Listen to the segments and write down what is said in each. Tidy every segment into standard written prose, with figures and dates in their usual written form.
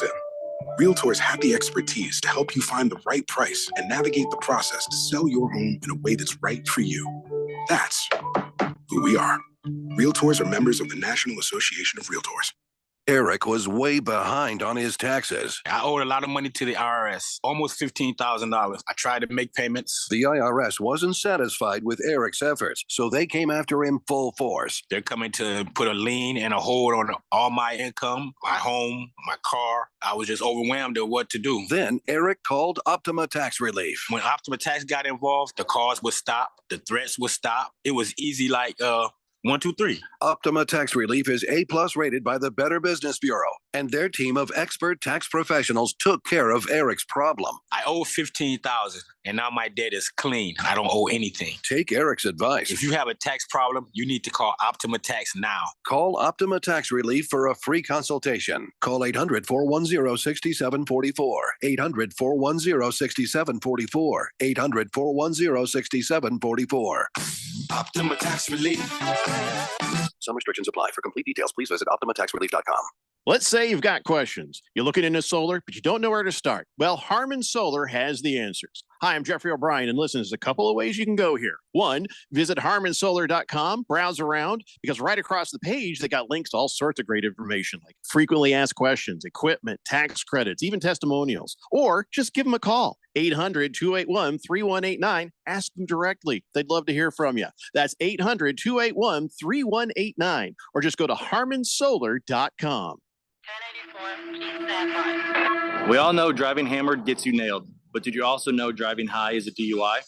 in. Realtors have the expertise to help you find the right price and navigate the process to sell your home in a way that's right for you. That's who we are. Realtors are members of the National Association of Realtors. Eric was way behind on his taxes. I owed a lot of money to the IRS, almost $15,000. I tried to make payments. The IRS wasn't satisfied with Eric's efforts, so they came after him full force. They're coming to put a lien and a hold on all my income, my home, my car. I was just overwhelmed at what to do. Then Eric called Optima Tax Relief. When Optima Tax got involved, the calls would stop, the threats would stop. It was easy like 1, 2, 3. Optima Tax Relief is A+ rated by the Better Business Bureau, and their team of expert tax professionals took care of Eric's problem. I owe $15,000, and now my debt is clean. I don't owe anything. Take Eric's advice. If you have a tax problem, you need to call Optima Tax now. Call Optima Tax Relief for a free consultation. Call 800-410-6744. 800-410-6744. 800-410-6744. Optima Tax Relief. Some restrictions apply. For complete details, please visit OptimaTaxRelief.com. Let's say you've got questions. You're looking into solar, but you don't know where to start. Well, Harmon Solar has the answers. Hi, I'm Jeffrey O'Brien, and listen, there's a couple of ways you can go here. One, visit harmonsolar.com, browse around, because right across the page, they got links to all sorts of great information, like frequently asked questions, equipment, tax credits, even testimonials. Or just give them a call, 800-281-3189. Ask them directly. They'd love to hear from you. That's 800-281-3189. Or just go to harmonsolar.com. We all know driving hammered gets you nailed, but did you also know driving high is a DUI?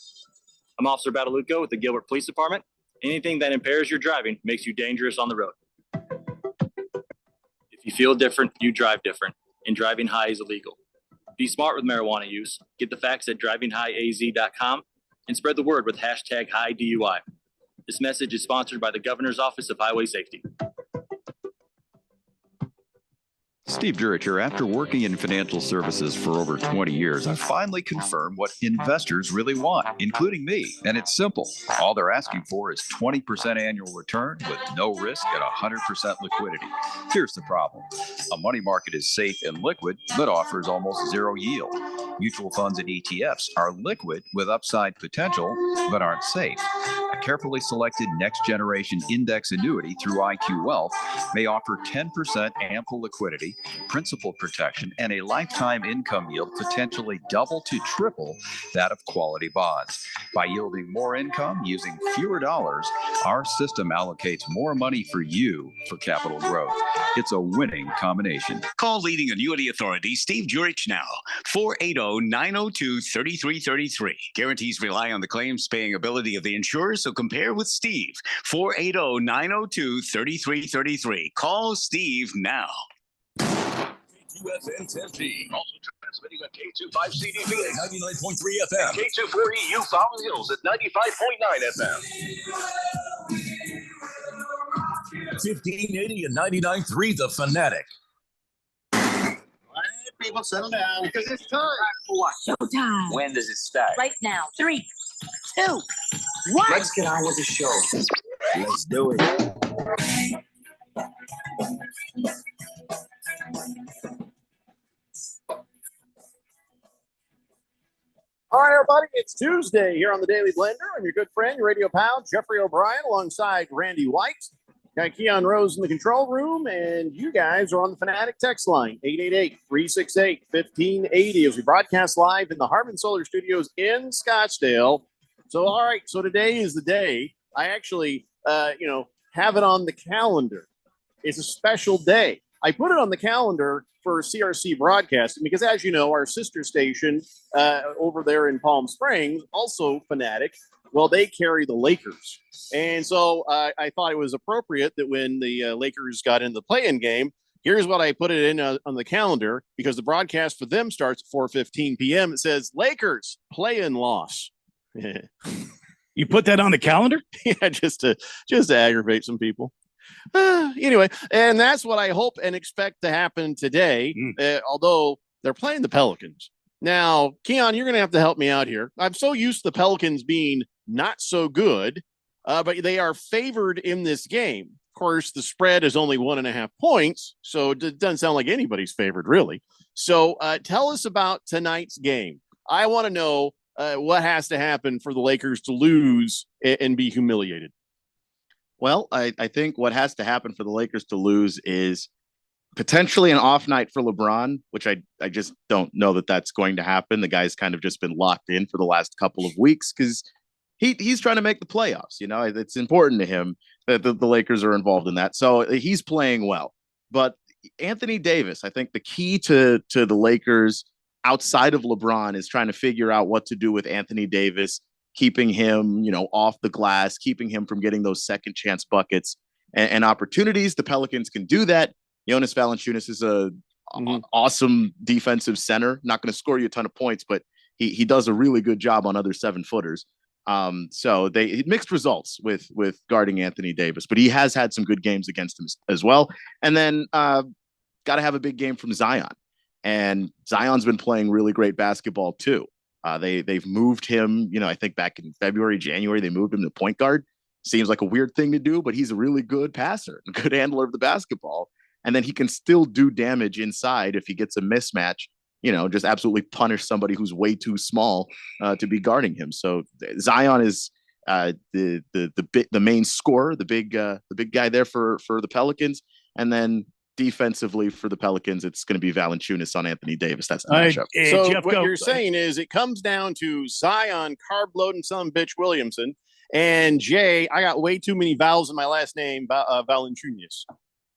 I'm Officer Badalucco with the Gilbert Police Department. Anything that impairs your driving makes you dangerous on the road. If you feel different, you drive different, and driving high is illegal. Be smart with marijuana use. Get the facts at drivinghighaz.com and spread the word with #HighDUI. This message is sponsored by the Governor's Office of Highway Safety. Steve Jurich here. After working in financial services for over 20 years, I finally confirmed what investors really want, including me. And it's simple. All they're asking for is 20% annual return with no risk and 100% liquidity. Here's the problem. A money market is safe and liquid, but offers almost zero yield. Mutual funds and ETFs are liquid with upside potential, but aren't safe. A carefully selected next-generation index annuity through IQ Wealth may offer 10% ample liquidity, principal protection, and a lifetime income yield potentially double to triple that of quality bonds. By yielding more income using fewer dollars, our system allocates more money for you for capital growth. It's a winning combination. Call leading annuity authority Steve Jurich now, 480-902-3333. Guarantees rely on the claims paying ability of the insurer, so compare with Steve, 480-902-3333. Call Steve now. USN 10G. Also transmitting on K25CDV at 99.3 FM. K24EU Fountain Hills at 95.9 FM. 1580 and 99.3 The Fanatic. All right, people, settle down. Because it's time. For what? Showtime. When does it start? Right now. 3, 2, 1. Let's get on with the show. Let's do it. All right, everybody, it's Tuesday here on the Daily Blender. I'm your good friend, your radio pal, Jeffrey O'Brien, alongside Randy White. Got Keon Rose in the control room, and you guys are on the Fanatic text line, 888-368-1580, as we broadcast live in the Harmon Solar Studios in Scottsdale. So, all right, so today is the day. I actually, have it on the calendar. It's a special day. I put it on the calendar for CRC Broadcasting because, as you know, our sister station over there in Palm Springs, also Fanatic, well, they carry the Lakers. And so I thought it was appropriate that when the Lakers got in the play-in game, here's what I put it in on the calendar, because the broadcast for them starts at 4:15 p.m. It says, Lakers, play-in loss. You put that on the calendar? Yeah, just to aggravate some people. Anyway, and that's what I hope and expect to happen today, although they're playing the Pelicans. Now, Keon, you're going to have to help me out here. I'm so used to the Pelicans being not so good, but they are favored in this game. Of course, the spread is only 1.5 points, so it doesn't sound like anybody's favored, really. So tell us about tonight's game. I want to know what has to happen for the Lakers to lose and be humiliated. Well, I think what has to happen for the Lakers to lose is potentially an off night for LeBron, which I just don't know that that's going to happen. The guy's kind of just been locked in for the last couple of weeks because he's trying to make the playoffs. You know, it's important to him that the Lakers are involved in that. So he's playing well. But Anthony Davis, I think the key to the Lakers outside of LeBron is trying to figure out what to do with Anthony Davis, keeping him, off the glass, keeping him from getting those second chance buckets and opportunities. The Pelicans can do that. Jonas Valanciunas is awesome defensive center. Not going to score you a ton of points, but he does a really good job on other 7-footers. So they mixed results with guarding Anthony Davis, but he has had some good games against him as well. And then got to have a big game from Zion, and Zion's been playing really great basketball too. They've moved him, I think back in February, January, they moved him to point guard. Seems like a weird thing to do, but he's a really good passer, a good handler of the basketball. And then he can still do damage inside if he gets a mismatch, just absolutely punish somebody who's way too small to be guarding him. So Zion is the main scorer, the big guy there for the Pelicans. And then defensively for the Pelicans, it's going to be Valanciunas on Anthony Davis. That's the matchup. So Jeff, what you're saying is it comes down to Zion, carb-loading some bitch Williamson, and Jay, I got way too many vowels in my last name, Valanciunas.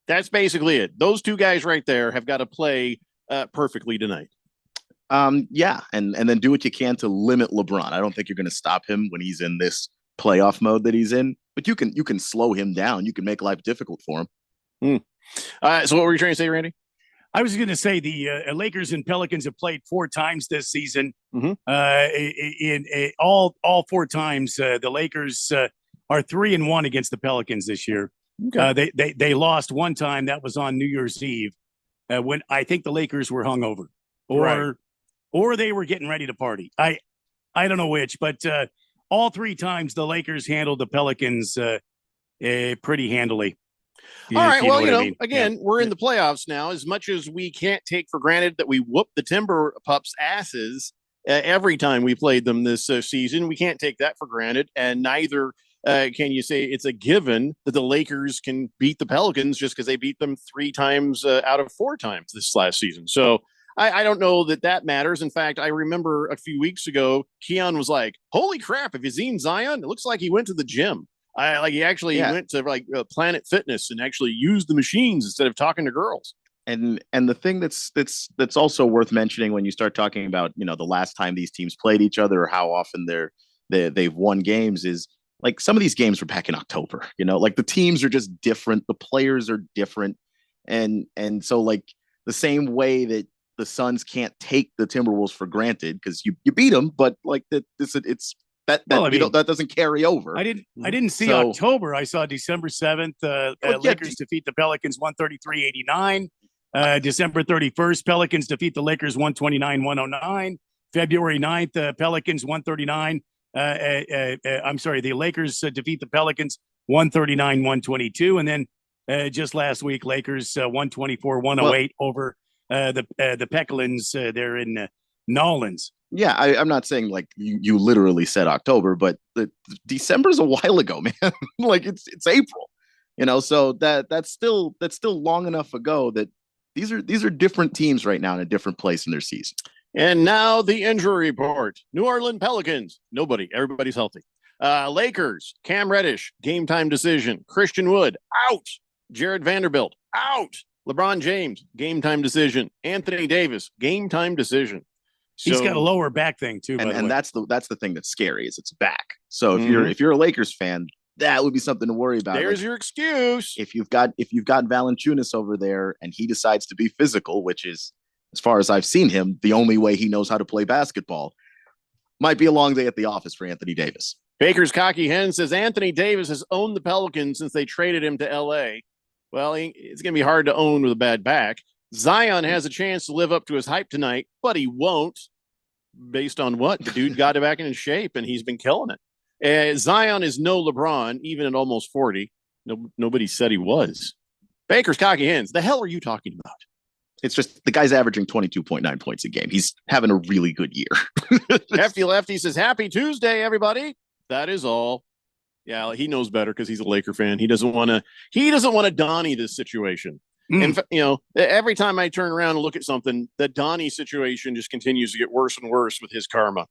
That's basically it. Those two guys right there have got to play perfectly tonight. Yeah, and then do what you can to limit LeBron. I don't think you're going to stop him when he's in this playoff mode that he's in, but you can slow him down. You can make life difficult for him. So what were you trying to say, Randy? I was going to say the Lakers and Pelicans have played 4 times this season. Mm-hmm. In all 4 times, the Lakers are 3-1 against the Pelicans this year. Okay. They lost one time. That was on New Year's Eve when I think the Lakers were hungover, or they were getting ready to party. I don't know which, but all 3 times the Lakers handled the Pelicans pretty handily. All right. Well, again, we're in the playoffs now. As much as we can't take for granted that we whoop the Timber Pups' asses every time we played them this season, we can't take that for granted. And neither can you say it's a given that the Lakers can beat the Pelicans just because they beat them 3 times out of 4 times this last season. So I don't know that matters. In fact, I remember a few weeks ago, Keon was like, "Holy crap! Have you seen Zion? It looks like he went to the gym." He actually went to Planet Fitness and actually used the machines instead of talking to girls. And the thing that's also worth mentioning when you start talking about the last time these teams played each other or how often they've won games is like some of these games were back in October. Like the teams are just different, the players are different, and so like the same way that the Suns can't take the Timberwolves for granted because you beat them, but like that that doesn't carry over. I didn't see October. I saw December 7th. Lakers defeat the Pelicans 133-89. December 31st, Pelicans defeat the Lakers 129-109. February 9th, Pelicans 139. I'm sorry, the Lakers defeat the Pelicans 139-122, and then just last week, Lakers 124-108 over the Pelicans there in Nolans. Yeah, I'm not saying like you literally said October, but December's a while ago, man. Like it's April, so that's still long enough ago that these are different teams right now in a different place in their season. And now the injury report. New Orleans Pelicans, nobody, everybody's healthy. Lakers, Cam Reddish, game time decision. Christian Wood, out. Jared Vanderbilt, out. LeBron James, game time decision. Anthony Davis, game time decision. He's got a lower back thing too, and that's the thing that's scary is it's back. So if you're a Lakers fan, that would be something to worry about. There's your excuse. If you've got Valanciunas over there and he decides to be physical, which is, as far as I've seen him, the only way he knows how to play basketball, might be a long day at the office for Anthony Davis. Baker's Cocky Hen says Anthony Davis has owned the Pelicans since they traded him to LA. Well, it's going to be hard to own with a bad back. Zion has a chance to live up to his hype tonight, but he won't. Based on what? The dude got back in shape, and he's been killing it. Zion is no LeBron, even at almost 40. No, nobody said he was. Baker's cocky hands. The hell are you talking about? It's just the guy's averaging 22.9 points a game. He's having a really good year. Hefty Lefty says, "Happy Tuesday, everybody." That is all. Yeah, he knows better because he's a Laker fan. He doesn't want to Donnie this situation. In fact, every time I turn around and look at something, the Donnie situation just continues to get worse and worse with his karma.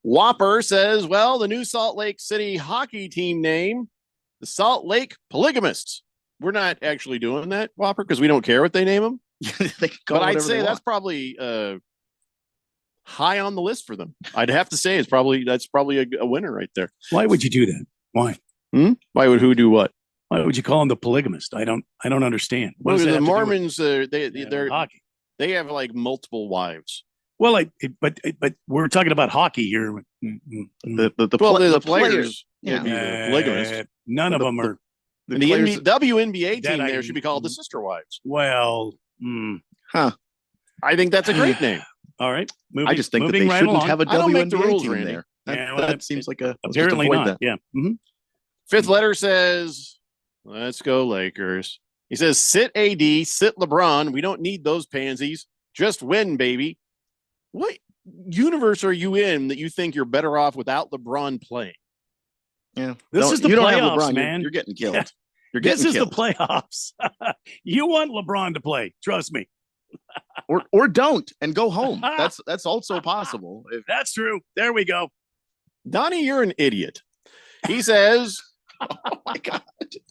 Whopper says, well, the new Salt Lake City hockey team name, the Salt Lake Polygamists. We're not actually doing that, Whopper, because we don't care what they name them. But I'd say that's probably high on the list for them. I'd have to say that's probably a winner right there. Why would you do that? Why? Why would who do what? Why would you call them the polygamist? I don't understand. Well, the Mormons, they're hockey. They have like multiple wives. Well, but we're talking about hockey here. The players, polygamists. None of them are. The WNBA team there should be called the Sister Wives. Well, I think that's a great name. All right, I just think that they shouldn't have a WNBA team there. That seems like apparently not. Yeah. Fifth letter says, "Let's go Lakers." He says, "Sit AD, sit LeBron. We don't need those pansies. Just win, baby." What universe are you in that you think you're better off without LeBron playing? Yeah, this is the playoffs, LeBron, man. You're getting killed. Yeah. This is the playoffs. You want LeBron to play? Trust me. or don't and go home. That's also possible. That's true. There we go. Donnie, you're an idiot. He says, "Oh my God,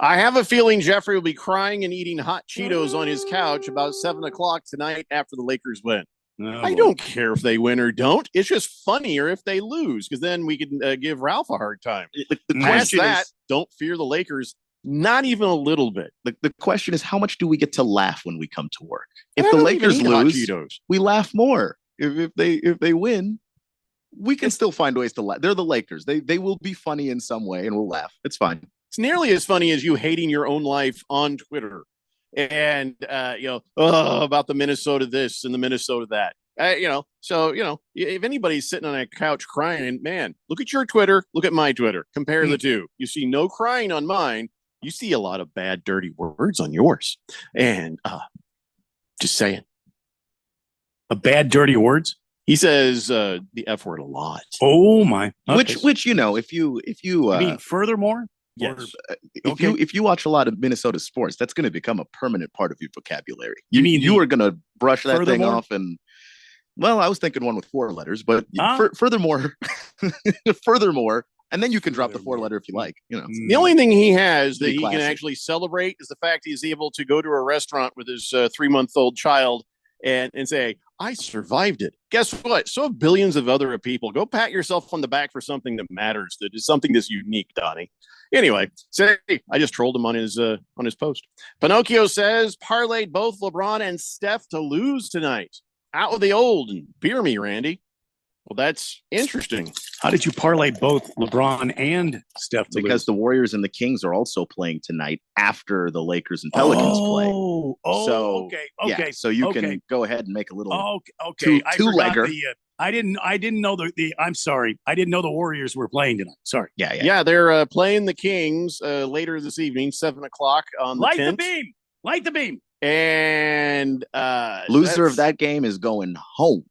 I have a feeling Jeffrey will be crying and eating hot Cheetos on his couch about 7:00 tonight after the Lakers win." I don't care if they win or don't. It's just funnier if they lose, because then we can give Ralph a hard time. The question is, don't fear the Lakers, not even a little bit. The question is, how much do we get to laugh when we come to work? If the Lakers lose, we laugh more. If they win, we can still find ways to laugh. They're the Lakers. They will be funny in some way, and we'll laugh. It's fine. It's nearly as funny as you hating your own life on Twitter. And about the Minnesota this and the Minnesota that, if anybody's sitting on a couch crying, man, look at your Twitter, look at my Twitter, compare the two. You see no crying on mine. You see a lot of bad, dirty words on yours. And just saying, a bad, dirty words. He says the F word a lot. Oh my! Okay. Which if you mean furthermore. Yes. If you watch a lot of Minnesota sports, that's going to become a permanent part of your vocabulary. You are going to brush that thing off, and I was thinking one with 4 letters, but furthermore, and then you can drop the 4-letter if you like. The only thing he has that he can actually celebrate is the fact he's able to go to a restaurant with his 3-month-old child and say, "I survived it." Guess what? So have billions of other people. Go pat yourself on the back for something that matters, that is something that's unique, Donnie. Anyway, I just trolled him on his post. Pinocchio says, parlayed both LeBron and Steph to lose tonight. Out with the old and beer me, Randy. Well, that's interesting. How did you parlay both LeBron and Steph to because lose? The Warriors and the Kings are also playing tonight after the Lakers and Pelicans play. Okay. Yeah, so you can go ahead and make a little two-legger. I didn't know I'm sorry. I didn't know the Warriors were playing tonight. Sorry. Yeah. They're playing the Kings later this evening, 7:00 on the 10th. Light the beam. And loser of that game is going home.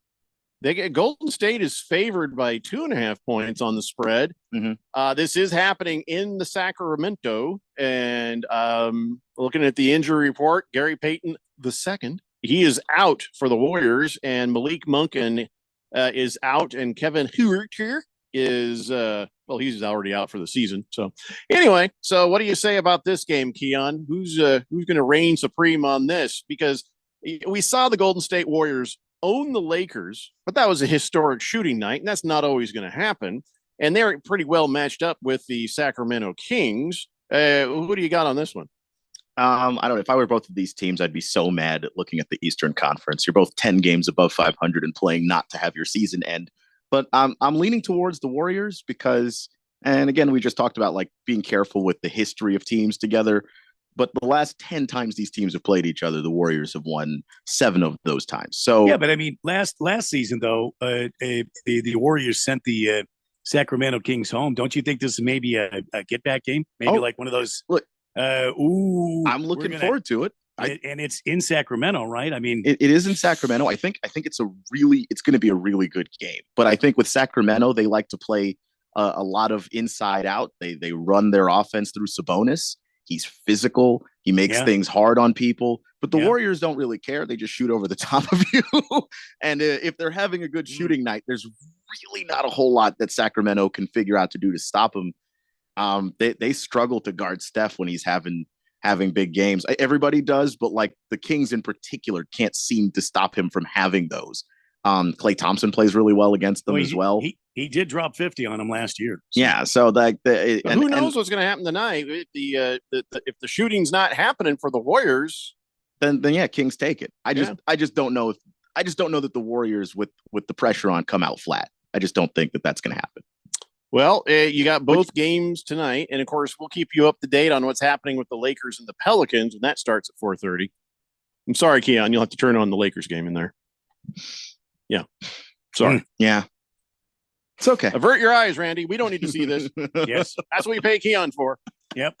Golden State is favored by 2.5 points on the spread. Mm-hmm. This is happening in the Sacramento, and looking at the injury report, Gary Payton II, he is out for the Warriors, and Malik Monk is out, and Kevin Huerter is he's already out for the season. So anyway, what do you say about this game, Keon? Who's going to reign supreme on this? Because we saw the Golden State Warriors own the Lakers, but that was a historic shooting night, and that's not always going to happen. And they're pretty well matched up with the Sacramento Kings. Who do you got on this one? I don't know. If I were both of these teams, I'd be so mad at looking at the Eastern Conference. You're both 10 games above 500 and playing not to have your season end. But I'm leaning towards the Warriors because, and again, we just talked about like being careful with the history of teams together. But the last 10 times these teams have played each other, the Warriors have won 7 of those times. So yeah, but I mean, last season though, the Warriors sent the Sacramento Kings home. Don't you think this is maybe a get back game? Maybe like one of those. Look, I'm looking forward to it. And it's in Sacramento, right? I mean, it is in Sacramento. I think it's going to be a really good game. But I think with Sacramento, they like to play a lot of inside out. They run their offense through Sabonis. He's physical. He makes things hard on people. But the Warriors don't really care. They just shoot over the top of you. And if they're having a good shooting night, there's really not a whole lot that Sacramento can figure out to do to stop him. They struggle to guard Steph when he's having big games. Everybody does, but like the Kings in particular can't seem to stop him from having those. Klay Thompson plays really well against them as well. He did drop 50 on him last year. So. Yeah, so who knows what's going to happen tonight? If the shooting's not happening for the Warriors, then Kings take it. I just don't know that the Warriors with the pressure on come out flat. I just don't think that that's going to happen. Well, you got both games tonight, and of course, we'll keep you up to date on what's happening with the Lakers and the Pelicans when that starts at 4:30. I'm sorry, Keon, you'll have to turn on the Lakers game in there. Yeah, sorry. Yeah, it's okay. Avert your eyes, Randy. We don't need to see this. Yes, that's what we pay Keon for. Yep.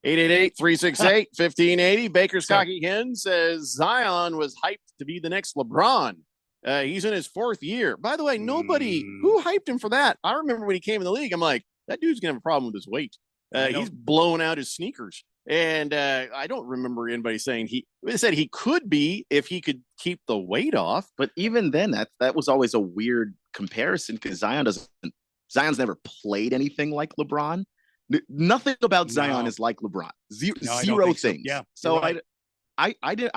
888-368-1580. Baker's Cocky Hen says Zion was hyped to be the next LeBron. He's in his 4th year. By the way, who hyped him for that? I remember when he came in the league, I'm like, that dude's gonna have a problem with his weight. He's blowing out his sneakers. And I don't remember anybody saying they said he could be if he could keep the weight off. But even then, that was always a weird comparison because Zion's never played anything like LeBron. Nothing about Zion is like LeBron. Zero things. So. Yeah. So I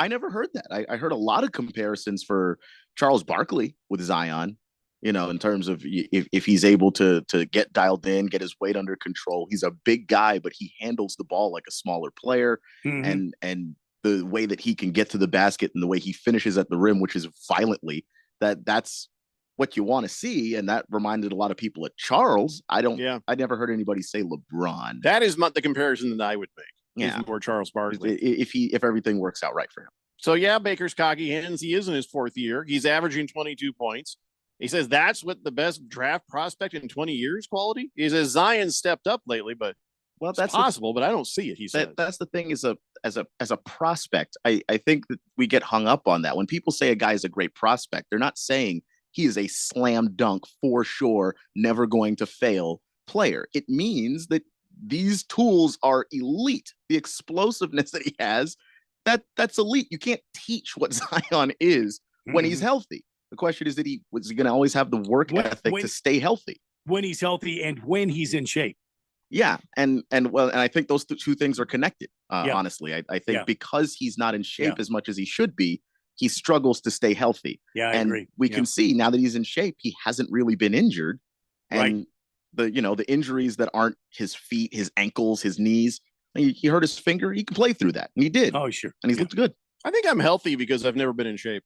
never heard that. I heard a lot of comparisons for Charles Barkley with Zion, in terms of if he's able to get dialed in, get his weight under control. He's a big guy, but he handles the ball like a smaller player. Mm-hmm. And the way that he can get to the basket and the way he finishes at the rim, which is violently, that's what you want to see. And that reminded a lot of people of Charles. I never heard anybody say LeBron. That is not the comparison that I would make. Yeah, more Charles Barkley if everything works out right for him. So Baker's Cocky Hens. He is in his 4th year. He's averaging 22 points. He says that's what the best draft prospect in 20 years quality. He says Zion stepped up lately, but that's possible. But I don't see it. He said that's the thing as a prospect. I think that we get hung up on that when people say a guy is a great prospect. They're not saying he is a slam dunk for sure, never going to fail player. It means that these tools are elite. The explosiveness that he has, that's elite. You can't teach what Zion is when he's healthy. The question is was he going to always have the work ethic to stay healthy? When he's healthy and when he's in shape. Yeah, and I think those two things are connected. Honestly, I think because he's not in shape as much as he should be, he struggles to stay healthy. Yeah, I agree. We can see now that he's in shape, he hasn't really been injured, and the injuries that aren't his feet, his ankles, his knees. He hurt his finger. He can play through that, and he did. Oh, sure. And he's looked good. I think I'm healthy because I've never been in shape.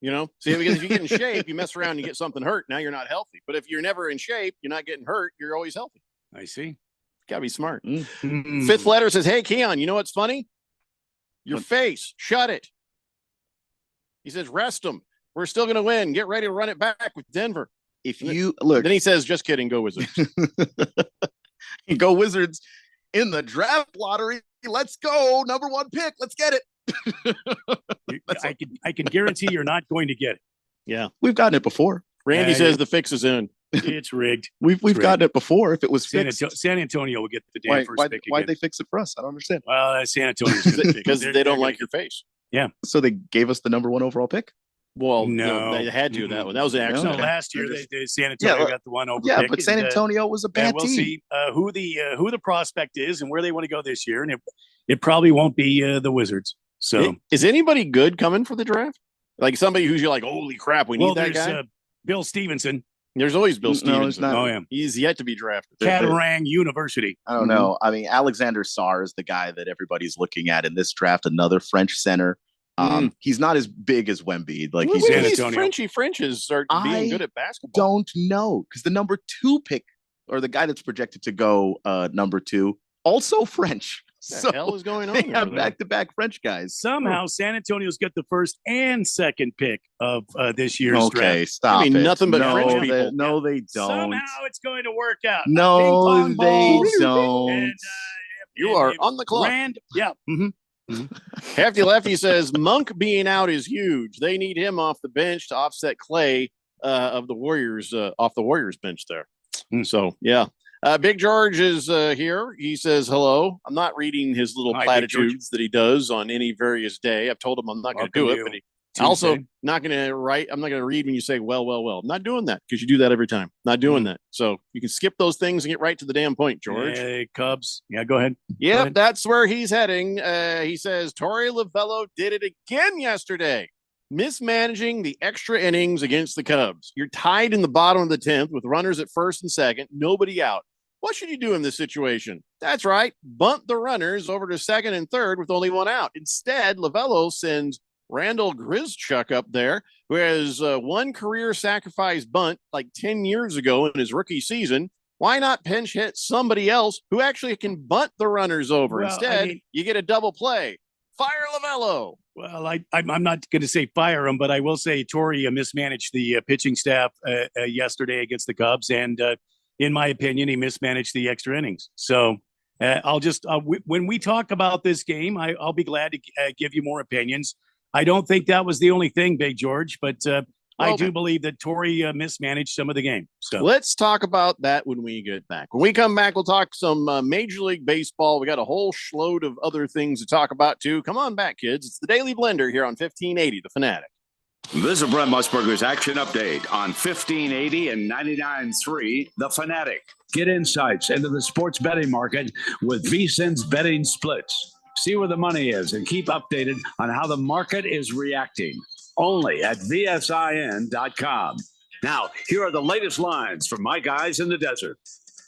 See, because if you get in shape, you mess around and you get something hurt. Now you're not healthy. But if you're never in shape, you're not getting hurt. You're always healthy. I see. Got to be smart. Mm-hmm. 5th letter says, "Hey, Keon, you know what's funny? Your face. Shut it." He says, "Rest them. We're still going to win. Get ready to run it back with Denver." If you look, then he says, "Just kidding. Go Wizards." Go Wizards in the draft lottery. Let's go. Number 1 pick. Let's get it. I can guarantee you're not going to get it. Yeah, we've gotten it before. Randy says the fix is in. It's rigged. We've gotten it before. If it was San Antonio will get the damn first pick. Why'd they fix it for us? I don't understand. Well, San Antonio because they don't like your face. Yeah. So they gave us the number 1 overall pick. Well, no, they had to. That one. That was an accident. No, last year San Antonio got the 1 over. Yeah, but San Antonio was a bad team. We'll see who the prospect is and where they want to go this year, and it probably won't be the Wizards. So, is anybody good coming for the draft? Like somebody who's you're like, holy crap, we need that guy. Bill Stevenson. There's always Bill Stevenson. No, yeah. He's yet to be drafted. Catarang University. I don't know. I mean, Alexander Sarr is the guy that everybody's looking at in this draft. Another French center. He's not as big as Wemby. Like he's San Antonio. Frenchies start being good at basketball. Don't know because the number 2 pick or the guy that's projected to go number 2 also French. What the hell is going on? They have back-to-back French guys. Somehow San Antonio's got the 1st and 2nd pick of this year's draft. Okay, stop. I mean, nothing but French people. No, they don't. Somehow it's going to work out. No, they don't. And You are on the clock. Yeah. Hefty Lefty says Monk being out is huge. They need him off the bench to offset Clay of the Warriors off the Warriors bench there. So yeah. Big George is here. He says hello. I'm not reading his little platitudes that he does on any various day. I've told him I'm not going to do it, but also not going to write. I'm not going to read when you say well. I'm not doing that because you do that every time. Not doing that. So you can skip those things and get right to the damn point, George. Hey, Cubs. Yeah, go ahead. Yep, that's where he's heading. He says Torey Lovullo did it again yesterday, mismanaging the extra innings against the Cubs. You're tied in the bottom of the 10th with runners at first and second, nobody out. What should you do in this situation? That's right. Bunt the runners over to second and third with only one out. Instead, Lovullo sends Randall Grischuk up there, who has one career sacrifice bunt like 10 years ago in his rookie season. Why not pinch hit somebody else who actually can bunt the runners over? Well, Instead, you get a double play. Fire Lovullo. Well, I'm not going to say fire him, but I will say Torey mismanaged the pitching staff yesterday against the Cubs, and in my opinion, he mismanaged the extra innings. So I'll just when we talk about this game, I'll be glad to give you more opinions. I don't think that was the only thing, Big George, but I do believe that Torey mismanaged some of the game. So let's talk about that when we get back. When we come back, we'll talk some Major League Baseball. We got a whole shload of other things to talk about too. Come on back, kids. It's the Daily Blender here on 1580 The Fanatic. This is Brent Musburger's action update on 1580 and 99.3 The Fanatic. Get insights into the sports betting market with VSiN's betting splits. See where the money is and keep updated on how the market is reacting. Only at VSIN.com. Now, here are the latest lines from my guys in the desert.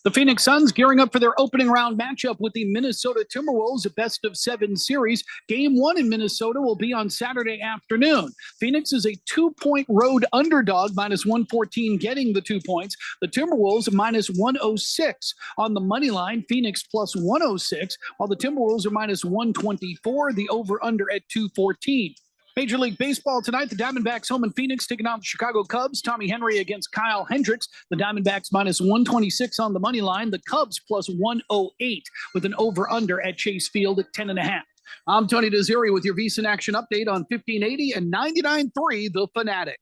The Phoenix Suns gearing up for their opening round matchup with the Minnesota Timberwolves, a best-of-7 series. Game 1 in Minnesota will be on Saturday afternoon. Phoenix is a 2-point road underdog, minus 114 getting the 2 points. The Timberwolves minus 106 on the money line. Phoenix plus 106, while the Timberwolves are minus 124. The over-under at 214. Major League Baseball tonight, the Diamondbacks home in Phoenix taking on the Chicago Cubs. Tommy Henry against Kyle Hendricks. The Diamondbacks minus 126 on the money line. The Cubs plus 108 with an over-under at Chase Field at 10.5. I'm Tony Desiri with your VSiN Action Update on 1580 and 99.3 The Fanatic.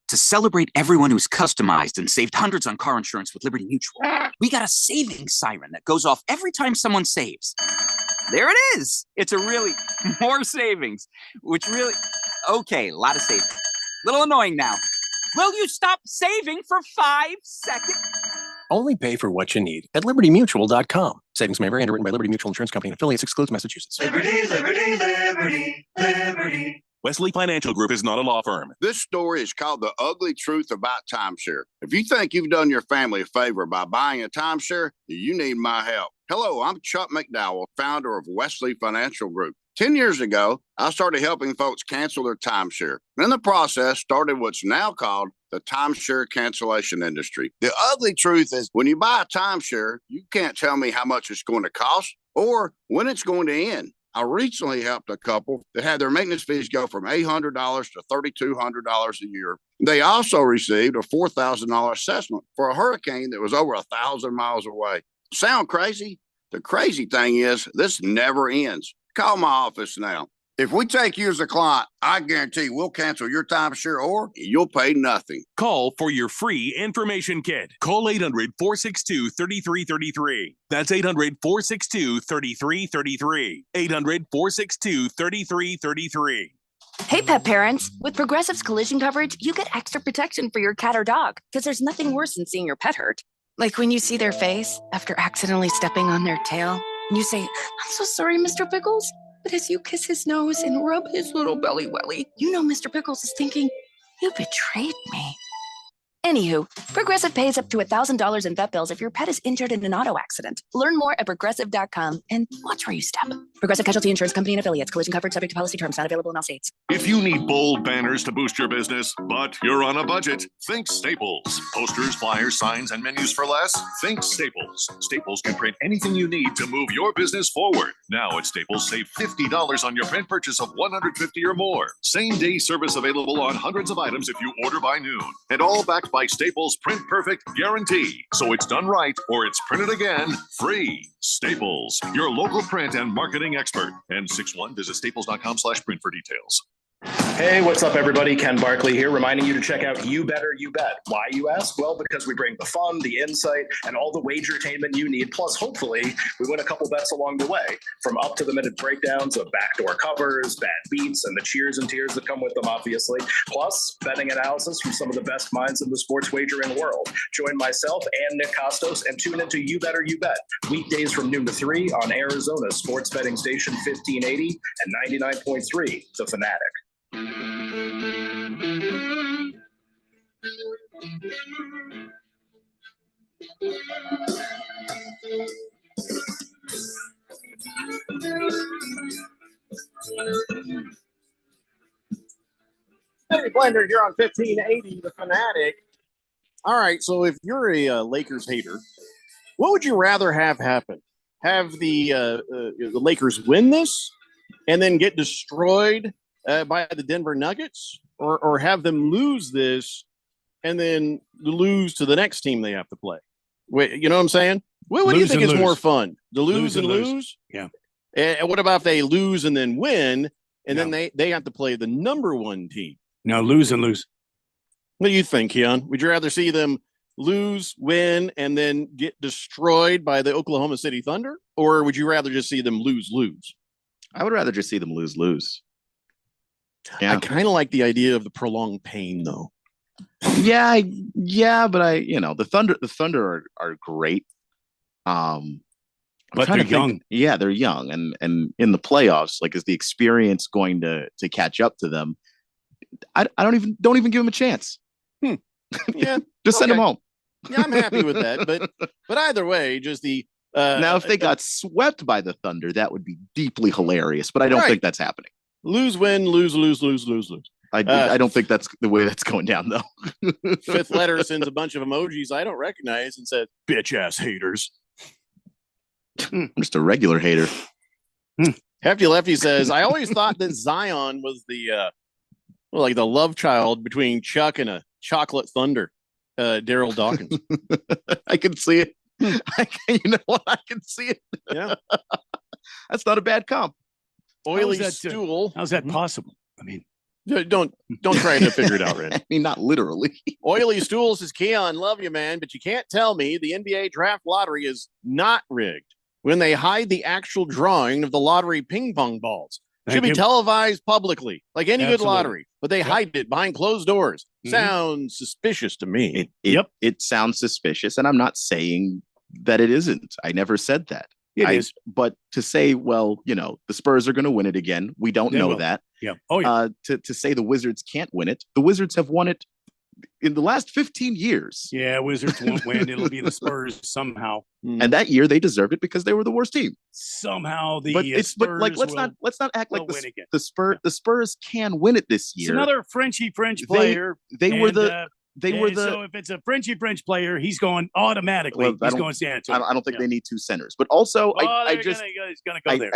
To celebrate everyone who's customized and saved hundreds on car insurance with Liberty Mutual, we got a savings siren that goes off every time someone saves. There it is. It's a really more savings, which really, okay, a lot of savings. Little annoying now. Will you stop saving for 5 seconds? Only pay for what you need at LibertyMutual.com. Savings may vary. Underwritten by Liberty Mutual Insurance Company and affiliates. Excludes Massachusetts. Liberty, liberty, liberty, liberty. Wesley Financial Group is not a law firm. This story is called The Ugly Truth About Timeshare. If you think you've done your family a favor by buying a timeshare, you need my help. Hello, I'm Chuck McDowell, founder of Wesley Financial Group. 10 years ago, I started helping folks cancel their timeshare. In the process, started what's now called the timeshare cancellation industry. The ugly truth is when you buy a timeshare, you can't tell me how much it's going to cost or when it's going to end. I recently helped a couple that had their maintenance fees go from $800 to $3,200 a year. They also received a $4,000 assessment for a hurricane that was over 1,000 miles away. Sound crazy? The crazy thing is this never ends. Call my office now. If we take you as a client, I guarantee we'll cancel your timeshare or you'll pay nothing. Call for your free information kit. Call 800-462-3333. That's 800-462-3333. 800-462-3333. Hey, pet parents. With Progressive's collision coverage, you get extra protection for your cat or dog because there's nothing worse than seeing your pet hurt. Like when you see their face after accidentally stepping on their tail, and you say, "I'm so sorry, Mr. Pickles." But as you kiss his nose and rub his little belly welly, you know Mr. Pickles is thinking, "You betrayed me." Anywho, Progressive pays up to $1,000 in vet bills if your pet is injured in an auto accident. Learn more at Progressive.com and watch where you step. Progressive Casualty Insurance Company and affiliates. Collision coverage subject to policy terms. Not available in all states. If you need bold banners to boost your business, but you're on a budget, think Staples. Posters, flyers, signs, and menus for less? Think Staples. Staples can print anything you need to move your business forward. Now at Staples, save $50 on your print purchase of $150 or more. Same-day service available on hundreds of items if you order by noon. And all backed by Staples' Print Perfect guarantee. So it's done right or it's printed again free. Staples, your local print and marketing expert. N61, visit staples.com/print for details. Hey, what's up, everybody? Ken Barkley here, reminding you to check out You Better You Bet. Why, you ask? Well, because we bring the fun, the insight, and all the wagertainment you need. Plus, hopefully, we win a couple bets along the way. From up-to-the-minute breakdowns of backdoor covers, bad beats, and the cheers and tears that come with them, obviously. Plus, betting analysis from some of the best minds in the sports wagering world. Join myself and Nick Costos and tune into You Better You Bet. Weekdays from noon to 3 on Arizona's sports betting station 1580 and 99.3, The Fanatic. Henry Blender here on 1580, The Fanatic. All right, so if you're a Lakers hater, what would you rather have happen? Have the Lakers win this and then get destroyed by the Denver Nuggets, or have them lose this and then lose to the next team they have to play? Wait, you know what I'm saying? What do you think is more fun? To lose and lose? Yeah. And what about if they lose and then win, and then they have to play the number one team? No, lose and lose. What do you think, Keon? Would you rather see them lose, win, and then get destroyed by the Oklahoma City Thunder? Or would you rather just see them lose? I would rather just see them lose. Yeah. I kind of like the idea of the prolonged pain, though. Yeah, but the Thunder are great. But they're young. Yeah, they're young, and in the playoffs, like, is the experience going to catch up to them? I don't even give them a chance. Yeah, just send them home. Yeah, I'm happy with that. But either way, just the now if they got swept by the Thunder, that would be deeply hilarious. But I don't think that's happening. Lose, win, lose. I don't think that's the way that's going down, though. Fifth letter sends a bunch of emojis I don't recognize and says, "Bitch ass haters." I'm just a regular hater. Hefty Lefty says, "I always thought that Zion was the the love child between Chuck and a chocolate thunder, Daryl Dawkins." I can see it. You know what? I can see it. Yeah, that's not a bad comp. Oily stool. How's that possible? I mean, don't try to figure it out, Red. I mean, not literally. Oily stool says, "Keon, love you, man, but you can't tell me the NBA draft lottery is not rigged when they hide the actual drawing of the lottery ping pong balls. Should be televised publicly, like any good lottery, but they hide it behind closed doors. Sounds suspicious to me." It sounds suspicious, and I'm not saying that it isn't. I never said that. It is. But to say, well, the Spurs are going to win it again, we don't know that. Yeah. Oh, yeah. To say the Wizards can't win it, the Wizards have won it in the last 15 years. Yeah, Wizards won't win. It'll be the Spurs somehow. And that year they deserved it because they were the worst team. Somehow let's not act like the Spurs can win it this year. It's another Frenchy French player. So if it's a Frenchy French player, he's going automatically. He's going San Antonio. I don't think they need two centers, but also he's gonna go there.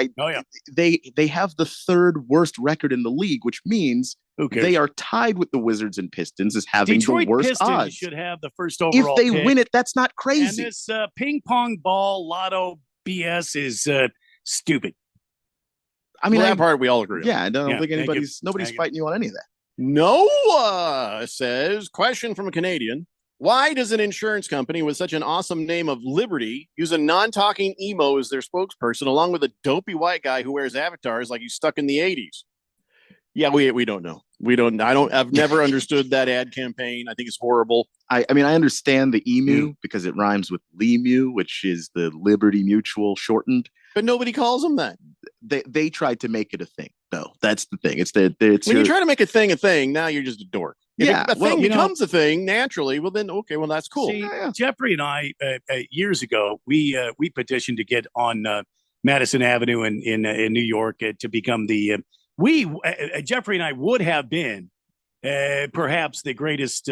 They have the third worst record in the league, which means they are tied with the Wizards and Pistons as having Detroit the worst Pistons odds. Should have the first overall. If they pick. win it, that's not crazy. And this ping pong ball lotto BS is stupid. I mean, that part we all agree on. Yeah, I don't think nobody's fighting you on any of that. Noah says, question from a Canadian. Why does an insurance company with such an awesome name of Liberty use a non-talking emo as their spokesperson, along with a dopey white guy who wears avatars like he's stuck in the 80s? Yeah, we don't know. I've never understood that ad campaign. I think it's horrible. I mean, I understand the emu because it rhymes with Lemu, which is the Liberty Mutual shortened. But nobody calls them that. They tried to make it a thing. No, that's the thing. When you try to make a thing, now you're just a dork. If a thing becomes a thing naturally, well then that's cool. See, Jeffrey and I years ago we petitioned to get on Madison Avenue in New York to become the Jeffrey and I would have been perhaps the greatest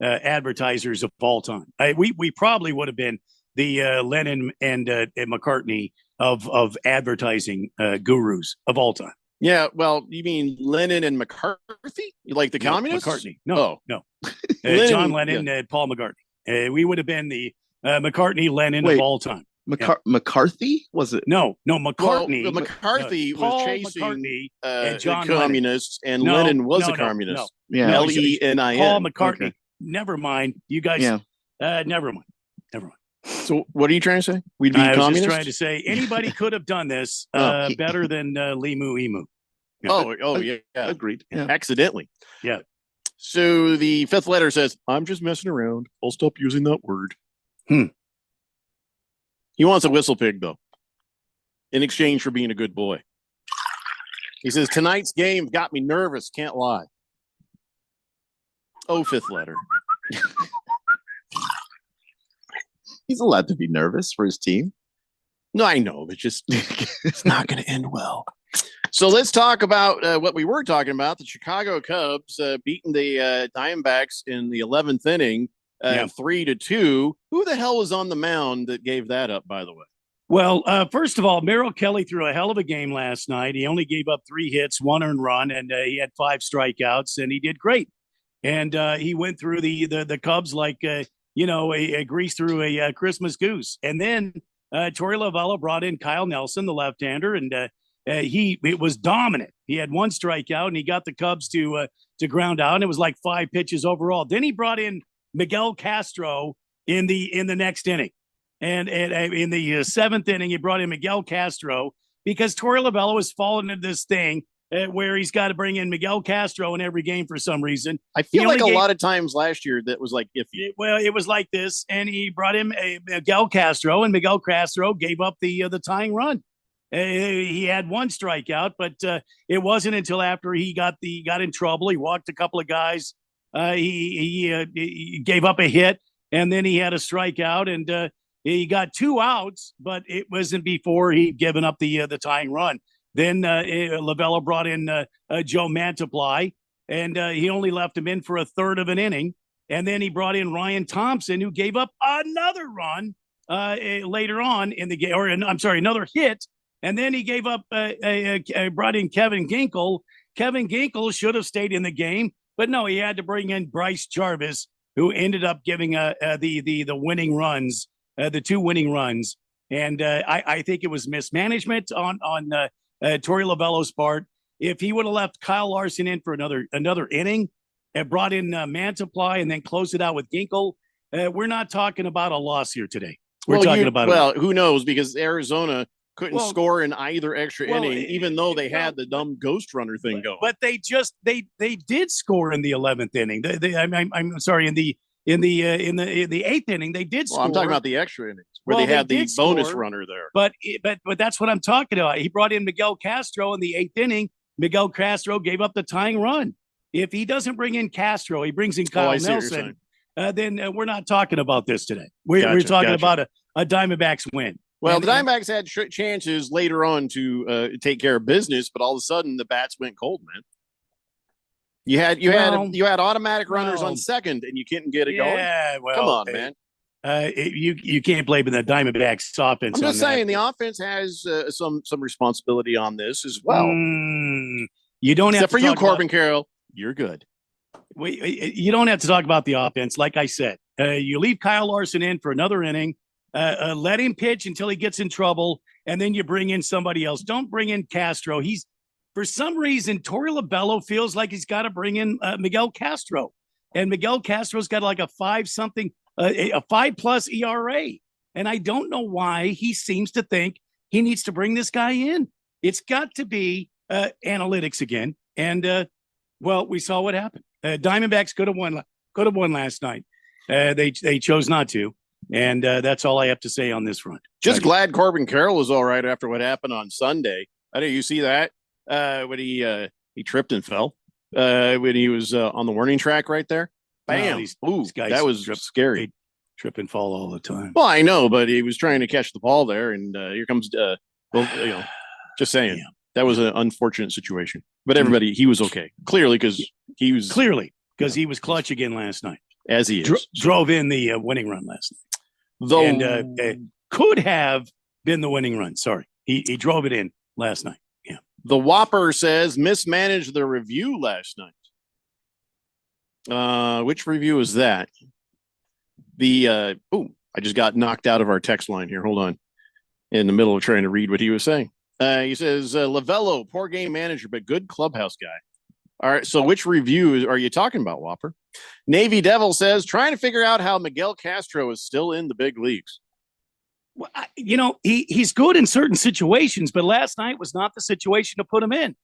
advertisers of all time. We probably would have been the Lennon and McCartney of advertising gurus of all time. Yeah, well, you mean Lennon and McCarthy? You like the communists? McCartney. No. John Lennon and Paul McCartney. We would have been the McCartney Lennon of all time. McCarthy? Was it? No, McCartney. Well, McCarthy was Paul chasing McCartney and John the communists, and Lennon was a communist. Yeah. Lenin. Paul McCartney. Okay. Never mind. You guys. Yeah. Never mind. So what are you trying to say? We'd be I was communists? just trying to say anybody could have done this better than Limu Emu. Yeah. Agreed. Yeah. Accidentally. Yeah. So the fifth letter says, I'm just messing around. I'll stop using that word. He wants a whistle pig, though, in exchange for being a good boy. He says, tonight's game got me nervous. Can't lie. Oh, fifth letter. He's allowed to be nervous for his team. No, I know, but just it's not going to end well. So let's talk about what we were talking about. The Chicago Cubs beating the Diamondbacks in the 11th inning, 3-2. Who the hell was on the mound that gave that up, by the way? Well, first of all, Merrill Kelly threw a hell of a game last night. He only gave up 3 hits, 1 earned run, and he had 5 strikeouts, and he did great. And he went through the Cubs like a grease through a Christmas goose. And then Torey Lovullo brought in Kyle Nelson, the left-hander, and it was dominant. He had 1 strikeout, and he got the Cubs to ground out. And it was like 5 pitches overall. Then he brought in Miguel Castro in the next inning, and in the 7th inning, he brought in Miguel Castro because Torey Lovullo has fallen into this thing where he's got to bring in Miguel Castro in every game for some reason. I feel like a lot of times last year that was like iffy. It was like this, and he brought in Miguel Castro, and Miguel Castro gave up the tying run. He had 1 strikeout, but it wasn't until after he got in trouble. He walked a couple of guys. He gave up a hit, and then he had a strikeout, and he got 2 outs, but it wasn't before he'd given up the tying run. Then Lovullo brought in Joe Mantiply, and he only left him in for a third of an inning. And then he brought in Ryan Thompson, who gave up another run later on in the game, another hit. And then he gave up, brought in Kevin Ginkel. Kevin Ginkel should have stayed in the game, but no, he had to bring in Bryce Jarvis, who ended up giving the winning runs, the 2 winning runs. And I think it was mismanagement on Torey Lovullo's part. If he would have left Kyle Larson in for another inning and brought in Mantiply and then closed it out with Ginkel, we're not talking about a loss here today. We're talking about who knows, because Arizona couldn't score in either extra inning, even though they had the dumb ghost runner thing going. But they did score in the 11th inning. I'm sorry, in the 8th inning they did score. I'm talking about the extra innings where they had the bonus runner there. But that's what I'm talking about. He brought in Miguel Castro in the 8th inning. Miguel Castro gave up the tying run. If he doesn't bring in Castro, he brings in Kyle Nelson. Then we're not talking about this today. We're talking about a Diamondbacks win. Well, the Diamondbacks had chances later on to take care of business, but all of a sudden the bats went cold, man. You had automatic runners on second, and you couldn't get it going. Yeah, well, come on, man. You can't blame the Diamondbacks offense. I'm just saying the offense has some responsibility on this as well. You don't have except for you, Corbin Carroll. You're good. You don't have to talk about the offense. Like I said, you leave Kyle Larson in for another inning. Let him pitch until he gets in trouble, and then you bring in somebody else. Don't bring in Castro. For some reason, Torey Lovullo feels like he's got to bring in Miguel Castro, and Miguel Castro's got like a 5+ ERA, and I don't know why he seems to think he needs to bring this guy in. It's got to be analytics again, and well, we saw what happened. Diamondbacks could have won last night. They chose not to. And that's all I have to say on this front. Just glad Corbin Carroll was all right after what happened on Sunday. I know you see that when he tripped and fell when he was on the warning track right there. Bam! These guys that was scary. Trip and fall all the time. Well, I know, but he was trying to catch the ball there, and here comes Well, just saying that was an unfortunate situation. But everybody, he was okay. Clearly, because he was clutch again last night. As he is. Drove in the winning run last night. Though could have been the winning run. Sorry. He drove it in last night. Yeah. The Whopper says mismanaged the review last night. Which review is that? I just got knocked out of our text line here. Hold on. In the middle of trying to read what he was saying. He says, Lavello, poor game manager, but good clubhouse guy. All right. So which review are you talking about, Whopper? Navy Devil says, trying to figure out how Miguel Castro is still in the big leagues. Well, he's good in certain situations, but last night was not the situation to put him in.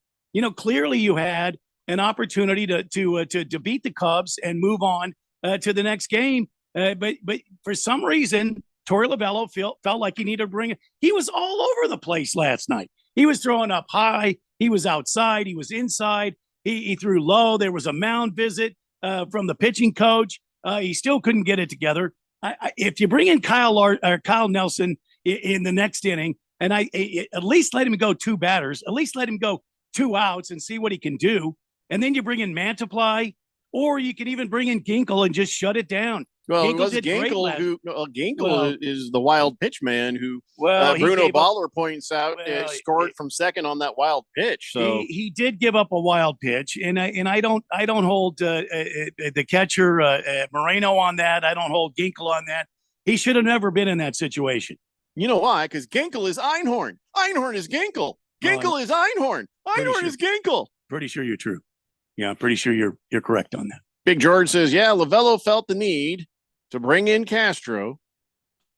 Clearly you had an opportunity to beat the Cubs and move on to the next game. But for some reason, Torey Lavello felt like he needed to bring it. He was all over the place last night. He was throwing up high. He was outside. He was inside. He threw low. There was a mound visit from the pitching coach. He still couldn't get it together. If you bring in Kyle Nelson in the next inning, and at least let him go two batters, at least let him go 2 outs and see what he can do. And then you bring in Mantiply, or you can even bring in Ginkel and just shut it down. Well, it was Ginkel is the wild pitch man who Bruno Baller points out scored from second on that wild pitch. So he did give up a wild pitch, and I don't hold the catcher Moreno on that. I don't hold Ginkel on that. He should have never been in that situation. You know why? Because Ginkel is Einhorn. Einhorn is Ginkel. Ginkel is Einhorn. Einhorn is Ginkel. Pretty sure you're true. Yeah, I'm pretty sure you're correct on that. Big George says, Lavello felt the need to bring in Castro.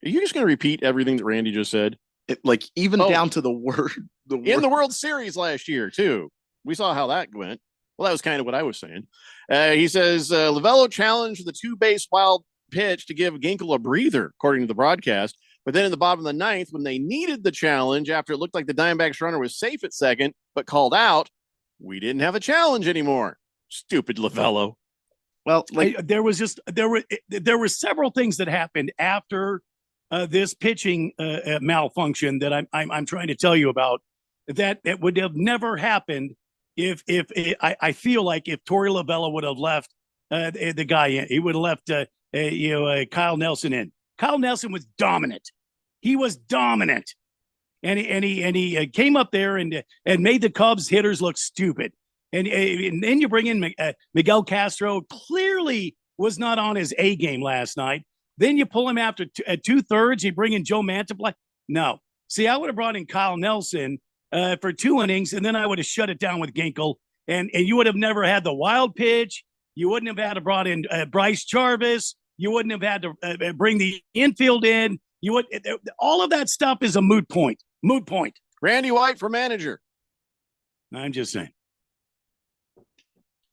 Are you just going to repeat everything that Randy just said? Down to the word. In the World Series last year, too. We saw how that went. Well, that was kind of what I was saying. He says, Lavello challenged the 2-base wild pitch to give Ginkel a breather, according to the broadcast. But then in the bottom of the ninth, when they needed the challenge, after it looked like the Diamondbacks runner was safe at second, but called out, we didn't have a challenge anymore. Stupid Lavello. Well, there were several things that happened after this pitching malfunction that I'm trying to tell you about that would have never happened if I feel like if Torey Lavello would have left the guy in, he would have left Kyle Nelson in. Kyle Nelson was dominant. He was dominant, and he came up there and made the Cubs hitters look stupid. And then you bring in Miguel Castro, clearly was not on his A game last night. Then you pull him after at 2/3. You bring in Joe Mantiply. No. See, I would have brought in Kyle Nelson for 2 innings, and then I would have shut it down with Ginkel. And you would have never had the wild pitch. You wouldn't have had to brought in Bryce Jarvis. You wouldn't have had to bring the infield in. All of that stuff is a moot point. Moot point. Randy White for manager. I'm just saying.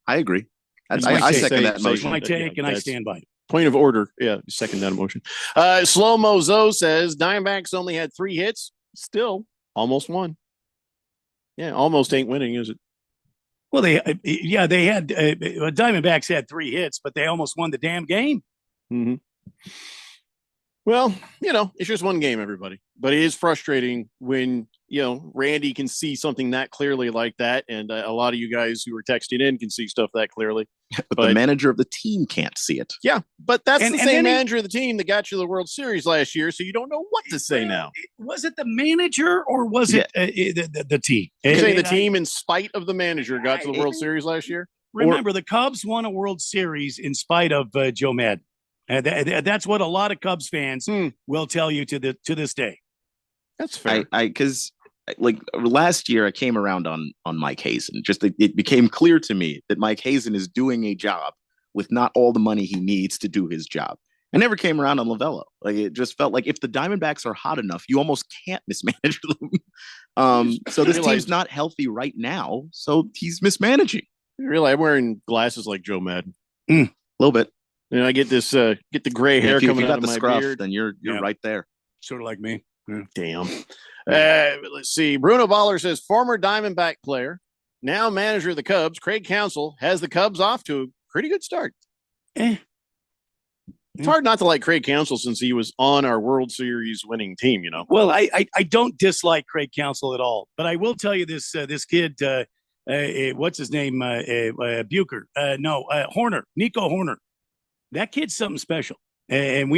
I agree. I second that motion. My take, and I stand by it. Point of order. Yeah, second that motion. Slow Mo Zo says Diamondbacks only had 3 hits. Still almost won. Yeah, almost ain't winning, is it? Well, they had Diamondbacks had 3 hits, but they almost won the damn game. Mm-hmm. Well, it's just one game, everybody. But it is frustrating when, Randy can see something that clearly like that. And a lot of you guys who are texting in can see stuff that clearly. But the manager of the team can't see it. Yeah, but that's the same manager of the team that got you the World Series last year. So you don't know what to say now. Was it the manager or was it the team? You're saying the team, in spite of the manager, got to the World Series last year? Remember, the Cubs won a World Series in spite of Joe Maddon. That's what a lot of Cubs fans will tell you to this day. That's fair. Because last year I came around on Mike Hazen. It became clear to me that Mike Hazen is doing a job with not all the money he needs to do his job. I never came around on Lavello. It just felt like if the Diamondbacks are hot enough, you almost can't mismanage them. So this team's not healthy right now. So he's mismanaging. Really, I'm wearing glasses like Joe Maddon. A little bit. I get this get the gray hair coming out of my scruff, beard. Then you're right there. Sort of like me. Yeah. Damn. Let's see. Bruno Baller says former Diamondback player, now manager of the Cubs, Craig Counsell, has the Cubs off to a pretty good start. It's hard not to like Craig Counsell since he was on our World Series winning team, you know. Well, I don't dislike Craig Counsell at all, but I will tell you this this kid, what's his name, Bucher? Horner, Nico Horner. That kid's something special, and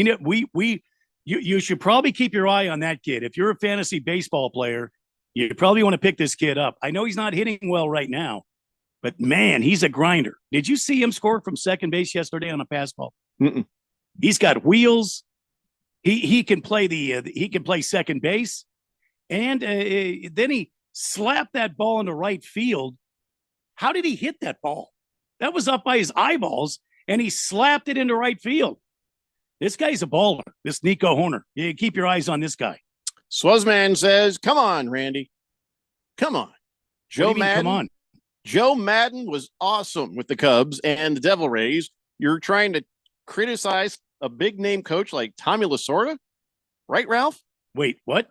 you should probably keep your eye on that kid. If you're a fantasy baseball player, you probably want to pick this kid up. I know he's not hitting well right now, but man, he's a grinder. Did you see him score from second base yesterday on a pass ball? Mm-mm. He's got wheels. He can play he can play second base, and then he slapped that ball into right field. How did he hit that ball? That was up by his eyeballs, and he slapped it into right field. This guy's a baller. This Nico Horner. You keep your eyes on this guy. Swazman says, "Come on, Randy. Come on, Joe Madden. Come on. Joe Madden was awesome with the Cubs and the Devil Rays. You're trying to criticize a big name coach like Tommy Lasorda, right, Ralph? Wait, what?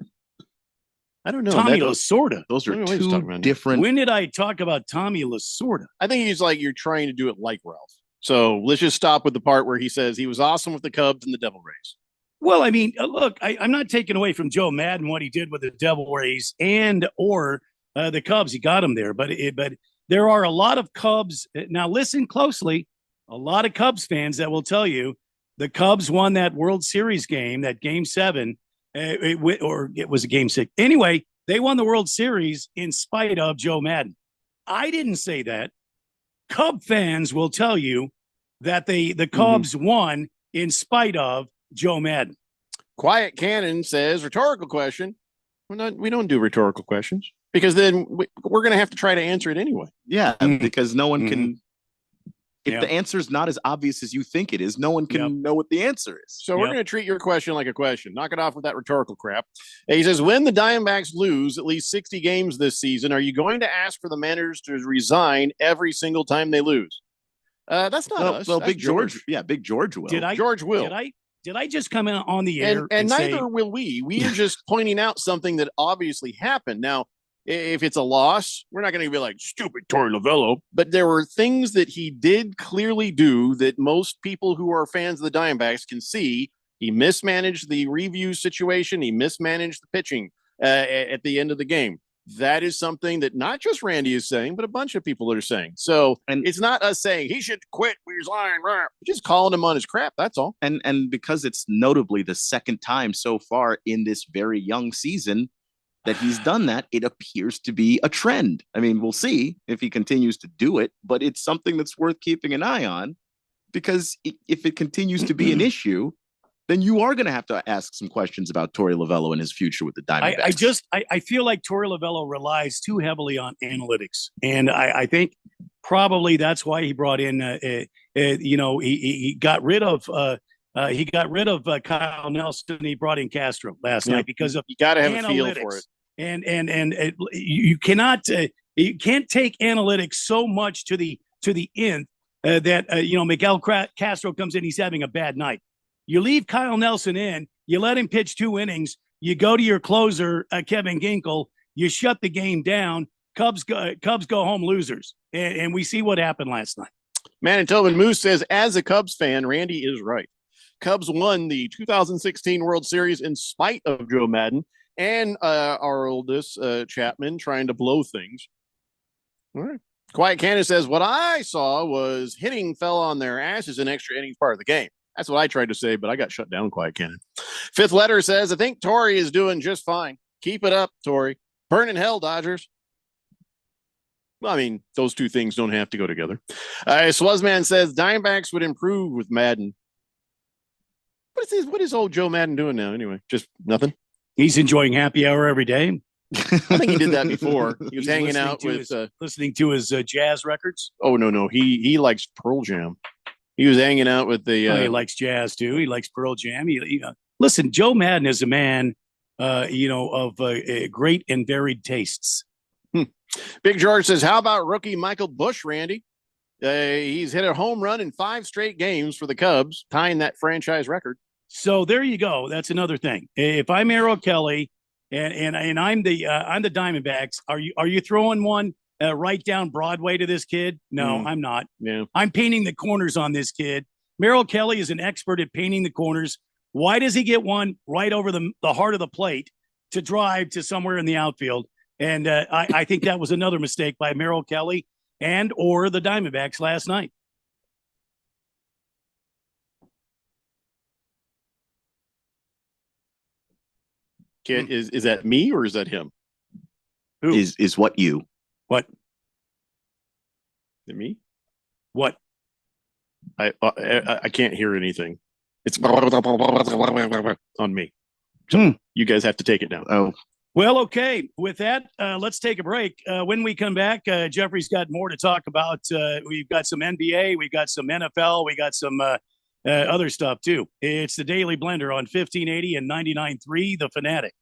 I don't know. Tommy Lasorda. Those I are don't know what he's talking two about. different. When did I talk about Tommy Lasorda? I think he's like, you're trying to do it like Ralph. So let's just stop with the part where he says he was awesome with the Cubs and the Devil Rays. Well, I mean, look, I'm not taking away from Joe Madden what he did with the Devil Rays or the Cubs. He got him there, but there are a lot of Cubs. Now, listen closely. A lot of Cubs fans that will tell you the Cubs won that World Series game, that Game 7, or it was a Game 6. Anyway, they won the World Series in spite of Joe Madden. I didn't say that. Cub fans will tell you that the Cubs won in spite of Joe Madden. Quiet Cannon says, rhetorical question. We don't do rhetorical questions because then we're going to have to try to answer it anyway. Yeah, because no one can. If the answer is not as obvious as you think it is, no one can know what the answer is. So we're going to treat your question like a question. Knock it off with that rhetorical crap. He says, when the Diamondbacks lose at least 60 games this season, are you going to ask for the managers to resign every single time they lose? That's not us. Well, That's Big George. Yeah, Big George will. George will. Did I just come in on the air? And neither will we. We are just pointing out something that obviously happened. Now, if it's a loss, we're not going to be like, stupid Torey Lovullo. But there were things that he did clearly do that most people who are fans of the Diamondbacks can see. He mismanaged the review situation. He mismanaged the pitching at the end of the game. That is something that not just Randy is saying, but a bunch of people are saying. So it's not us saying he should quit, resign, just calling him on his crap. That's all. And because it's notably the second time so far in this very young season that he's done that, it appears to be a trend. I mean, we'll see if he continues to do it, but it's something that's worth keeping an eye on because if it continues to be an issue, then you are going to have to ask some questions about Torey Lovullo and his future with the Diamondbacks. I feel like Torey Lovullo relies too heavily on analytics, and I think probably that's why he brought in. He got rid of Kyle Nelson. He brought in Castro last night because of you got to have analytics. a feel for it. And you can't take analytics so much to the nth that Miguel Castro comes in, he's having a bad night. You leave Kyle Nelson in, you let him pitch 2 innings, you go to your closer, Kevin Ginkel, you shut the game down. Cubs go home losers, and we see what happened last night. Manitoban Moose says, as a Cubs fan, Randy is right. Cubs won the 2016 World Series in spite of Joe Madden and our oldest Chapman trying to blow things. All right. Quiet Cannon says, what I saw was hitting fell on their asses in extra innings part of the game. That's what I tried to say, but I got shut down, Quiet Cannon. Fifth Letter says, I think Torey is doing just fine. Keep it up, Torey. Burn in hell, Dodgers. Well, I mean, those two things don't have to go together. Swazman says, Diamondbacks would improve with Madden. What is old Joe Madden doing now anyway? Just nothing? He's enjoying happy hour every day. I think he did that before. He was hanging out with listening to his jazz records. Oh no, he likes Pearl Jam. He was hanging out with the. He likes jazz too. He likes Pearl Jam. Listen, Joe Madden is a man, of great and varied tastes. Big George says, "How about rookie Michael Busch, Randy? He's hit a home run in 5 straight games for the Cubs, tying that franchise record." So there you go. That's another thing. If I'm Errol Kelly and I'm the Diamondbacks, are you throwing one right down Broadway to this kid? No, I'm not. Yeah. I'm painting the corners on this kid, Merrill Kelly is an expert at painting the corners. Why does he get one right over the heart of the plate to drive to somewhere in the outfield? And I think that was another mistake by Merrill Kelly and or the Diamondbacks last night. Is that me or is that him? Who? Is what you? What? Is it me? What? I can't hear anything. It's on me. So you guys have to take it down. Oh. Well, okay. With that, let's take a break. When we come back, Jeffrey's got more to talk about. We've got some NBA, we got some NFL, we got some other stuff too. It's the Daily Blender on 1580 and 99.3 The Fanatic.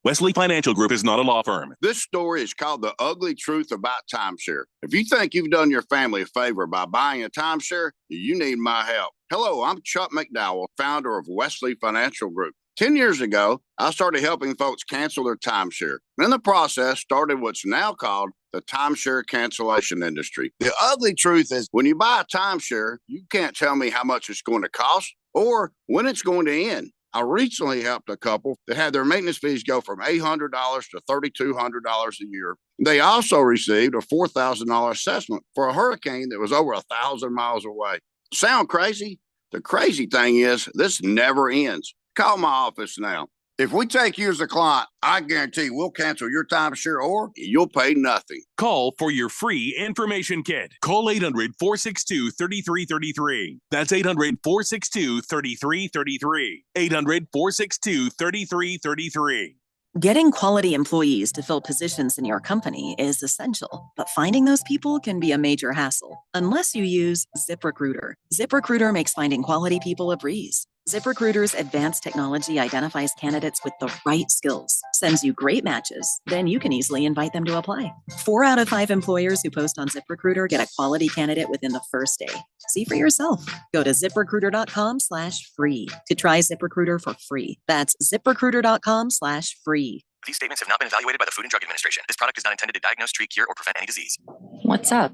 Wesley Financial Group is not a law firm. This story is called The Ugly Truth About Timeshare. If you think you've done your family a favor by buying a timeshare, you need my help. Hello, I'm Chuck McDowell, founder of Wesley Financial Group. 10 years ago, I started helping folks cancel their timeshare. And in the process, started what's now called the timeshare cancellation industry. The ugly truth is when you buy a timeshare, you can't tell me how much it's going to cost or when it's going to end. I recently helped a couple that had their maintenance fees go from $800 to $3,200 a year. They also received a $4,000 assessment for a hurricane that was over 1,000 miles away. Sound crazy? The crazy thing is this never ends. Call my office now. If we take you as a client, I guarantee we'll cancel your timeshare or you'll pay nothing. Call for your free information kit. Call 800-462-3333. That's 800-462-3333. 800-462-3333. Getting quality employees to fill positions in your company is essential, but finding those people can be a major hassle unless you use ZipRecruiter. ZipRecruiter makes finding quality people a breeze. ZipRecruiter's advanced technology identifies candidates with the right skills, sends you great matches, then you can easily invite them to apply. 4 out of 5 employers who post on ZipRecruiter get a quality candidate within the first day. See for yourself. Go to ZipRecruiter.com/free to try ZipRecruiter for free. That's ZipRecruiter.com/free. These statements have not been evaluated by the Food and Drug Administration. This product is not intended to diagnose, treat, cure, or prevent any disease. What's up?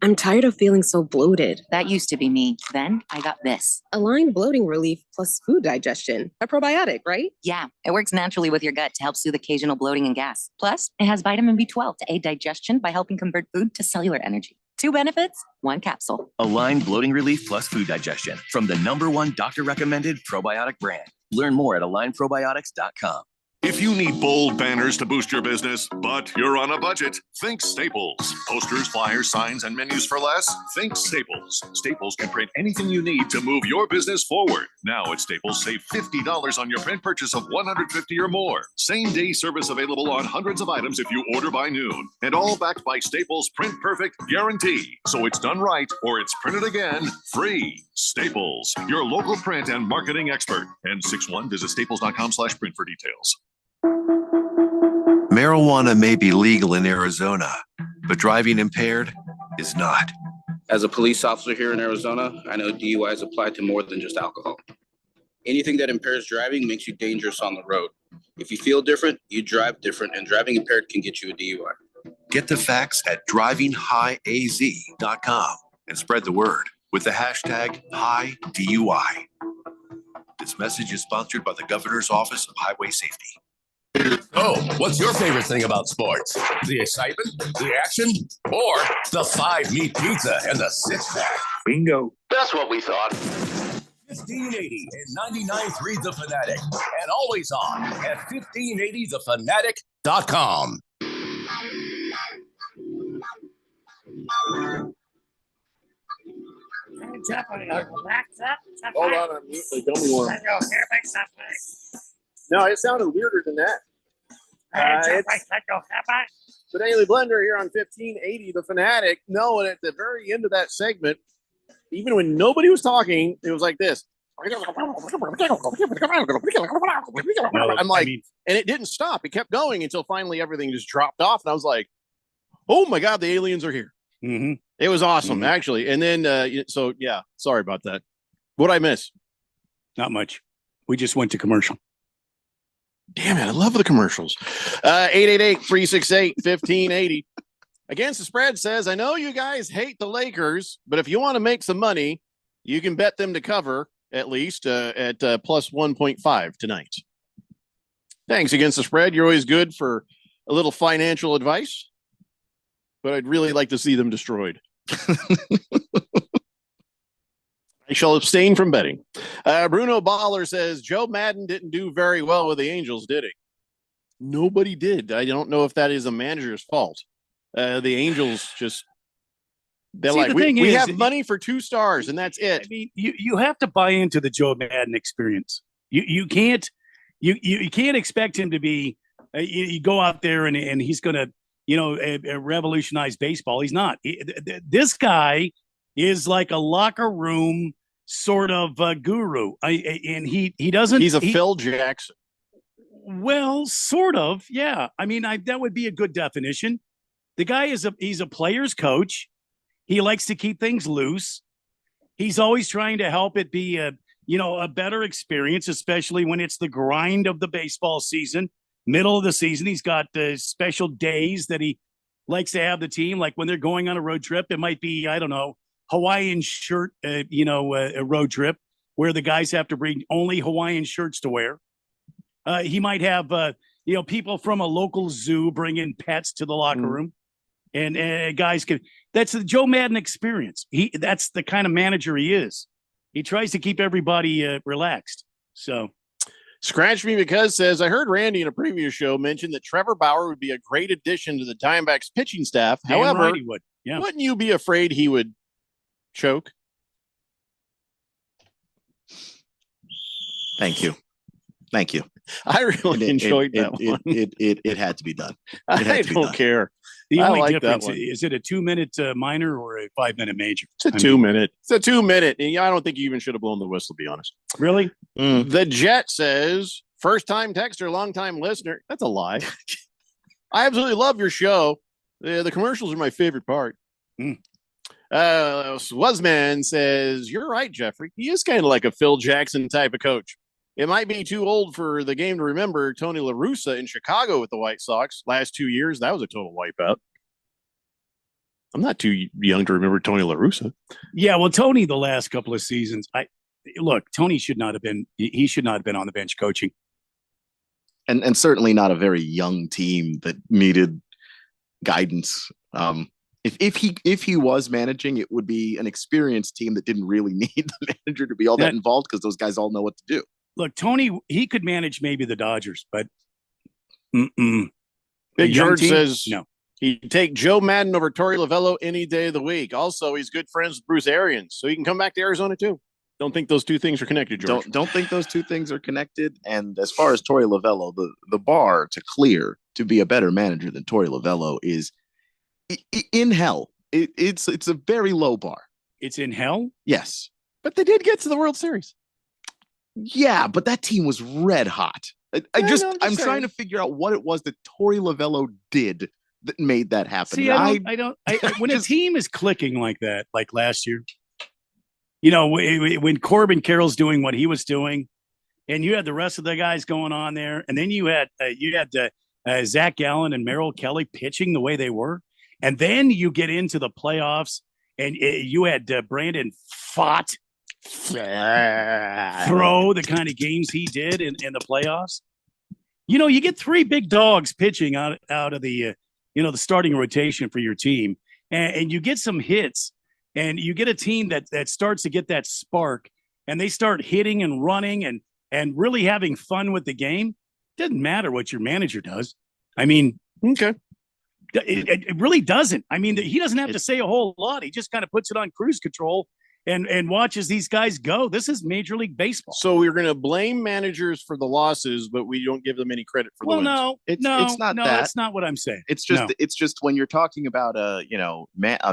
I'm tired of feeling so bloated. That used to be me. Then I got this. Align Bloating Relief plus food digestion. A probiotic, right? Yeah, it works naturally with your gut to help soothe occasional bloating and gas. Plus, it has vitamin B12 to aid digestion by helping convert food to cellular energy. 2 benefits, 1 capsule. Align Bloating Relief plus food digestion from the #1 doctor-recommended probiotic brand. Learn more at alignprobiotics.com. If you need bold banners to boost your business, but you're on a budget, think Staples. Posters, flyers, signs, and menus for less? Think Staples. Staples can print anything you need to move your business forward. Now at Staples, save $50 on your print purchase of $150 or more. Same-day service available on hundreds of items if you order by noon. And all backed by Staples' Print Perfect guarantee. So it's done right or it's printed again free. Staples, your local print and marketing expert. N61, visit staples.com/print for details. Marijuana may be legal in Arizona, but driving impaired is not. As a police officer here in Arizona, I know DUIs apply to more than just alcohol. Anything that impairs driving makes you dangerous on the road. If you feel different, you drive different, and driving impaired can get you a DUI. Get the facts at drivinghighaz.com and spread the word with the hashtag HighDUI. This message is sponsored by the Governor's Office of Highway Safety. Oh, what's your favorite thing about sports? The excitement, the action, or the 5-meat pizza and the 6-pack? Bingo. That's what we thought. 1580 and 99.3 The Fanatic, and always on at 1580thefanatic.com. Hold on, I'm mute. They don't want to. No, it sounded weirder than that. It's the Daily Blender here on 1580 The Fanatic. No, and at the very end of that segment, even when nobody was talking, it was like this. I'm like, and it didn't stop. It kept going until finally everything just dropped off. And I was like, oh my God, the aliens are here. Mm-hmm. It was awesome, actually. And then, so yeah, sorry about that. What'd I miss? Not much. We just went to commercial. Damn it, I love the commercials. 888-368-1580. Against the Spread says, I know you guys hate the Lakers, but if you want to make some money, You can bet them to cover at least at plus 1.5 tonight. Thanks. Against the Spread. You're always good for a little financial advice, but I'd really like to see them destroyed. I shall abstain from betting. Bruno Baller says Joe Madden didn't do very well with the Angels, did he? Nobody did. I don't know if that is a manager's fault. The Angels just, they're like, we have money for 2 stars and that's it. I mean, you have to buy into the Joe Madden experience. You can't expect him to be, you go out there and he's going to, revolutionize baseball. He's not. This guy is like a locker room sort of guru. And he doesn't. He's a Phil Jackson. Well, sort of. Yeah. I mean, that would be a good definition. The guy he's a player's coach. He likes to keep things loose. He's always trying to help it be a better experience, especially when it's the grind of the baseball season, middle of the season. He's got special days that he likes to have the team, like when they're going on a road trip. It might be, I don't know, Hawaiian shirt, a road trip where the guys have to bring only Hawaiian shirts to wear. He might have, people from a local zoo bring in pets to the locker room, and guys can. That's the Joe Madden experience. That's the kind of manager he is. He tries to keep everybody relaxed. So, Scratch Me Because says, I heard Randy in a previous show mention that Trevor Bauer would be a great addition to the Diamondbacks pitching staff. Damn However, right he would. Yeah. Wouldn't you be afraid he would choke? Thank you. I really enjoyed that one. It had to be done. I don't care. The only like difference that one. is it a 2-minute minor or a 5-minute major? It's a 2-minute. It's a 2-minute. And I don't think you even should have blown the whistle, to be honest. Really? The Jet says, first time texter, long time listener. That's a lie. I absolutely love your show. The commercials are my favorite part. Swazman says, you're right, Jeffrey. He is kind of like a Phil Jackson type of coach. It might be too old for the game to remember Tony La Russa in Chicago with the White Sox last 2 years. That was a total wipeout. I'm not too young to remember Tony La Russa. Yeah, well, Tony, the last couple of seasons, Tony should not have been. He should not have been on the bench coaching, and certainly not a very young team that needed guidance. If he was managing, it would be an experienced team that didn't really need the manager to be all that involved because those guys all know what to do. Look, Tony, he could manage maybe the Dodgers, but Big George says no. He'd take Joe Madden over Torey Lovello any day of the week. Also, he's good friends with Bruce Arians, so he can come back to Arizona too. Don't think those two things are connected, George. Don't think those two things are connected. And as far as Torey Lovello, the bar to clear to be a better manager than Torey Lovello is in hell. It's a very low bar. It's in hell? Yes. But they did get to the World Series. Yeah, but that team was red hot. I'm trying to figure out what it was that Torey Lovello did that made that happen. See, when a team is clicking like that, like last year, when Corbin Carroll's doing what he was doing, and you had the rest of the guys going on there, and then you had Zach Gallen and Merrill Kelly pitching the way they were, and then you get into the playoffs, and you had Brandon Pfaadt throw the kind of games he did in the playoffs. You get 3 big dogs pitching out of the the starting rotation for your team, and you get some hits, and you get a team that starts to get that spark, and they start hitting and running and really having fun with the game. Doesn't matter what your manager does. I mean, okay. It really doesn't. I mean, he doesn't have to say a whole lot. He just kind of puts it on cruise control and watches these guys go. This is Major League Baseball. So we're going to blame managers for the losses, but we don't give them any credit for the wins. It's not that. That's not what I'm saying. It's just when you're talking about a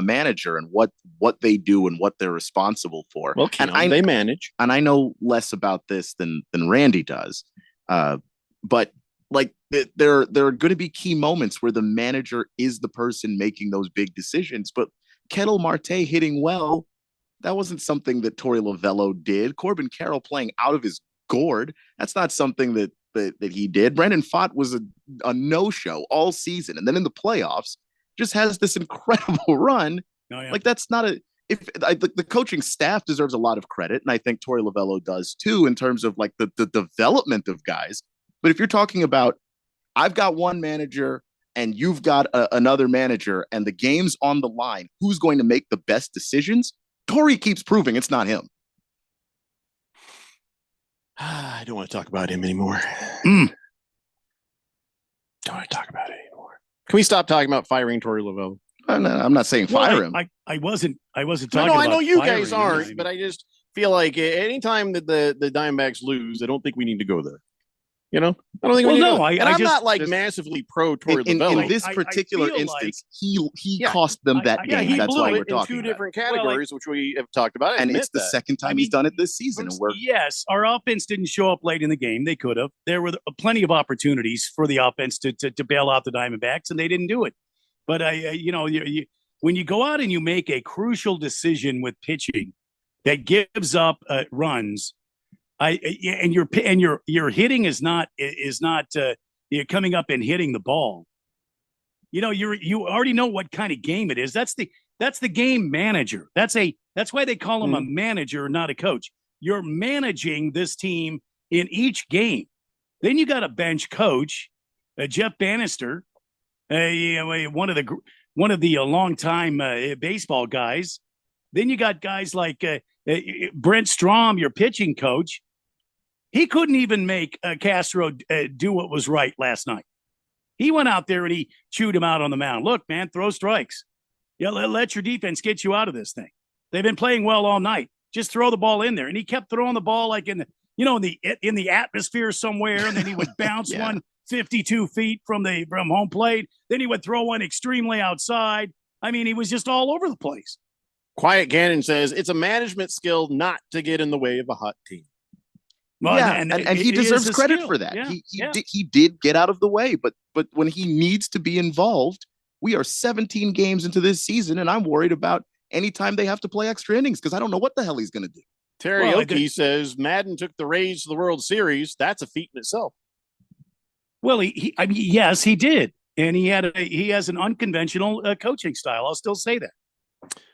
manager and what they do and what they're responsible for. Well, they manage, and I know less about this than Randy does, but like there are going to be key moments where the manager is the person making those big decisions. But Ketel Marte hitting well, that wasn't something that Torey Lovello did. Corbin Carroll playing out of his gourd, that's not something that he did. Brandon Pfaadt was a no-show all season, and then in the playoffs just has this incredible run. Oh, yeah. Like that's not the coaching staff deserves a lot of credit, and I think Torey Lovello does too in terms of like the development of guys. But if you're talking about, I've got one manager and you've got another manager, and the game's on the line, who's going to make the best decisions? Torey keeps proving it's not him. I don't want to talk about him anymore. Don't want to talk about it anymore. Can we stop talking about firing Torey Lovello? I'm not saying fire him. I wasn't talking No, about I know you firing guys him. aren't, but I just feel like anytime that the Diamondbacks lose, I don't think we need to go there. You know, I don't think. Well, we need no, to go there. And I'm just- not like just- massively pro Torey In Lovello. this particular feel instance, like- he cost them that Yeah, game. he That's blew why it we're in talking two about it. different categories, which we have talked about. I And admit it's the that. second time he's done it this season. And we're Yes, our offense didn't show up late in the game. They could have. There were plenty of opportunities for the offense to bail out the Diamondbacks, and they didn't do it. But when you go out and you make a crucial decision with pitching that gives up runs, and your hitting is not you're coming up and hitting the ball. You know, you already know what kind of game it is. That's the game manager. That's why they call him a manager, not a coach. You're managing this team in each game. Then you got a bench coach, Jeff Bannister, one of the longtime baseball guys. Then you got guys like Brent Strom, your pitching coach. He couldn't even make Castro do what was right last night. He went out there and he chewed him out on the mound. Look, man, throw strikes. Yeah, let your defense get you out of this thing. They've been playing well all night. Just throw the ball in there. And he kept throwing the ball like in the atmosphere somewhere, and then he would bounce one 52 feet from home plate. Then he would throw one extremely outside. I mean, he was just all over the place. Quiet Gannon says it's a management skill not to get in the way of a hot team. Well, and he deserves credit for that. He did get out of the way, but when he needs to be involved, we are 17 games into this season, and I'm worried about any time they have to play extra innings because I don't know what the hell he's going to do. Terry Oakey says Madden took the Rays to the World Series. That's a feat in itself. Well, yes, he did, and he has an unconventional coaching style. I'll still say that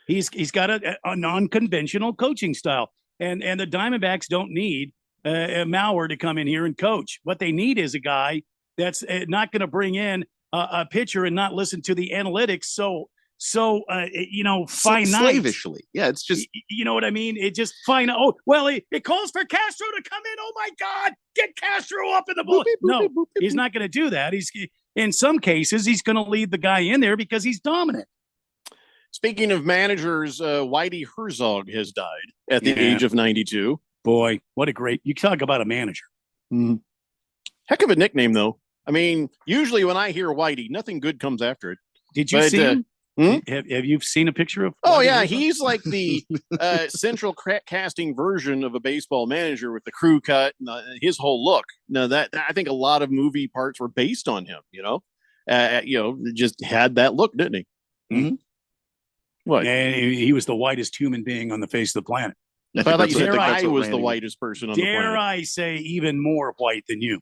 he's got a non-conventional coaching style, and the Diamondbacks don't need Mauer to come in here and coach. What they need is a guy that's not going to bring in a pitcher and not listen to the analytics. So finite. Slavishly. Yeah, it's just, you know what I mean? It just fine. Oh, well, it calls for Castro to come in. Oh my God, get Castro up in the ball. No, he's not going to do that. In some cases, he's going to leave the guy in there because he's dominant. Speaking of managers, Whitey Herzog has died at the age of 92. Boy, you talk about a manager. Heck of a nickname, though. I mean, usually when I hear Whitey, nothing good comes after it. Did you see him? Have you seen a picture of? Oh, yeah. He's like the central casting version of a baseball manager with the crew cut and his whole look. Now, I think a lot of movie parts were based on him, just had that look, didn't he? Mm-hmm. What? And he was the whitest human being on the face of the planet. I thought you said I was the whitest person on the planet. Dare I say even more white than you?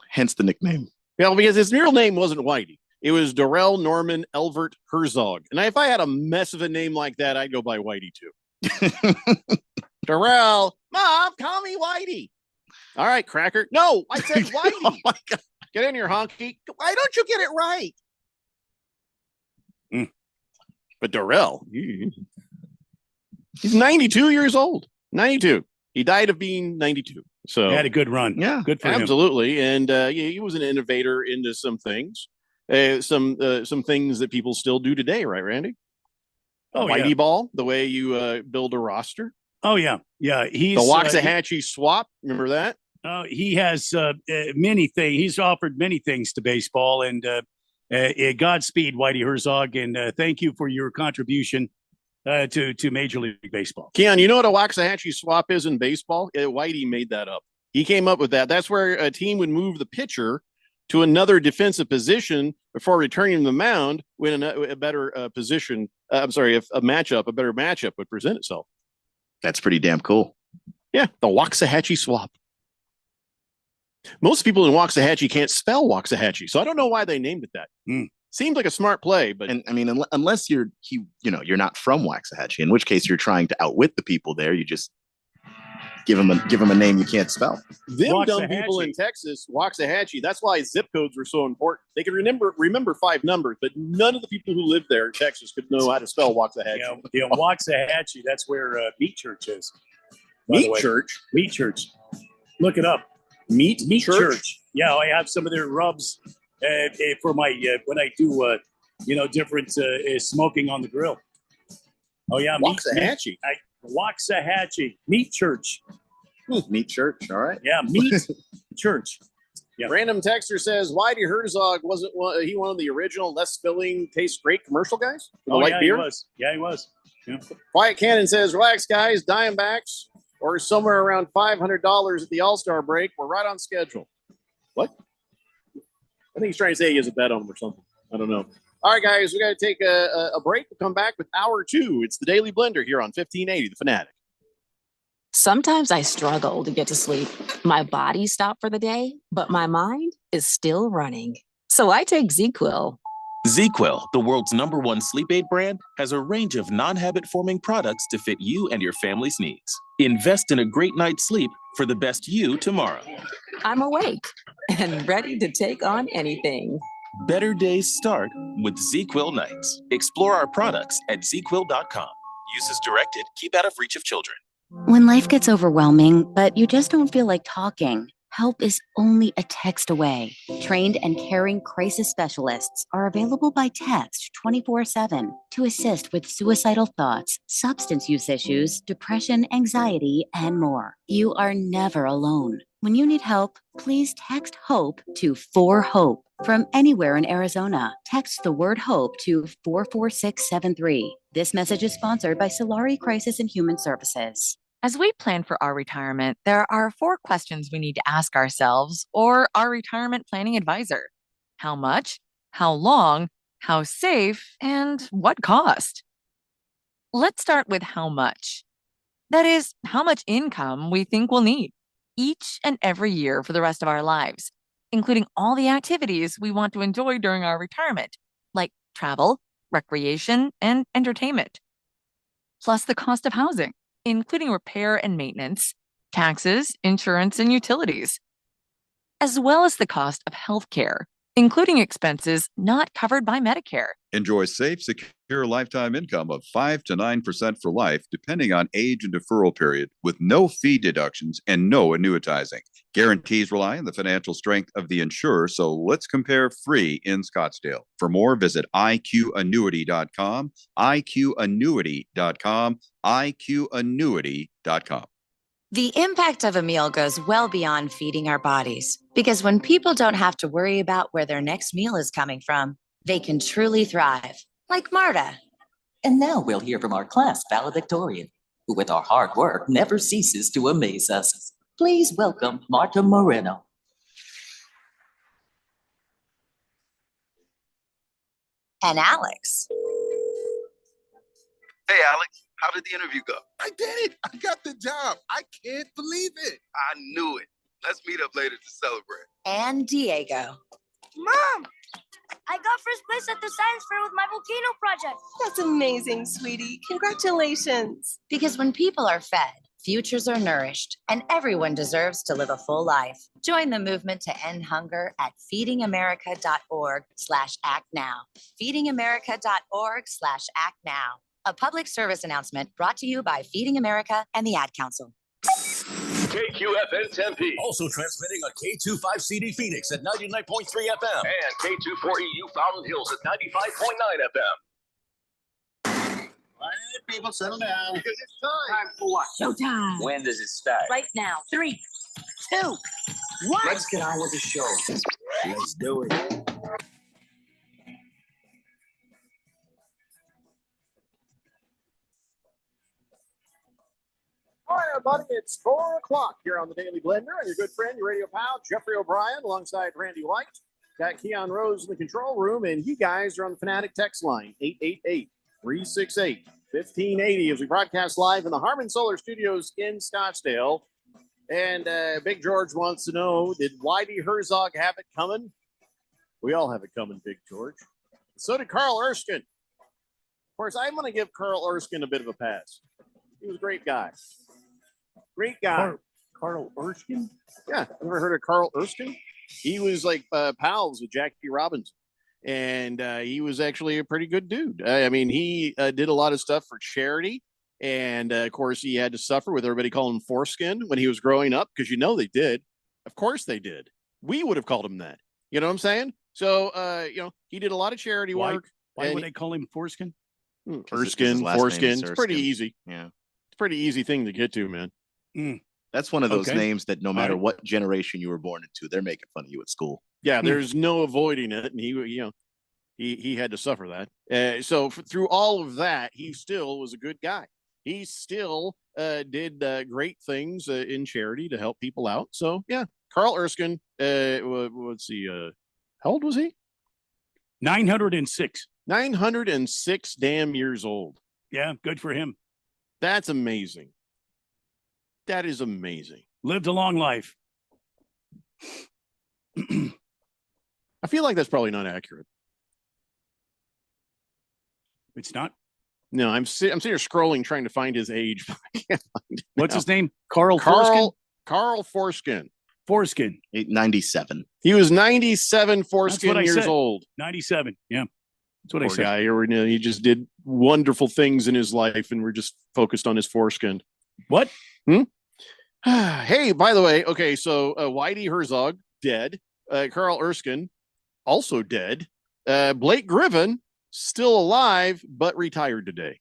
Hence the nickname. Well, because his real name wasn't Whitey. It was Darrell Norman Elvert Herzog. And if I had a mess of a name like that, I'd go by Whitey too. Darrell, Mom, call me Whitey. All right, Cracker. No, I said Whitey. Oh my God. Get in here, honky. Why don't you get it right? But Darrell, he's 92 years old. 92. He died of being 92. So he had a good run. Yeah, good for him. Absolutely. And he was an innovator into some things. Some things that people still do today, right, Randy? Oh, Whitey ball, the way you build a roster. Oh yeah, he's the Waxahachie swap. Remember that? He has many things. He's offered many things to baseball, and Godspeed, Whitey Herzog, and thank you for your contribution to Major League Baseball. Keon, you know what a Waxahachie swap is in baseball? Whitey made that up. He came up with that. That's where a team would move the pitcher to another defensive position before returning the mound when a better position. A better matchup would present itself. That's pretty damn cool. Yeah, the Waxahachie swap. Most people in Waxahachie can't spell Waxahachie, so I don't know why they named it that. Seems like a smart play, but and I mean, unless you're not from Waxahachie, in which case you're trying to outwit the people there. You just give them a name you can't spell. Them dumb people in Texas, Waxahachie. That's why zip codes were so important. They could remember 5 numbers, but none of the people who lived there in Texas could know how to spell Waxahachie. Yeah, Waxahachie. That's where Meat Church is. Meat Church. Meat Church. Look it up. Meat Church. Yeah, I have some of their rubs for my when I do different smoking on the grill. Oh yeah, Waxahachie. Waxahachie Meat Church. Meat Church. All right. Yeah, Meat Church. Yeah. Random texter says Whitey Herzog wasn't one of the original less filling, tastes great commercial guys for the light beer. He was. Yeah, he was. Yeah. Quiet Cannon says, relax, guys. Diamondbacks or somewhere around $500 at the All-Star break. We're right on schedule. What? I think he's trying to say he has a bet on them or something. I don't know. All right, guys, we got to take a break. We'll come back with hour 2. It's the Daily Blender here on 1580, The Fanatic. Sometimes I struggle to get to sleep. My body stopped for the day, but my mind is still running. So I take ZzzQuil. ZzzQuil, the world's #1 sleep aid brand, has a range of non-habit-forming products to fit you and your family's needs. Invest in a great night's sleep for the best you tomorrow. I'm awake and ready to take on anything. Better days start with ZzzQuil nights. Explore our products at ZzzQuil.com. Use as directed. Keep out of reach of children. When life gets overwhelming, but you just don't feel like talking, help is only a text away. Trained and caring crisis specialists are available by text 24/7 to assist with suicidal thoughts, substance use issues, depression, anxiety, and more. You are never alone. When you need help, please text HOPE to 4HOPE. From anywhere in Arizona, text the word HOPE to 44673. This message is sponsored by Solari Crisis and Human Services. As we plan for our retirement, there are 4 questions we need to ask ourselves or our retirement planning advisor. How much? How long? How safe? And what cost? Let's start with how much. That is, how much income we think we'll need each and every year for the rest of our lives, including all the activities we want to enjoy during our retirement, like travel, recreation, and entertainment. Plus the cost of housing, including repair and maintenance, taxes, insurance, and utilities, as well as the cost of healthcare, including expenses not covered by Medicare. Enjoy safe, secure lifetime income of 5 to 9% for life, depending on age and deferral period, with no fee deductions and no annuitizing. Guarantees rely on the financial strength of the insurer, so let's compare free in Scottsdale. For more, visit IQannuity.com, IQannuity.com, IQannuity.com. The impact of a meal goes well beyond feeding our bodies, because when people don't have to worry about where their next meal is coming from, they can truly thrive, like Marta. And now we'll hear from our class valedictorian, who with our hard work never ceases to amaze us. Please welcome Marta Moreno. And Alex. Hey, Alex, how did the interview go? I did it. I got the job. I can't believe it. I knew it. Let's meet up later to celebrate. And Diego. Mom, I got first place at the science fair with my volcano project. That's amazing, sweetie. Congratulations. Because when people are fed, futures are nourished, and everyone deserves to live a full life. Join the movement to end hunger at feedingamerica.org/actnow. Feedingamerica.org/actnow. A public service announcement brought to you by Feeding America and the Ad Council. KQFN Tempe. Also transmitting on K25CD Phoenix at 99.3 FM and K24EU Fountain Hills at 95.9 FM. All right, people, settle down. Because it's time for what? Showtime. When does it start? Right now. 3, 2, 1. Let's get on with the show. Let's do it. All right, everybody, it's 4 o'clock here on the Daily Blender, and your good friend, your radio pal, Jeffrey O'Brien, alongside Randy White. Got Keon Rose in the control room, and you guys are on the Fanatic text line, 888-368-1580, as we broadcast live in the Harmon Solar Studios in Scottsdale. And Big George wants to know, did Whitey Herzog have it coming? We all have it coming, Big George. So did Carl Erskine. Of course, I'm going to give Carl Erskine a bit of a pass. He was a great guy. Great guy. Carl Erskine? Yeah. Ever heard of Carl Erskine? He was like pals with Jackie Robinson. And he was actually a pretty good dude. I mean, he did a lot of stuff for charity. And of course, he had to suffer with everybody calling him foreskin when he was growing up, because they did. Of course they did. We would have called him that. You know what I'm saying? So, he did a lot of charity work. Why would they call him foreskin? Erskine, foreskin. It's pretty Erskine. easy. Yeah. It's a pretty easy thing to get to, man. That's one of those Okay. names that no matter All right. what generation you were born into, they're making fun of you at school. Yeah, there's no avoiding it, and he had to suffer that. Through all of that, he still was a good guy. He still did great things in charity to help people out. So yeah, Carl Erskine. Let's see, how old was he? 906. 906 damn years old. Yeah, good for him. That's amazing. That is amazing. Lived a long life. I feel like that's probably not accurate. It's not. No, I'm sitting here scrolling trying to find his age. But I can't find it What's now. his name? Carl Foreskin? Carl Foreskin. Foreskin. 97. He was 97 That's foreskin what I years said. old. 97. Yeah. That's what I Poor said. guy. He just did wonderful things in his life, and we're just focused on his foreskin. What? Hey, by the way, okay, so Whitey Herzog, dead. Carl Erskine, also dead. Blake Griffin, still alive, but retired today.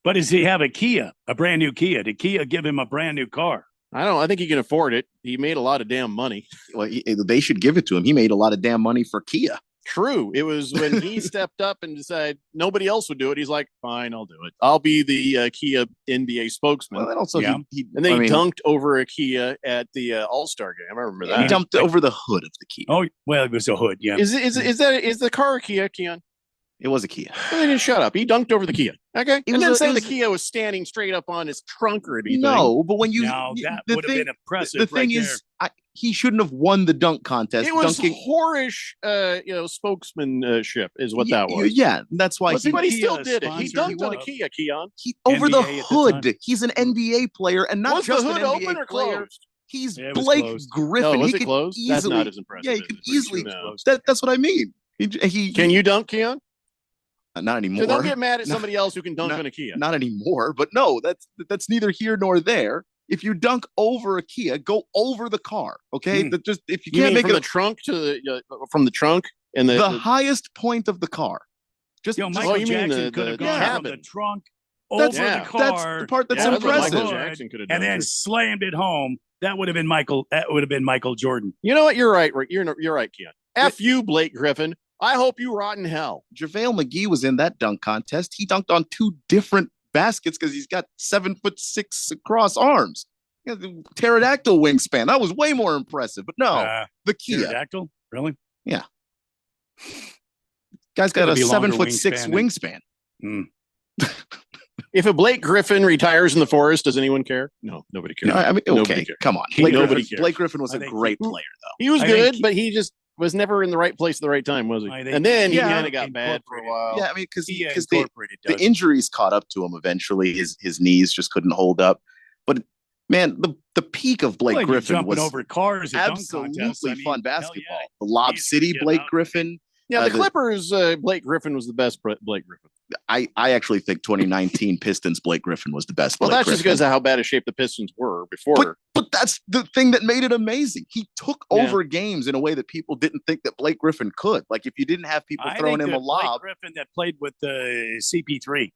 But does he have a Kia, a brand new Kia? Did Kia give him a brand new car? I think he can afford it. He made a lot of damn money. Well, they should give it to him. He made a lot of damn money for Kia. True. It was when he stepped up and decided nobody else would do it. He's like, fine, I'll do it. I'll be the Kia NBA spokesman. Well, and also and they dunked over a Kia at the All-Star game. I remember that. He dumped over the hood of the Kia. Oh, well, it was a hood. Yeah. Is the car a Kia, Keon? It was a Kia. Well, then shut up. He dunked over the Kia. Okay. It And then was say it the was- Kia was standing straight up on his trunk or anything. No, but when you No, that the would have thing- been impressive. The thing right is, he shouldn't have won the dunk contest. It was dunking. whorish, spokesmanship is what that was. Yeah, that's why But he still Kia did it. He sponsored dunked on a what? Kia, Keon. Over the NBA at the time. hood. He's an NBA player, and not Was just the an hood NBA open or player. closed? He's It was Blake closed. Griffin. No, was he it could closed? Easily, That's not as impressive. Yeah, he is it? could Pretty easily. sure. No. That's what I mean. He Can you dunk, Keon? not anymore. So don't get mad at No, somebody else who can dunk not- on a Kia. Not anymore. But no, that's neither here nor there. If you dunk over a Kia, go over the car. Okay, just if you You can't mean make from it the trunk to from the trunk and the highest point of the car. Just, Yo, just- Michael you mean Jackson the- could have the gone from the cabin. trunk That's- over yeah. the car. that's the part that's Yeah, that's what impressive. Michael Hood, Jackson could have and done. then slammed it home. That would have been Michael. That would have been Michael Jordan. You know what? You're right. You're right, Keon. F you, Blake Griffin. I hope you rot in hell. JaVale McGee was in that dunk contest. He dunked on two different baskets because he's got 7'6" across arms. He has the pterodactyl wingspan. That was way more impressive. But no, the Kia. Pterodactyl? Really? Yeah. Guy's got Gotta a be longer 7'6" wingspan wingspan. If a Blake Griffin retires in the forest, does anyone care? No, nobody cares. No, I mean, Nobody okay, cares. come on. Blake Blake, Nobody Griffin, cares. Blake Griffin was I a think great player, though. He was I good, think- but he just was never in the right place at the right time, was he? I think And then he Yeah. kind of got bad for a while. Yeah, I mean, because Kia the Incorporated does. injuries caught up to him eventually. His knees just couldn't hold up. But man, the peak of Blake Well, you're Griffin jumping was over cars at dunk absolutely contests. I mean, fun hell basketball. yeah. The Lob He used to City get Blake out. Griffin. Yeah, the the- Clippers, Blake Griffin was the best Blake Griffin. I actually think 2019 Pistons Blake Griffin was the best. Well, Blake that's just Griffin. because of how bad a shape the Pistons were before. But that's the thing that made it amazing. He took Yeah. over games in a way that people didn't think that Blake Griffin could. Like if you didn't have people I throwing think him a that Blake lob, Griffin that played with CP3.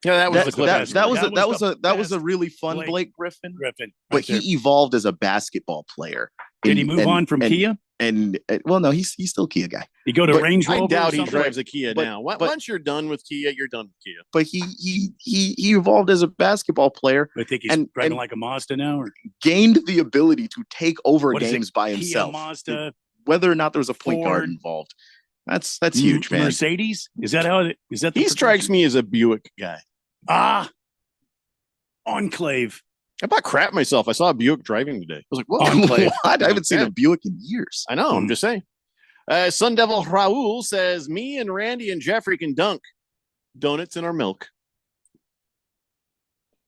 Yeah, that was that, the Clippers. that was That a, that was was the a that was a best really fun Blake Blake Griffin. Griffin. But right there. he evolved as a basketball player. Did he move on from Kia? And well, no, he's still a Kia guy. He go to But Range Rover? I doubt or he something? drives a Kia But- now. but- Once you're done with Kia, you're done with Kia. But he evolved as a basketball player I think he's and- driving and- like a Mazda now. Or gained the ability to take over what is it? games by Kia, himself. Mazda, Whether or not there was a point guard Ford. involved. That's huge, man. Mercedes? Is that how it is? That the He strikes me as a Buick guy. Enclave. I about crap myself. I saw a Buick driving today. I was like, "Whoa!" Enclave. What? I haven't seen Yeah. a Buick in years. I know. I'm just saying. Sun Devil Raul says, me and Randy and Jeffrey can dunk donuts in our milk.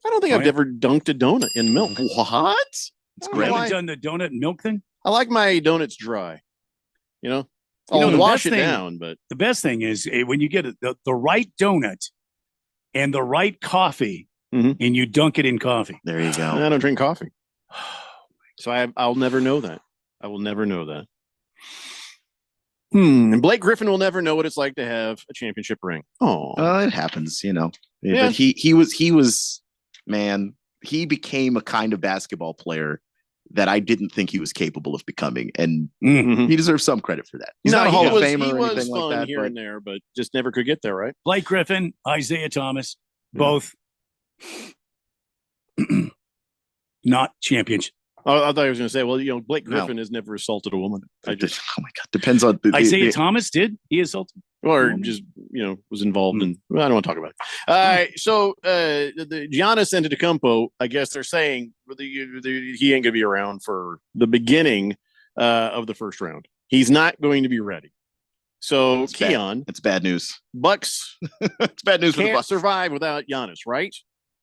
I don't think I've ever dunked a donut in milk. What? It's You haven't done the donut and milk thing? I like my donuts dry. I'll wash it down, but the best thing is when you get the right donut and the right coffee, and you dunk it in coffee. There you go. I don't drink coffee, so I'll never know that. I will never know that. And Blake Griffin will never know what it's like to have a championship ring. Oh, it happens, Yeah. Yeah. But he was, man, he became a kind of basketball player that I didn't think he was capable of becoming, and he deserves some credit for that. He's not a Hall of Famer or anything like that, here and there, but just never could get there, right? Blake Griffin, Isaiah Thomas, both not champions. Oh, I thought I was going to say, well, Blake Griffin has never assaulted a woman. Oh my God, depends on Isaiah Thomas did he assaulted? Or just was involved in. Well, I don't want to talk about it. All right, so the Giannis Antetokounmpo, I guess they're saying he ain't gonna be around for the beginning of the first round. He's not going to be ready. So It's Keon, it's bad news. Bucks, It's bad news for the can't Bucks. survive without Giannis, right?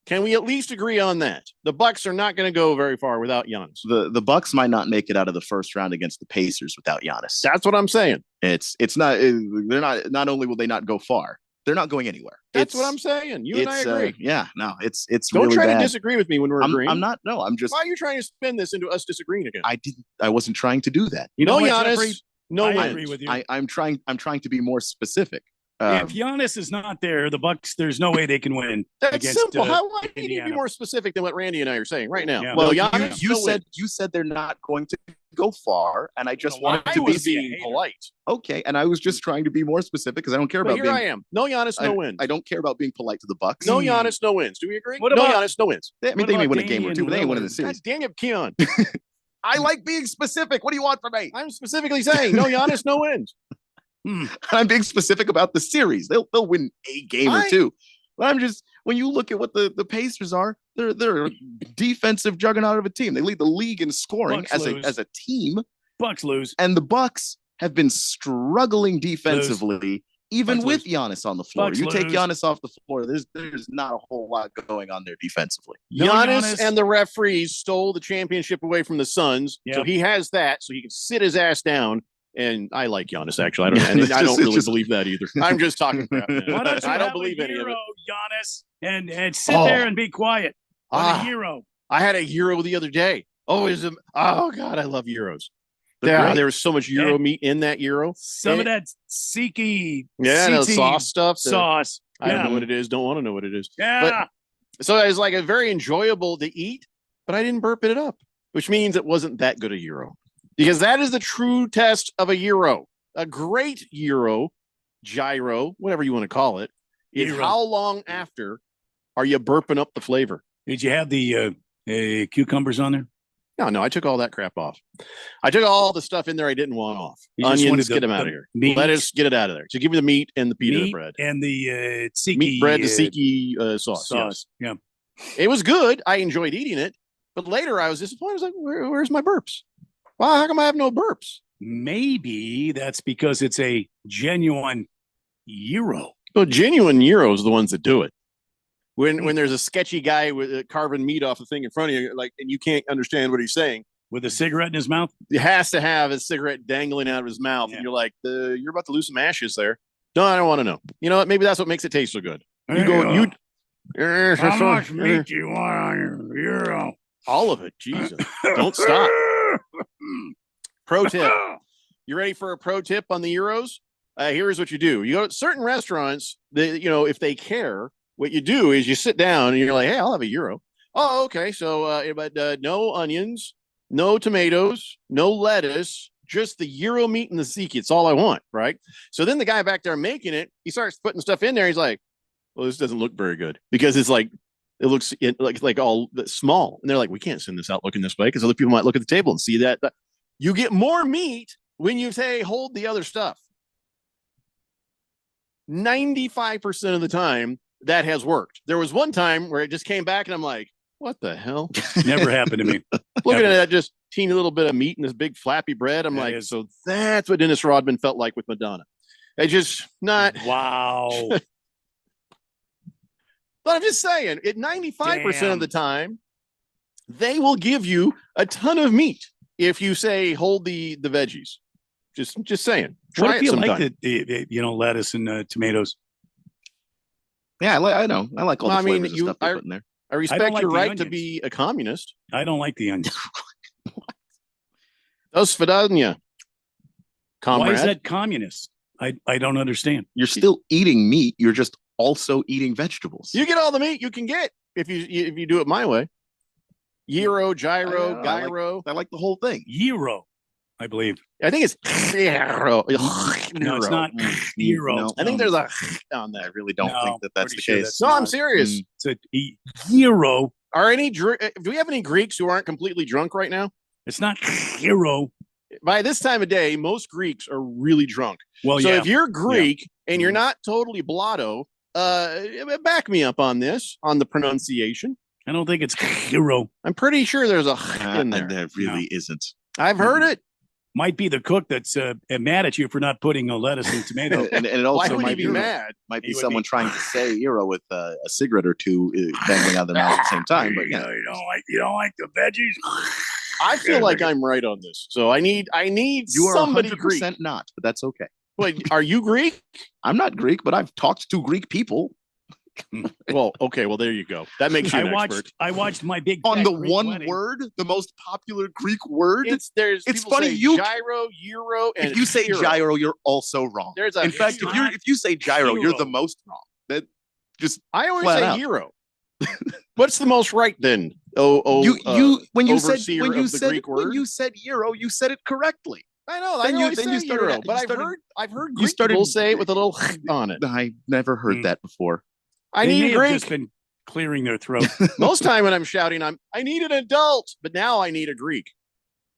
Can we at least agree on that? The Bucks are not going to go very far without Giannis. The Bucks might not make it out of the first round against the Pacers without Giannis. That's what I'm saying. It's not. They're not. Not only will they not go far, they're not going anywhere. That's what I'm saying. You and I agree. Yeah. No. It's Don't really try bad. to disagree with me when we're agreeing. I'm not. No. I'm just. Why are you trying to spin this into us disagreeing again? I didn't. I wasn't trying to do that. You know what, Giannis, Jeffrey? no I wins. agree with you. I'm trying to be more specific. If Giannis is not there, the Bucks, there's no way they can win. That's against, simple. How do you need to Indiana. be more specific than what Randy and I are saying right now? Yeah. Well, No, Giannis, you said they're not going to go far, and I just wanted I to was be being polite. okay. And I was just trying to be more specific because I don't care But about here being. I am. No Giannis, no wins. I don't care about being polite to the Bucks. No Giannis, no wins. Do we agree? What No about- Giannis, no wins. I mean, What they may about win a game or Damian two, but they ain't winning the Lillard? series. God dang it, Keon. I like being specific. What do you want from me? I'm specifically saying no Giannis, no wins. I'm being specific about the series. They'll win a game or two. But I'm just when you look at what the Pacers are, they're a defensive juggernaut of a team. They lead the league in scoring Bucks as lose. a team. Bucks lose. And the Bucks have been struggling defensively, even Bucks with lose. Giannis on the floor. Bucks You take lose. Giannis off the floor, there's not a whole lot going on there defensively. No Giannis, Giannis. and the referees stole the championship away from the Suns, so Yep. he has that, so he can sit his ass down. And I like Giannis, actually. Yeah, I it's don't just- really it's just- believe that either. I'm just talking crap, man. Why don't you I don't have believe a any of hero, it. Giannis, and sit Oh. there and be quiet? What Ah. a hero. I had a Euro the other day. Oh, God, I love Euros. They're great. There was so much Euro meat in that Euro. Some of that Siki Yeah, the CT sauce stuff. sauce. I don't Yeah. know what it is. Don't want to know what it is. Yeah. So it was like a very enjoyable to eat, but I didn't burp it up, which means it wasn't that good a Euro. Because that is the true test of a Euro. A great Euro, gyro, whatever you want to call it, is Gyro. how long after are you burping up the flavor? Did you have the cucumbers on there? No, I took all that crap off. I took all the stuff in there I didn't want off. You just wanted Onions, the- get them out the of here. meat. Lettuce, get it out of there. So give me the meat and the pita Meat bread. and the Siki Meat bread, the uh, Siki sauce. sauce. Yes. Yeah. It was good. I enjoyed eating it. But later I was disappointed. I was like, where's my burps? Well, how come I have no burps? Maybe that's because it's a genuine Euro. Well, genuine Euros are the ones that do it. When there's a sketchy guy with carving meat off the thing in front of you, like, and you can't understand what he's saying, With a cigarette in his mouth? he has to have a cigarette dangling out of his mouth, and you're like, you're about to lose some ashes there. No, I don't want to know. You know what? Maybe that's what makes it taste so good. You go, How much meat do you want on your Euro? all of it. Jesus, don't stop. Pro tip. You ready for a pro tip on the Euros? Here's what you do. You go to certain restaurants, if they care, what you do is you sit down and you're like, hey, I'll have a Euro. Oh, okay. So, but no onions, no tomatoes, no lettuce, just the Euro meat and the Tzatziki. It's all I want, right? So then the guy back there making it, he starts putting stuff in there. He's like, well, this doesn't look very good because it's like, it looks like all small. And they're like, we can't send this out looking this way because other people might look at the table and see that. You get more meat when you say, hold the other stuff. 95% of the time, that has worked. There was one time where it just came back and I'm like, What the hell? Never happened to me. Looking at that just teeny little bit of meat and this big flappy bread, I'm like, so that's what Dennis Rodman felt like with Madonna. It's just not. Wow. But I'm just saying, at 95% of the time, they will give you a ton of meat if you say hold the veggies. Just saying. Try What if it you sometime. like the lettuce and tomatoes? Yeah, I know. I like all Well, the flavors and stuff they put in there. I respect don't like your the right to onions. be a communist. I don't like the onions. Dos Svidania, comrade. Why is that communist? I don't understand. You're still eating meat. You're just also eating vegetables. You get all the meat you can get if you do it my way. Gyro, gyro, gyro. I like the whole thing. Gyro, I believe. I think it's gyro. No, it's not gyro. No, I think there's a on there. I really don't think that that's pretty the sure case. that's No, I'm not. serious. It's a gyro. Are any do we have any Greeks who aren't completely drunk right now? It's not gyro. By this time of day, most Greeks are really drunk. Well, so yeah. if you're Greek and you're not totally blotto, back me up on this, on the pronunciation. I don't think it's gyro. I'm pretty sure there's a in there. There really isn't. I've heard it. Might be the cook that's mad at you for not putting a lettuce and tomato. And it also Why would he might be mad? Might be He would someone be- trying to say gyro with a cigarette or two dangling out of their mouth at the same time. But yeah, you don't like the veggies. I feel like I'm right on this. So I need you are somebody 100% Greek. not, but that's okay. Wait, are you Greek? I'm not Greek, but I've talked to Greek people. Well, okay. Well, there you go. That makes you an expert. I watched my big On fat the Greek one wedding. word, the most popular Greek word. It's people funny say you gyro, euro, and if you say hero. gyro, you're also wrong. There's a In fact, if you say gyro, you're the hero. most wrong. That just I always flat say out. hero. What's the most right then? When you said overseer when you of the said Greek when word? you said gyro, you said it correctly. I know. Then I you- always then say you started euro, at- but you I've started- heard you Greek started- people say it with a little on it. I never heard that before. I They need may a have Greek. just been clearing their throat. Most time when I'm shouting, I need an adult, but now I need a Greek.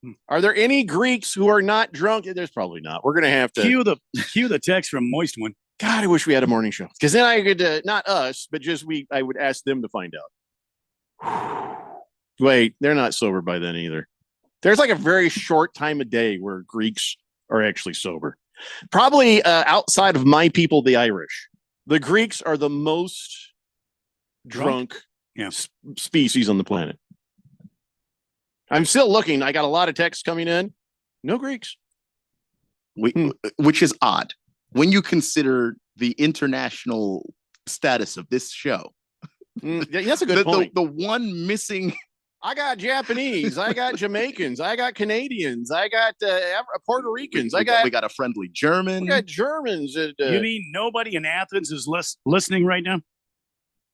Hmm. Are there any Greeks who are not drunk? There's probably not. We're gonna have to. Cue the text from Moist One. God, I wish we had a morning show because then I could not us, but just I would ask them to find out. Wait, they're not sober by then either. There's like a very short time of day where Greeks are actually sober. Probably outside of my people, the Irish. The Greeks are the most drunk Yeah. species on the planet. I'm still looking. I got a lot of texts coming in. No Greeks. Which is odd when you consider the international status of this show. That's a good point. The one missing. I got Japanese. I got Jamaicans. I got Canadians. I got Puerto Ricans. we got a friendly German. We got Germans. You mean nobody in Athens is listening right now?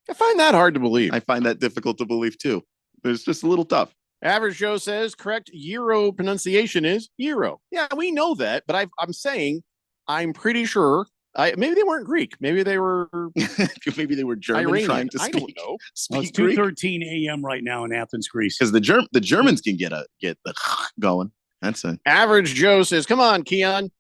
I find that hard to believe. I find that difficult to believe too. It's just a little tough. Average Joe says correct Euro pronunciation is Euro. Yeah, we know that, but I'm saying I'm pretty sure. Maybe they weren't Greek. Maybe they were. Maybe they were German Iranian. trying to I speak. don't know. Well, it's Speak Greek. 2:13 a.m. right now in Athens, Greece. Because the Germans can get the going. That's it. Average Joe says, "Come on, Keon."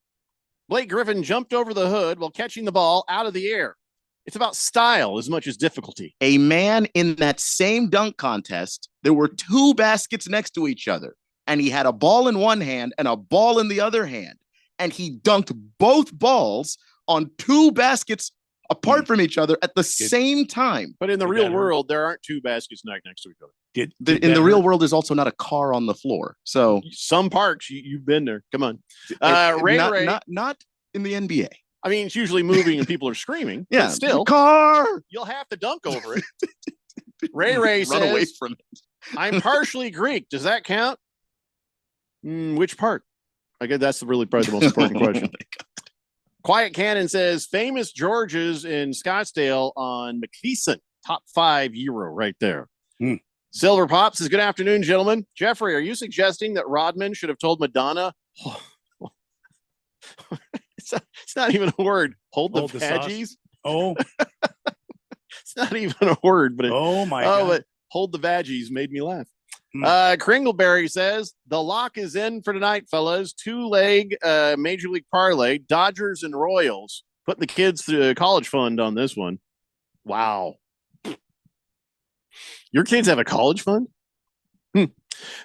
Blake Griffin jumped over the hood while catching the ball out of the air. It's about style as much as difficulty. A man in that same dunk contest, there were two baskets next to each other, and he had a ball in one hand and a ball in the other hand, and he dunked both balls on two baskets apart from each other at the same time. But in the real world, there aren't two baskets next to each other. In the real world, there's also not a car on the floor. So some parks, you've been there. Come on, Ray. Not in the NBA. I mean, it's usually moving and people are screaming. Yeah, but still, car. You'll have to dunk over it. Ray says, Run away from it. I'm partially Greek. Does that count? Which part? I guess that's probably the most important question. Quiet Cannon says, famous Georges in Scottsdale on McPherson. Top 5 Euro right there. Silver Pop says, good afternoon, gentlemen. Jeffrey, are you suggesting that Rodman should have told Madonna? It's not even a word. Hold the sauce. veggies. Oh, it's not even a word, but oh my God. But hold the veggies made me laugh. Kringleberry says the lock is in for tonight, fellas. 2-leg Major League Parlay, Dodgers and Royals. Putting the kids through a college fund on this one. Wow. Your kids have a college fund?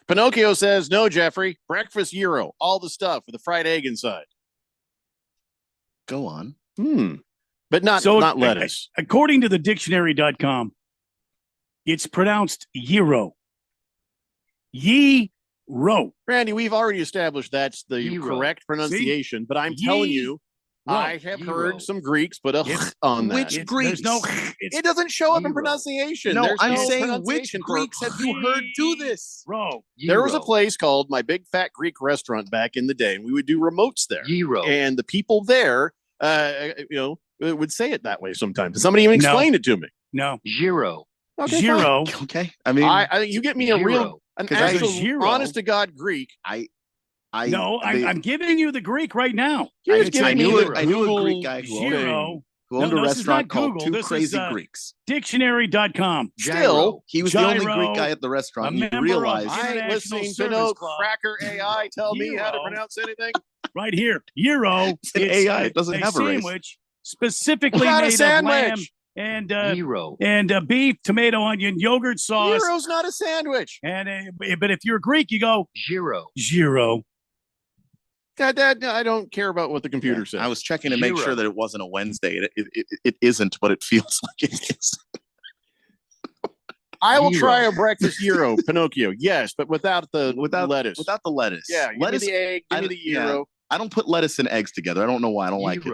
Pinocchio says, no, Jeffrey, breakfast gyro, all the stuff with a fried egg inside. Go on. But not lettuce. According to the dictionary.com, it's pronounced gyro. Ye-ro. Randy, we've already established that's the correct pronunciation, but I'm telling you, I have heard some Greeks put a on that. Which Greeks? It doesn't show up in pronunciation. No, There's I'm no saying which pronunciation for- Greeks have you heard do this? There was a place called My Big Fat Greek Restaurant back in the day, and we would do remotes there. And the people there, would say it that way sometimes. Somebody even explained it to me. No. Gyro. Okay, Gyro. fine. Okay. I mean, I think you get me an actual gyro. honest to God Greek. I'm giving you the Greek right now. I knew a Greek guy Gyro. who owned a this is not restaurant called Google. Two This is, Crazy Greeks. Dictionary.com. Still, he was the only Greek guy at the restaurant. a You member of realize I ain't International listening to Service no Club. cracker AI tell me how to Gyro. pronounce anything. Right here. Gyro. It's an AI. It doesn't have a race. sandwich specifically Not a made of lamb sandwich. and beef, tomato, onion, yogurt sauce. Gyro's not a sandwich. And but if you're Greek, you go gyro. Dad, I don't care about what the computer says. I was checking to make sure that it wasn't a Wednesday. It isn't, but it feels like it is. I will try a breakfast gyro, Pinocchio. Yes, but without the lettuce. Without the lettuce. Yeah, give lettuce. me the egg, give me the gyro. I don't put lettuce and eggs together. I don't know why. I don't like it.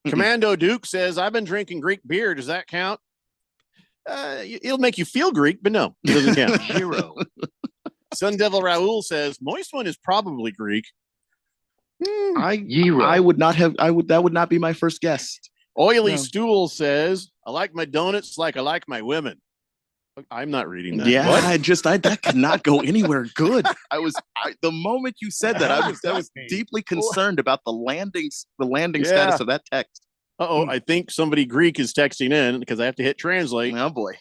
Commando Duke says, I've been drinking Greek beer. Does that count? It'll make you feel Greek, but no, it doesn't count. Gyro. Sun Devil Raoul says, moist one is probably Greek. I would not have. That would not be my first guess. Oily Stool says, I like my donuts like I like my women. I'm not reading that. Yeah, What? that could not go anywhere good. The moment you said that, I was deeply concerned about the landing status of that text. I think somebody Greek is texting in because I have to hit translate. Oh boy.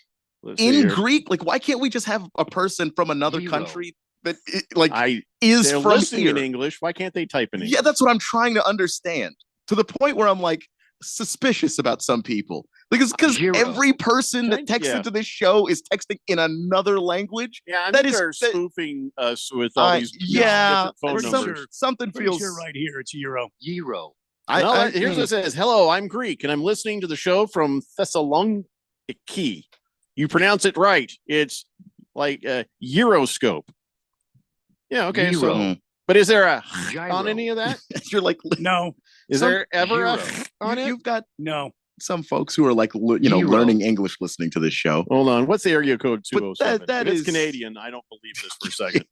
Let's see In here. Greek, like why can't we just have a person from another country that they're is from listening here? in English? Why can't they type in English? Yeah, that's what I'm trying to understand. To the point where I'm like suspicious about some people. Because every person that texts into this show is texting in another language. Yeah, I that think is they're spoofing us with all these different phone numbers. Something feels right here. It's gyro. Here's what it says. Hello, I'm Greek, and I'm listening to the show from Thessaloniki. You pronounce it right. It's like Euroscope. Yeah, okay. So, but is there a on any of that? You're like, no. Is there ever a on it? You've got no. Some folks who are like, learning English listening to this show. Hold on. What's the area code 207? That if it's is Canadian. I don't believe this for a second.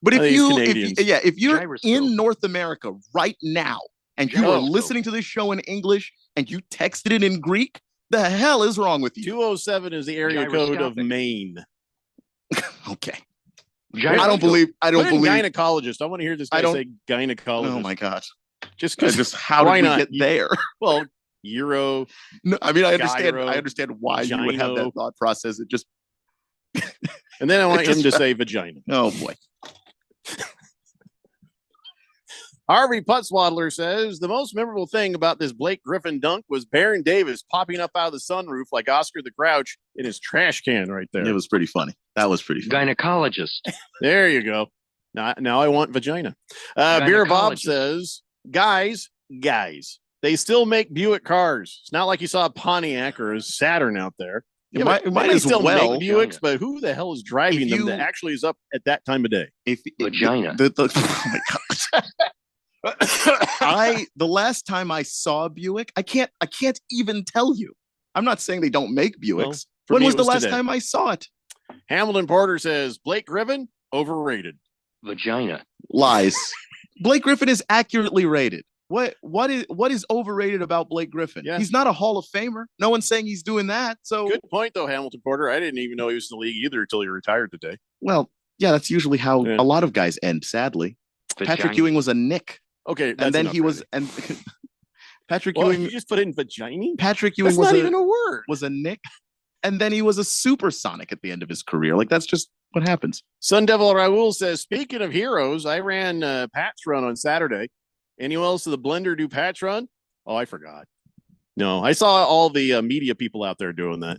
But I think if you're in North America right now and you are listening to this show in English and you texted it in Greek, the hell is wrong with you? 207 is the area code of Maine. Okay. I don't believe gynecologist. I want to hear this guy don't- say gynecologist. Oh my God. Just how why did we not? get there? Well, Euro. No, I mean, I understand. gyro, I understand why you would have that gyno. thought process. It just. And then I want It him just- to say vagina. Oh boy. Harvey Putzwaddler says the most memorable thing about this Blake Griffin dunk was Baron Davis popping up out of the sunroof like Oscar the Grouch in his trash can right there. It was pretty funny. That was pretty funny. Gynecologist. There you go. Now I want vagina. Beer Bob Gynecologist. says, guys, they still make Buick cars. It's not like you saw a Pontiac or a Saturn out there. It Yeah, might- but it might they as still well. make Buicks, but who the hell is driving If them you- that actually is up at that time of day? Vagina. Oh my God. The last time I saw a Buick, I can't even tell you. I'm not saying they don't make Buicks. Well, for when me, was it the was last today. time I saw it? Hamilton Porter says Blake Griffin overrated. Vagina. Lies. Blake Griffin is accurately rated. What is overrated about Blake Griffin? Yeah. He's not a Hall of Famer. No one's saying he's doing that. So Good point, though, Hamilton Porter. I didn't even know he was in the league either until he retired today. well, yeah, that's usually how Yeah. a lot of guys end, sadly. Patrick Vagina. Ewing was a Nick. Okay, And then enough, he was Randy. and Patrick Well, Ewing you just put in vagina. Patrick Ewing That's was not a, even a word. was a Nick. And then he was a supersonic at the end of his career. Like that's just what happens. Sun Devil Raoul says, speaking of heroes, I ran Pat's run on Saturday. Anyone else to the blender do Pat's run? Oh, I forgot. No, I saw all the media people out there doing that.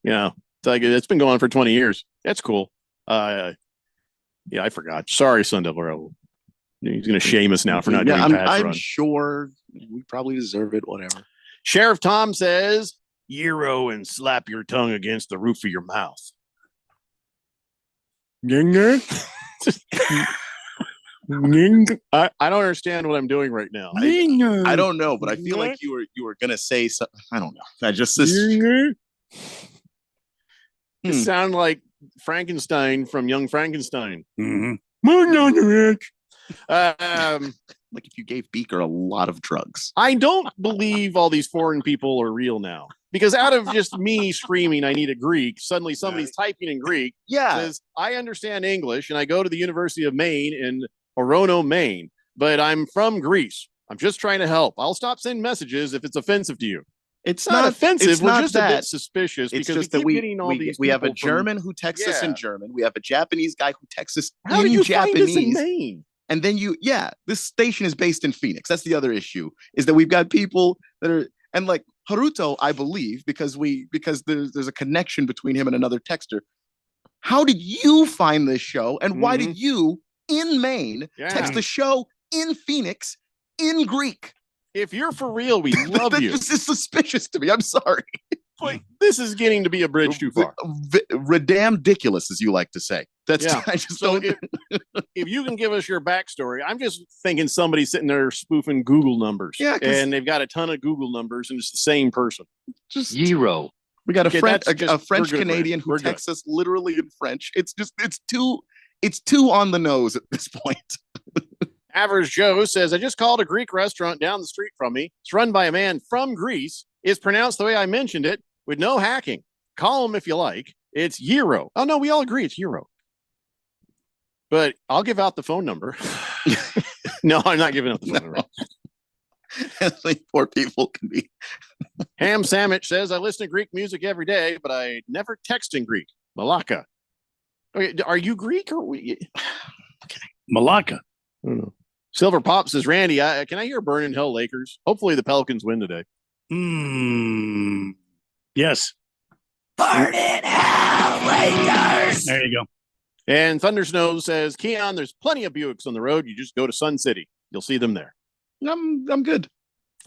Yeah. It's like it's been going on for 20 years. That's cool. Yeah, I forgot. Sorry, Sundell Row. He's going to shame us now for not doing Pat's I'm run. sure we probably deserve it. Whatever. Sheriff Tom says, Euro and slap your tongue against the roof of your mouth. I don't understand what I'm doing right now. I don't know, but I feel like you were gonna say something. I don't know. I just You sound like Frankenstein from Young Frankenstein. Like if you gave Beaker a lot of drugs. I don't believe all these foreign people are real now. Because out of just me screaming, I need a Greek, suddenly somebody's typing in Greek. Says, I understand English and I go to the University of Maine in Orono, Maine, but I'm from Greece. I'm just trying to help. I'll stop sending messages if it's offensive to you. It's not offensive. It's We're not just that. a bit suspicious It's because just we that keep getting all these we have a people from- German who texts us in German. We have a Japanese guy who texts us How in do you Japanese. find us in Maine? And then this station is based in Phoenix. That's the other issue, is that we've got people that are, and like Haruto, I believe, because there's a connection between him and another texter. How did you find this show? And why did you in Maine text the show in Phoenix in Greek? If you're for real, we love you. This is suspicious to me. I'm sorry. Like, this is getting to be a bridge too far. Redamdiculous, as you like to say. That's I just so don't. if you can give us your backstory, I'm just thinking somebody's sitting there spoofing Google numbers. Yeah, 'cause- and they've got a ton of Google numbers, and it's the same person. Zero. We got Okay, a that's just- French we're good, Canadian Brandon. who We're good. texts us literally in French. It's too on the nose at this point. Average Joe says, I just called a Greek restaurant down the street from me. It's run by a man from Greece. It's pronounced the way I mentioned it with no hacking. Call him if you like. It's Euro. Oh, no, we all agree it's Euro. But I'll give out the phone number. No, I'm not giving out the phone number. Like poor people can be. Ham Sandwich says, I listen to Greek music every day, but I never text in Greek. Malaka. Okay, are you Greek or we? Malaka. I don't know. Silver Pop says, Randy, can I hear Burn in Hell Lakers? Hopefully the Pelicans win today. Yes. Burn in hell, Lakers. There you go. And Thunder Snow says, Keon, there's plenty of Buicks on the road. You just go to Sun City. You'll see them there. I'm good.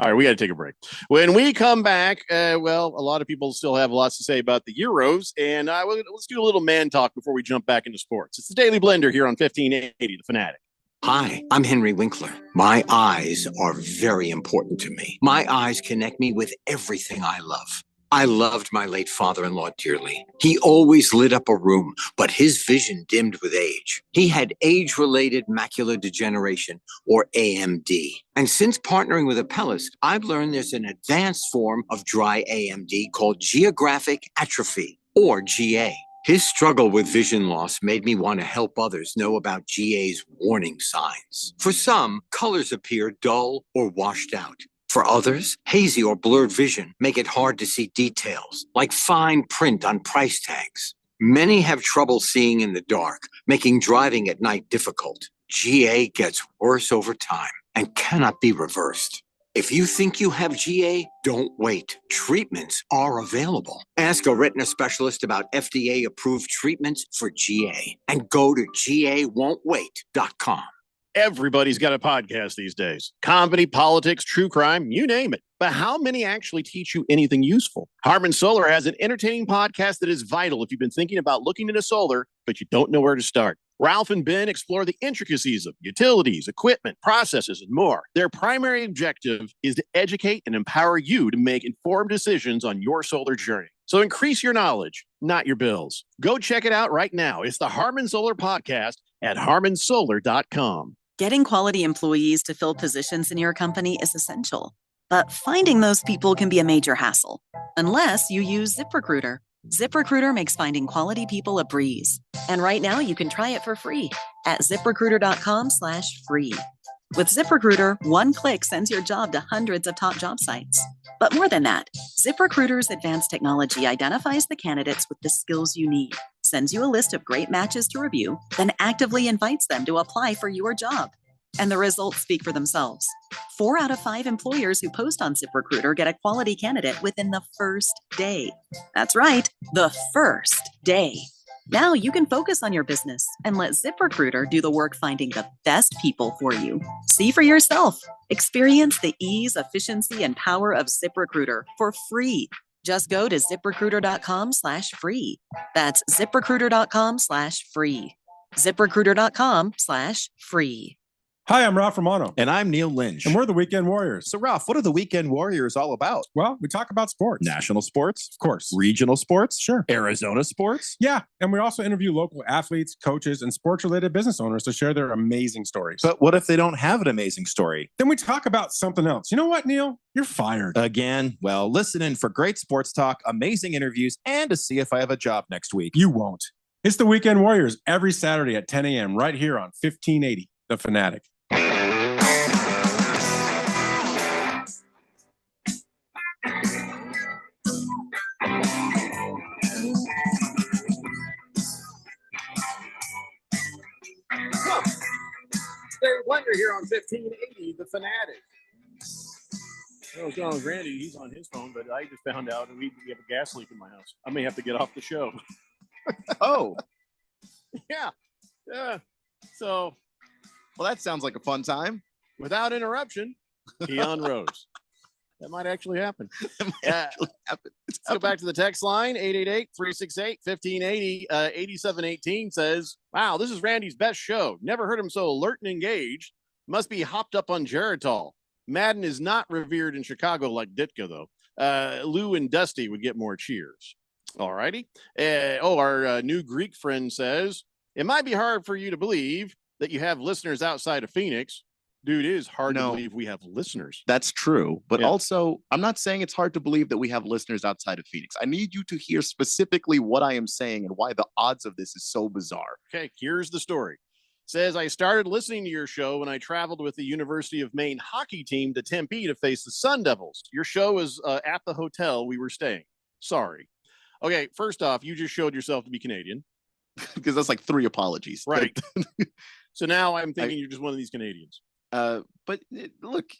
All right, we got to take a break. When we come back, a lot of people still have lots to say about the Euros, and let's do a little man talk before we jump back into sports. It's the Daily Blender here on 1580, The Fanatic. Hi, I'm Henry Winkler. My eyes are very important to me. My eyes connect me with everything I love. I loved my late father-in-law dearly. He always lit up a room, but his vision dimmed with age. He had age-related macular degeneration, or AMD. And since partnering with Apellis, I've learned there's an advanced form of dry AMD called geographic atrophy, or GA. His struggle with vision loss made me want to help others know about GA's warning signs. For some, colors appear dull or washed out. For others, hazy or blurred vision make it hard to see details, like fine print on price tags. Many have trouble seeing in the dark, making driving at night difficult. GA gets worse over time and cannot be reversed. If you think you have GA, don't wait. Treatments are available. Ask a retina specialist about FDA-approved treatments for GA and go to GAWon'tWait.com. Everybody's got a podcast these days. Comedy, politics, true crime, you name it. But how many actually teach you anything useful? Harman Solar has an entertaining podcast that is vital if you've been thinking about looking into solar, but you don't know where to start. Ralph and Ben explore the intricacies of utilities, equipment, processes, and more. Their primary objective is to educate and empower you to make informed decisions on your solar journey. So increase your knowledge, not your bills. Go check it out right now. It's the Harman Solar Podcast at harmansolar.com. Getting quality employees to fill positions in your company is essential, but finding those people can be a major hassle, unless you use ZipRecruiter. ZipRecruiter makes finding quality people a breeze. And right now you can try it for free at ziprecruiter.com/free. With ZipRecruiter, one click sends your job to hundreds of top job sites. But more than that, ZipRecruiter's advanced technology identifies the candidates with the skills you need, sends you a list of great matches to review, then actively invites them to apply for your job. And the results speak for themselves. 4 out of 5 employers who post on ZipRecruiter get a quality candidate within the first day. That's right, the first day. Now you can focus on your business and let ZipRecruiter do the work finding the best people for you. See for yourself. Experience the ease, efficiency, and power of ZipRecruiter for free. Just go to ziprecruiter.com/free. That's ziprecruiter.com/free. ziprecruiter.com/free. Hi, I'm Ralph Romano. And I'm Neil Lynch. And we're the Weekend Warriors. So, Ralph, what are the Weekend Warriors all about? Well, we talk about sports. National sports? Of course. Regional sports? Sure. Arizona sports? Yeah. And we also interview local athletes, coaches, and sports-related business owners to share their amazing stories. But what if they don't have an amazing story? Then we talk about something else. You know what, Neil? You're fired. Again? Well, listen in for great sports talk, amazing interviews, and to see if I have a job next week. You won't. It's the Weekend Warriors every Saturday at 10 a.m. right here on 1580, The Fanatic. Dave Blender here on 1580, The Fanatic. I was going with Randy. He's on his phone, but I just found out we have a gas leak in my house. I may have to get off the show. Oh. Yeah. Yeah. So, well, that sounds like a fun time. Without interruption, Keon Rose. That might actually happen. Let's go back to the text line, 888-368-1580. 8718 says, wow, this is Randy's best show. Never heard him so alert and engaged. Must be hopped up on Geritol. Madden is not revered in Chicago like Ditka, though. Lou and Dusty would get more cheers. All righty. Our new Greek friend says, it might be hard for you to believe that you have listeners outside of Phoenix. Dude, it is hard to believe we have listeners. That's true. But also, I'm not saying it's hard to believe that we have listeners outside of Phoenix. I need you to hear specifically what I am saying and why the odds of this is so bizarre. Okay, here's the story. Says, I started listening to your show when I traveled with the University of Maine hockey team to Tempe to face the Sun Devils. Your show was at the hotel we were staying. Sorry. Okay, first off, you just showed yourself to be Canadian. Because that's like 3 apologies. Right. So now I'm thinking you're just one of these Canadians. But look,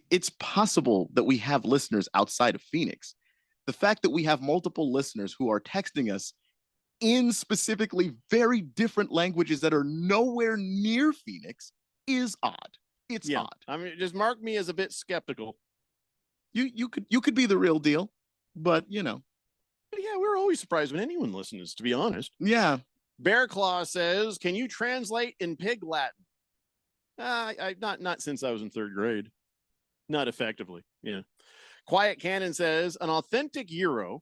it's possible that we have listeners outside of Phoenix. The fact that we have multiple listeners who are texting us in specifically very different languages that are nowhere near Phoenix is odd. It's odd. I mean, just mark me as a bit skeptical. You could be the real deal, but yeah, we're always surprised when anyone listens, to be honest. Yeah. Bear Claw says, can you translate in Pig Latin? Not since I was in 3rd grade. Not effectively. Yeah. Quiet Cannon says an authentic gyro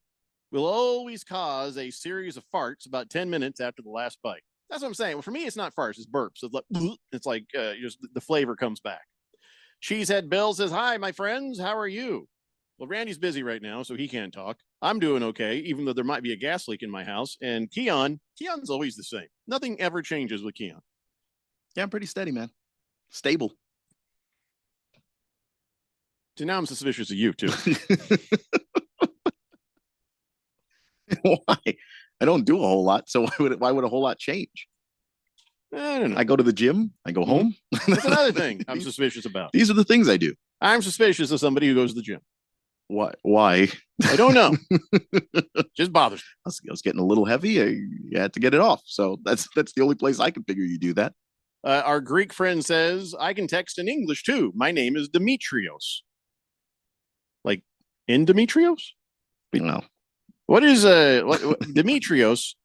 will always cause a series of farts about 10 minutes after the last bite. That's what I'm saying. Well, for me, it's not farts, it's burps. It's like just the flavor comes back. Cheesehead Bill says, hi, my friends. How are you? Well, Randy's busy right now, so he can't talk. I'm doing okay, even though there might be a gas leak in my house. And Keon's always the same. Nothing ever changes with Keon. Yeah, I'm pretty steady, man. Stable. So now I'm suspicious of you too. Why? I don't do a whole lot, so why would a whole lot change? I don't know. I go to the gym. I go home. That's another thing I'm suspicious about. These are the things I do. I'm suspicious of somebody who goes to the gym. Why? I don't know. Just bothers me. I was getting a little heavy. You had to get it off. So that's the only place I can figure you do that. Our Greek friend says, I can text in English too. My name is Demetrios. Like in Demetrios? No. What is what Demetrios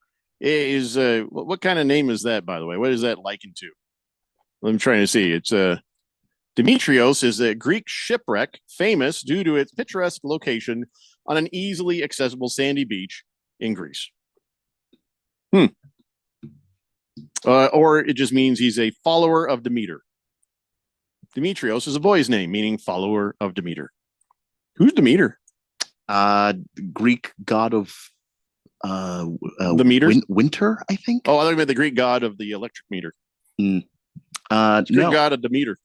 is what kind of name is that, by the way? What is that likened to? I'm trying to see. It's Demetrios is a Greek shipwreck famous due to its picturesque location on an easily accessible sandy beach in Greece. Or it just means he's a follower of Demeter. Demetrios is a boy's name, meaning follower of Demeter. Who's Demeter? Greek god of the meter? Winter, I think. Oh, I thought you meant the Greek god of the electric meter. Greek god of Demeter.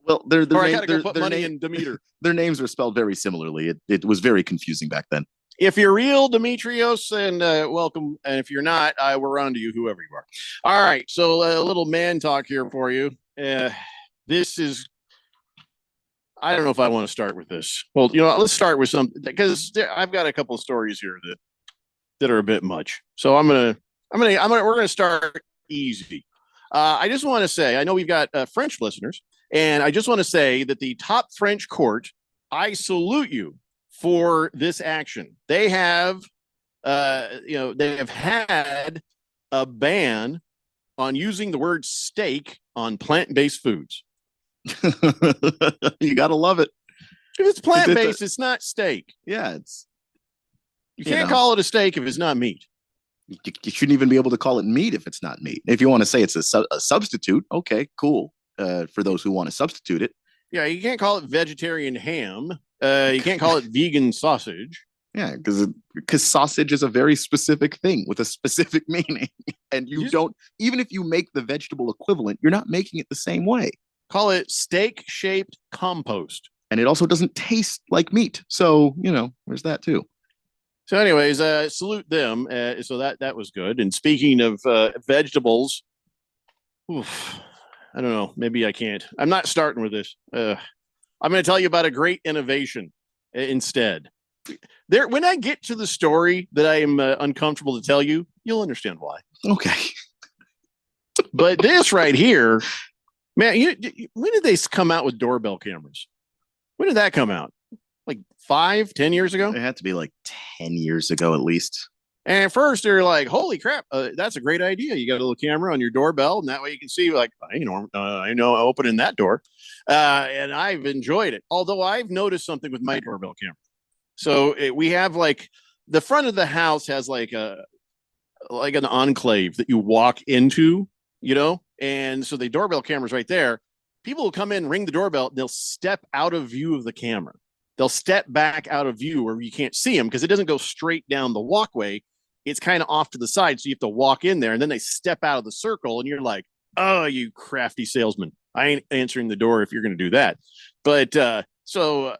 Well, I gotta go put money in Demeter. Their names are spelled very similarly. It was very confusing back then. If you're real, Demetrios, and welcome. And if you're not, we're on to you, whoever you are. All right. So a little man talk here for you. This is, I don't know if I want to start with this. Well, let's start with something because I've got a couple of stories here that are a bit much. So we're going to start easy. I just want to say, I know we've got French listeners, and I just want to say that the top French court, I salute you for this action. They have, they have had a ban on using the word steak on plant-based foods. You got to love it. If it's plant-based, it's not steak. Yeah, you can't call it a steak if it's not meat. You shouldn't even be able to call it meat if it's not meat. If you want to say it's a substitute, okay, cool. For those who want to substitute it. Yeah, you can't call it vegetarian ham. You can't call it vegan sausage. Yeah, because sausage is a very specific thing with a specific meaning. And you don't, even if you make the vegetable equivalent, you're not making it the same way. Call it steak-shaped compost. And it also doesn't taste like meat. So, there's that too. So anyways, salute them. So that was good. And speaking of vegetables, I don't know. Maybe I can't. I'm not starting with this. I'm going to tell you about a great innovation instead. When I get to the story that I am uncomfortable to tell you, you'll understand why. Okay. But this right here, man, when did they come out with doorbell cameras? When did that come out? Like 5-10 years ago? It had to be like 10 years ago at least. And at first they're like, holy crap, that's a great idea. You got a little camera on your doorbell, and that way you can see, like, I know opening that door. And I've enjoyed it. Although I've noticed something with my doorbell camera. So we have like the front of the house has like an enclave that you walk into, and so the doorbell camera's right there. People will come in, ring the doorbell, they'll step out of view of the camera. They'll step back out of view where you can't see them because it doesn't go straight down the walkway. It's kind of off to the side. So you have to walk in there, and then they step out of the circle, and you're like, oh, you crafty salesman. I ain't answering the door if you're going to do that. But so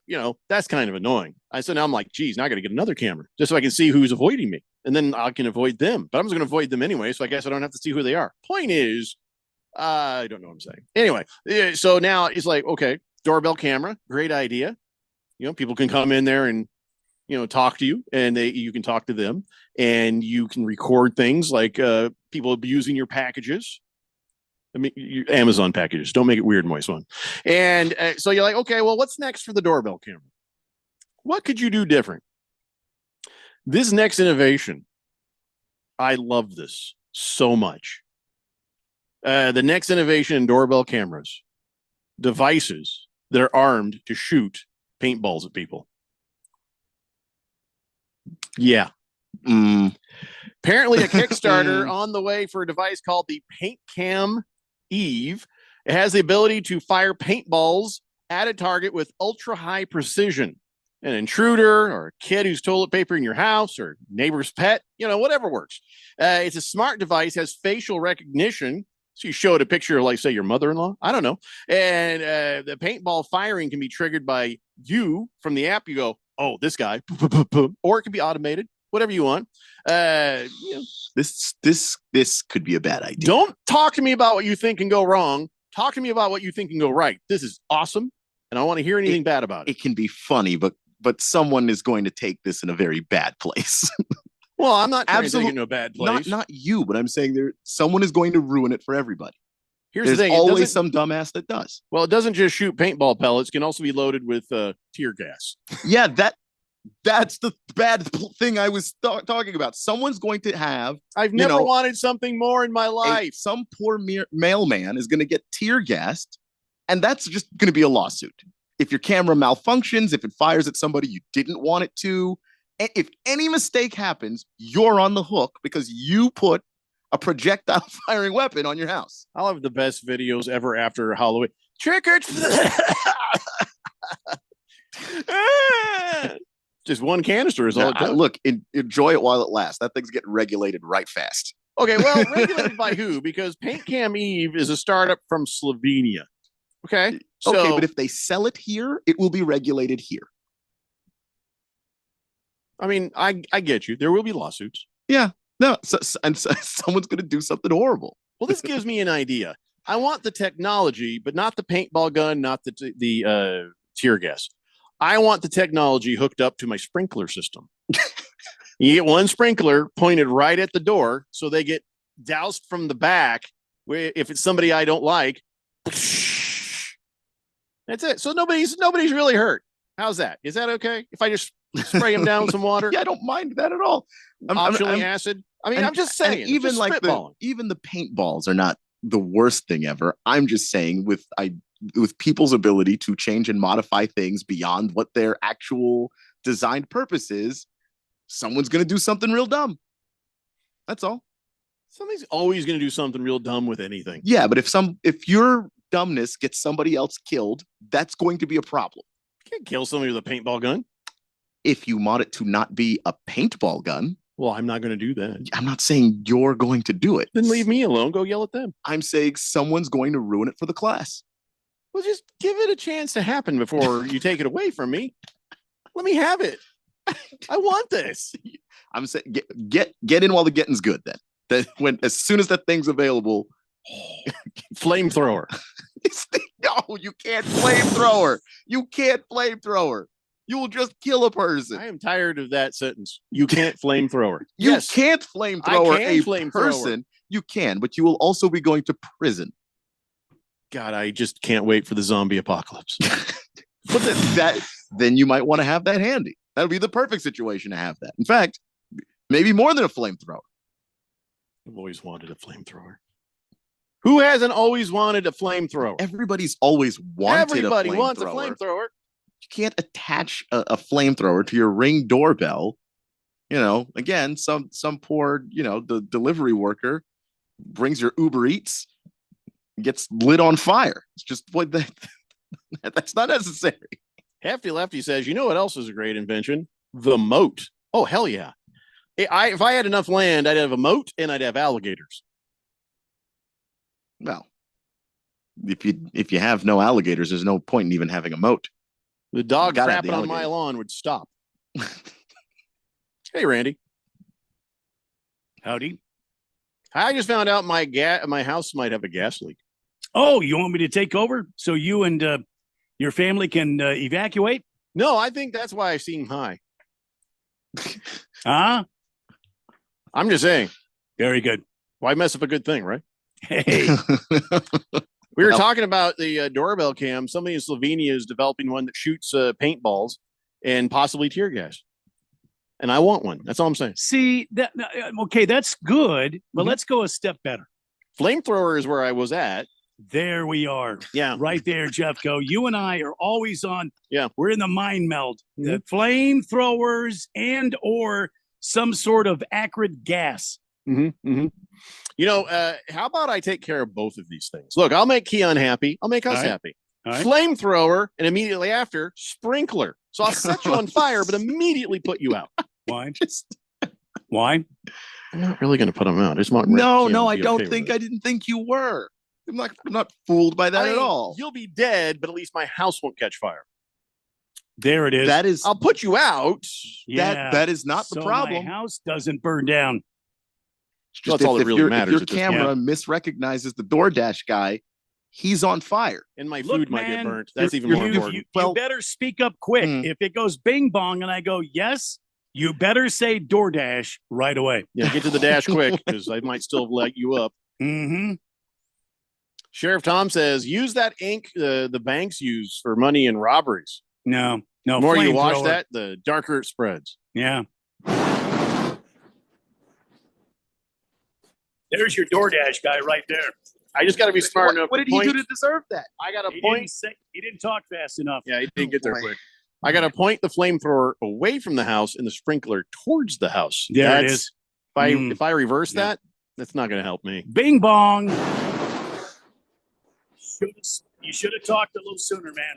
that's kind of annoying. So now I'm like, geez, now I got to get another camera just so I can see who's avoiding me. And then I can avoid them. But I'm just going to avoid them anyway. So I guess I don't have to see who they are. Point is, I don't know what I'm saying. Anyway, so now it's like, okay, doorbell camera, great idea. People can come in there and talk to you, and you can talk to them, and you can record things like people abusing your packages. I mean, your Amazon packages. Don't make it weird, Moist One. And so you're like, okay, well, what's next for the doorbell camera? What could you do different? This next innovation, I love this so much. The next innovation in doorbell cameras, devices that are armed to shoot paintballs at people. Yeah. Apparently a Kickstarter on the way for a device called the PaintCam Eve. It has the ability to fire paintballs at a target with ultra high precision. An intruder or a kid who's toilet paper in your house or neighbor's pet, whatever works. It's a smart device, has facial recognition. So you showed a picture of, like, say, your mother-in-law. I don't know. And the paintball firing can be triggered by you from the app. You go, oh, this guy, or it can be automated, whatever you want. This could be a bad idea. Don't talk to me about what you think can go wrong. Talk to me about what you think can go right. This is awesome, and I don't want to hear anything bad about it. It can be funny, but someone is going to take this in a very bad place. Well, I'm not trying to take it in a bad place. Not you, but I'm saying someone is going to ruin it for everybody. There's the thing. Always some dumbass that does. Well, it doesn't just shoot paintball pellets. It can also be loaded with tear gas. Yeah, that's the bad thing I was talking about. Someone's going to have. I've never wanted something more in my life. Some poor mailman is going to get tear gassed, and that's just going to be a lawsuit. If your camera malfunctions, if it fires at somebody you didn't want it to, if any mistake happens, you're on the hook because you put a projectile firing weapon on your house. I'll have the best videos ever after Halloween. Trick or just one canister is all it does. Look, enjoy it while it lasts. That thing's getting regulated right fast. Okay, well, regulated by who? Because PaintCam Eve is a startup from Slovenia. Okay, but if they sell it here, it will be regulated here. I mean, I get you. There will be lawsuits. Yeah. No, someone's going to do something horrible. Well, this gives me an idea. I want the technology, but not the paintball gun, not the tear gas. I want the technology hooked up to my sprinkler system. You get one sprinkler pointed right at the door, so they get doused from the back. Where if it's somebody I don't like, that's it. So nobody's really hurt. How's that? Is that okay? If I just spray them down with some water? Yeah, I don't mind that at all. Optionally acid. I mean, I'm just saying. Even like even the paintballs are not the worst thing ever. I'm just saying with people's ability to change and modify things beyond what their actual designed purpose is, someone's going to do something real dumb. That's all. Somebody's always going to do something real dumb with anything. Yeah, but if your dumbness gets somebody else killed, that's going to be a problem. You can't kill somebody with a paintball gun. If you mod it to not be a paintball gun. Well, I'm not going to do that. I'm not saying you're going to do it. Then leave me alone. Go yell at them. I'm saying someone's going to ruin it for the class. Well, just give it a chance to happen before you take it away from me. Let me have it. I want this. I'm saying get in while the getting's good. Then as soon as that thing's available, flamethrower. No, you can't flamethrower. You can't flamethrower. You will just kill a person. I am tired of that sentence. You can't flamethrower. You can't flamethrower a person. You can, but you will also be going to prison. God, I just can't wait for the zombie apocalypse. But then you might want to have that handy. That would be the perfect situation to have that. In fact, maybe more than a flamethrower. I've always wanted a flamethrower. Who hasn't always wanted a flamethrower? Everybody's always wanted Everybody a flamethrower. wants a flamethrower. You can't attach a flamethrower to your Ring doorbell. You know, again, some poor, the delivery worker brings your Uber Eats, gets lit on fire. It's just what that's not necessary. Hefty Lefty says, you know what else is a great invention? The moat. Oh, hell yeah. If I had enough land, I'd have a moat and I'd have alligators. Well, if you have no alligators, there's no point in even having a moat. The dog crapping on my lawn would stop. Hey, Randy. Howdy. I just found out my house might have a gas leak. Oh, you want me to take over so you and your family can evacuate? No, I think that's why I seem high. Huh? I'm just saying. Very good. Why mess up a good thing, right? Hey. We were talking about the doorbell cam. Somebody in Slovenia is developing one that shoots paintballs and possibly tear gas. And I want one. That's all I'm saying. See, okay, that's good, but let's go a step better. Flamethrower is where I was at. There we are. Yeah. Right there, Jeffco. You and I are always on. Yeah. We're in the mind meld. The flamethrowers and or some sort of acrid gas. How about I take care of both of these things? Look, I'll make Keon happy. I'll make us happy. Right. Flamethrower, and immediately after, sprinkler. So I'll set you on fire, but immediately put you out. Why? Why? I'm not really going to put them out. It's not. No, I don't think. I didn't think you were. I'm not fooled by that at all. You'll be dead, but at least my house won't catch fire. There it is. That is. I'll put you out. Yeah. That is not the problem. My house doesn't burn down. Just that's all that really matters. If your camera misrecognizes the DoorDash guy, he's on fire. And my food might get burnt. That's even more important. You better speak up quick. If it goes bing bong and I go, yes, you better say DoorDash right away. Yeah, get to the dash quick because I might still light you up. Sheriff Tom says, use that ink the banks use for money and robberies. No. The more you wash that, the darker it spreads. Yeah. There's your DoorDash guy right there. I just got to be smart enough. What did he do to deserve that? I got to point. He didn't talk fast enough. Yeah, he didn't get there quick. I got to point the flamethrower away from the house and the sprinkler towards the house. There it is. If I reverse that, that's not going to help me. Bing bong. You should have talked a little sooner, man.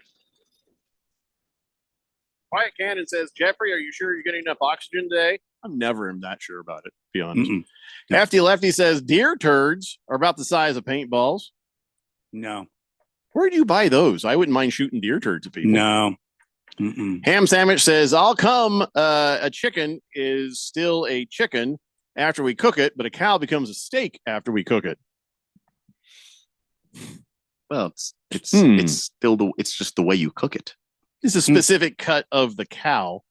Quiet Cannon says, Jeffrey, are you sure you're getting enough oxygen today? I'm never that sure about it, to be honest. Hefty Lefty says, deer turds are about the size of paintballs. No. Where do you buy those? I wouldn't mind shooting deer turds at people. No. Ham Sandwich says, I'll come. A chicken is still a chicken after we cook it, but a cow becomes a steak after we cook it. Well, it's just the way you cook it. It's a specific cut of the cow,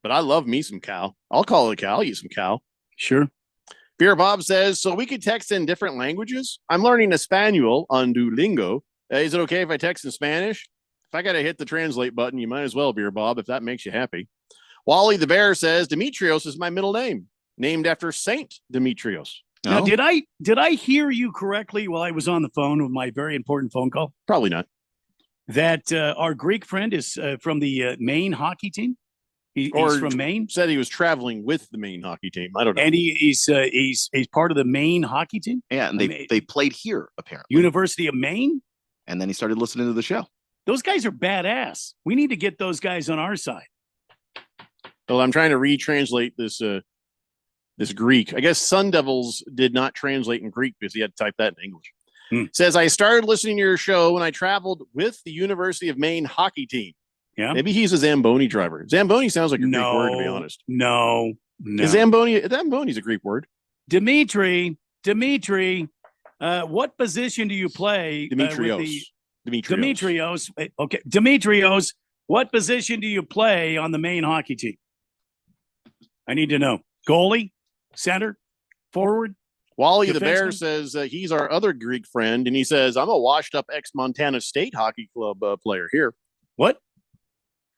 but I love me some cow. I'll call it a cow. I'll eat some cow. Sure. Beer Bob says, so we could text in different languages. I'm learning Espanol on Duolingo. Is it okay if I text in Spanish? If I got to hit the translate button, you might as well, Beer Bob, if that makes you happy. Wally the Bear says, Demetrios is my middle name, named after Saint Demetrios. Now, did I hear you correctly while I was on the phone with my very important phone call? Probably not. That our Greek friend is from the Maine hockey team. He's from Maine. Said he was traveling with the Maine hockey team. I don't know. And he's part of the Maine hockey team. Yeah, and they played here apparently. University of Maine. And then he started listening to the show. Those guys are badass. We need to get those guys on our side. Well, I'm trying to retranslate this Greek. I guess Sun Devils did not translate in Greek because he had to type that in English. Says, I started listening to your show when I traveled with the University of Maine hockey team. Yeah. Maybe he's a Zamboni driver. Zamboni sounds like a Greek word, to be honest. No. Zamboni's a Greek word. Dimitri, what position do you play? Demetrios. Okay. Demetrios, what position do you play on the Maine hockey team? I need to know. Goalie, center, forward? Wally the Bear says he's our other Greek friend, and he says, I'm a washed-up ex-Montana State Hockey Club player here. What?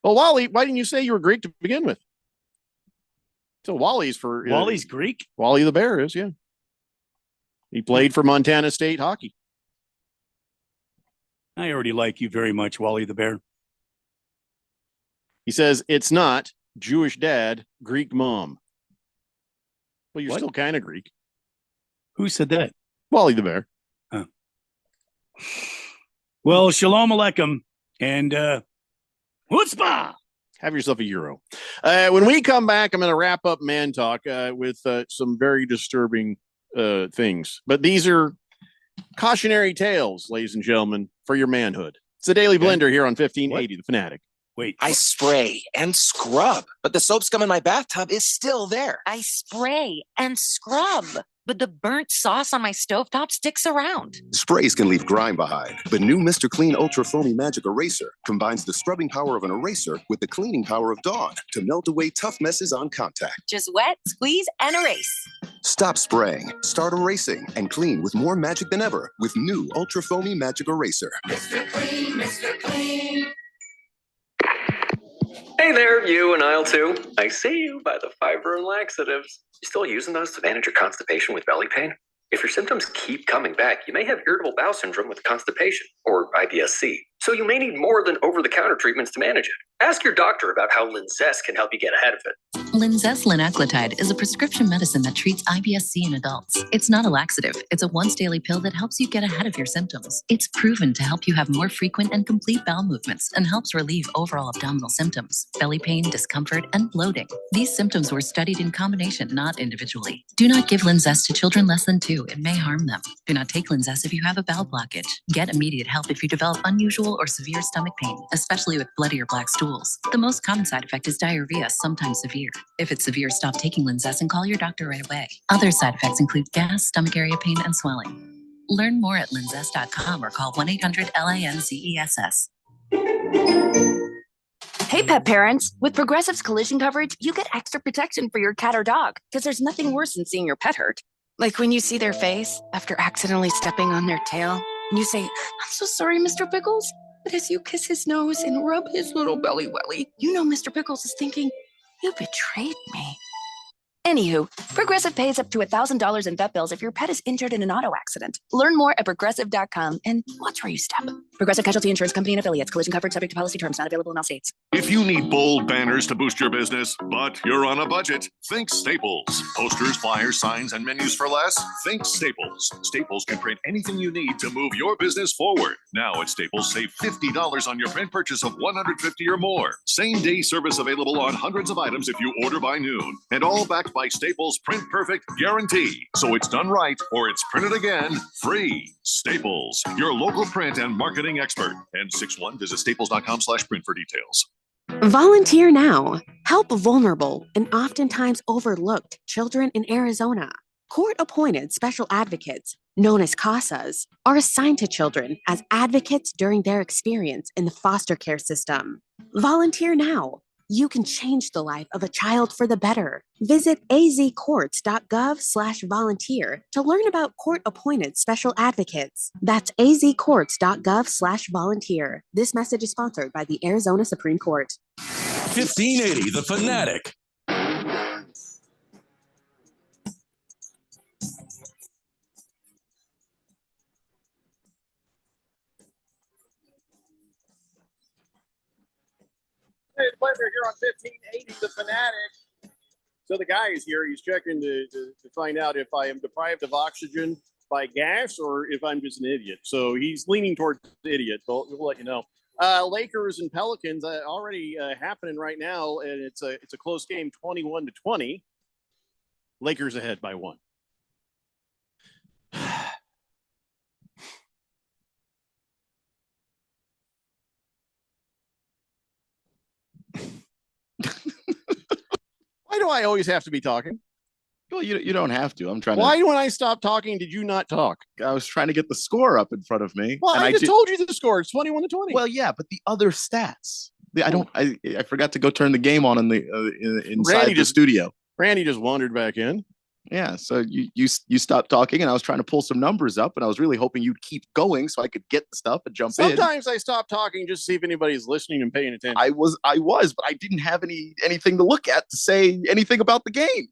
Well, Wally, why didn't you say you were Greek to begin with? So Wally's Greek? Wally the Bear is, yeah. He played for Montana State Hockey. I already like you very much, Wally the Bear. He says, it's not Jewish dad, Greek mom. Well, you're still kind of Greek. Who said that? Wally the Bear. Huh. Well, shalom aleichem and chutzpah. Have yourself a euro. When we come back, I'm going to wrap up Man Talk with some very disturbing things. But these are cautionary tales, ladies and gentlemen, for your manhood. It's the Daily Blender here on 1580, The Fanatic. Wait. I spray and scrub, but the soap scum in my bathtub is still there. I spray and scrub, but the burnt sauce on my stovetop sticks around. Sprays can leave grime behind. The new Mr. Clean Ultra Foamy Magic Eraser combines the scrubbing power of an eraser with the cleaning power of Dawn to melt away tough messes on contact. Just wet, squeeze, and erase. Stop spraying, start erasing, and clean with more magic than ever with new Ultra Foamy Magic Eraser. Mr. Clean, Mr. Clean. Hey there, you in aisle 2. I see you by the fiber and laxatives. You still using those to manage your constipation with belly pain? If your symptoms keep coming back, you may have irritable bowel syndrome with constipation, or IBS-C. So you may need more than over-the-counter treatments to manage it. Ask your doctor about how Linzess can help you get ahead of it. Linzess linaclotide is a prescription medicine that treats IBS-C in adults. It's not a laxative. It's a once-daily pill that helps you get ahead of your symptoms. It's proven to help you have more frequent and complete bowel movements and helps relieve overall abdominal symptoms, belly pain, discomfort, and bloating. These symptoms were studied in combination, not individually. Do not give Linzess to children less than 2. It may harm them. Do not take Linzess if you have a bowel blockage. Get immediate help if you develop unusual or severe stomach pain, especially with bloody or black stools. The most common side effect is diarrhea, sometimes severe. If it's severe, stop taking Linzess and call your doctor right away. Other side effects include gas, stomach area pain, and swelling. Learn more at linzess.com or call 1-800-LINZESS. Hey, pet parents. With Progressive's collision coverage, you get extra protection for your cat or dog because there's nothing worse than seeing your pet hurt. Like when you see their face after accidentally stepping on their tail, and you say, I'm so sorry, Mr. Pickles. But as you kiss his nose and rub his little belly welly, you know Mr. Pickles is thinking, you betrayed me. Anywho, Progressive pays up to $1,000 in vet bills if your pet is injured in an auto accident. Learn more at progressive.com and watch where you step. Progressive Casualty Insurance Company and Affiliates. Collision coverage subject to policy terms. Not available in all states. If you need bold banners to boost your business, but you're on a budget, think Staples. Posters, flyers, signs, and menus for less? Think Staples. Staples can print anything you need to move your business forward. Now at Staples, save $50 on your print purchase of $150 or more. Same-day service available on hundreds of items if you order by noon. And all backed by Staples Print Perfect Guarantee. So it's done right or it's printed again free. Staples, your local print and marketing expert. And 61, visit staples.com/print for details. Volunteer now. Help vulnerable and oftentimes overlooked children in Arizona. Court-appointed special advocates, known as CASAs, are assigned to children as advocates during their experience in the foster care system. Volunteer now. You can change the life of a child for the better. Visit azcourts.gov/volunteer to learn about court-appointed special advocates. That's azcourts.gov/volunteer. This message is sponsored by the Arizona Supreme Court. 1580, The Fanatic. Hey, it's pleasure here on 1580 The Fanatic. So the guy is here. He's checking to find out if I am deprived of oxygen by gas or if I'm just an idiot. So he's leaning towards the idiot. So we'll let you know. Lakers and Pelicans already happening right now, and it's a close game, 21-20. Lakers ahead by 1. Why do I always have to be talking? Well, you don't have to. I'm trying. Why, when I stopped talking, did you not talk? I was trying to get the score up in front of me. Well, and I just told you the score. It's 21-20. Well, yeah, but the other stats. I forgot to go turn the game on in the inside the studio. Randy just wandered back in. Yeah, so you stopped talking, and I was trying to pull some numbers up, and I was really hoping you'd keep going so I could get the stuff and jump in. Sometimes I stop talking just to see if anybody's listening and paying attention. I was, but I didn't have anything to look at to say anything about the game.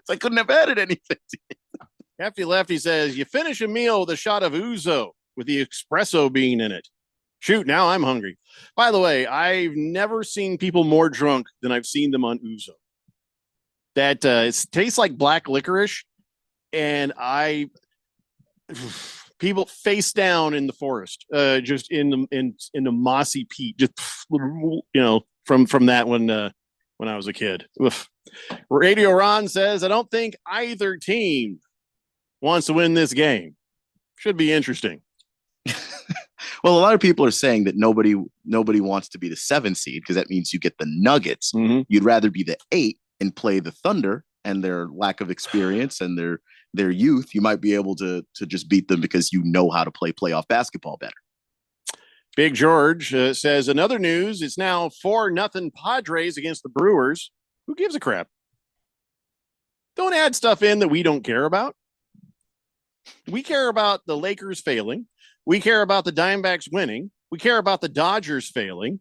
I couldn't have added anything. Hefty Lefty says, you finish a meal with a shot of ouzo with the espresso bean in it. Shoot, now I'm hungry. By the way, I've never seen people more drunk than I've seen them on ouzo. That it tastes like black licorice, and people face down in the forest, just in the mossy peat, just from that when I was a kid. Oof. Radio Ron says, I don't think either team wants to win this game. Should be interesting. Well, a lot of people are saying that nobody wants to be the 7 seed because that means you get the Nuggets. Mm-hmm. You'd rather be the 8 and play the Thunder and their lack of experience and their youth. You might be able to just beat them because you know how to play playoff basketball better. Big George says, another news, it's now 4-0 Padres against the Brewers. Who gives a crap? Don't add stuff in that we don't care about. We care about the Lakers failing. We care about the Diamondbacks winning. We care about the Dodgers failing.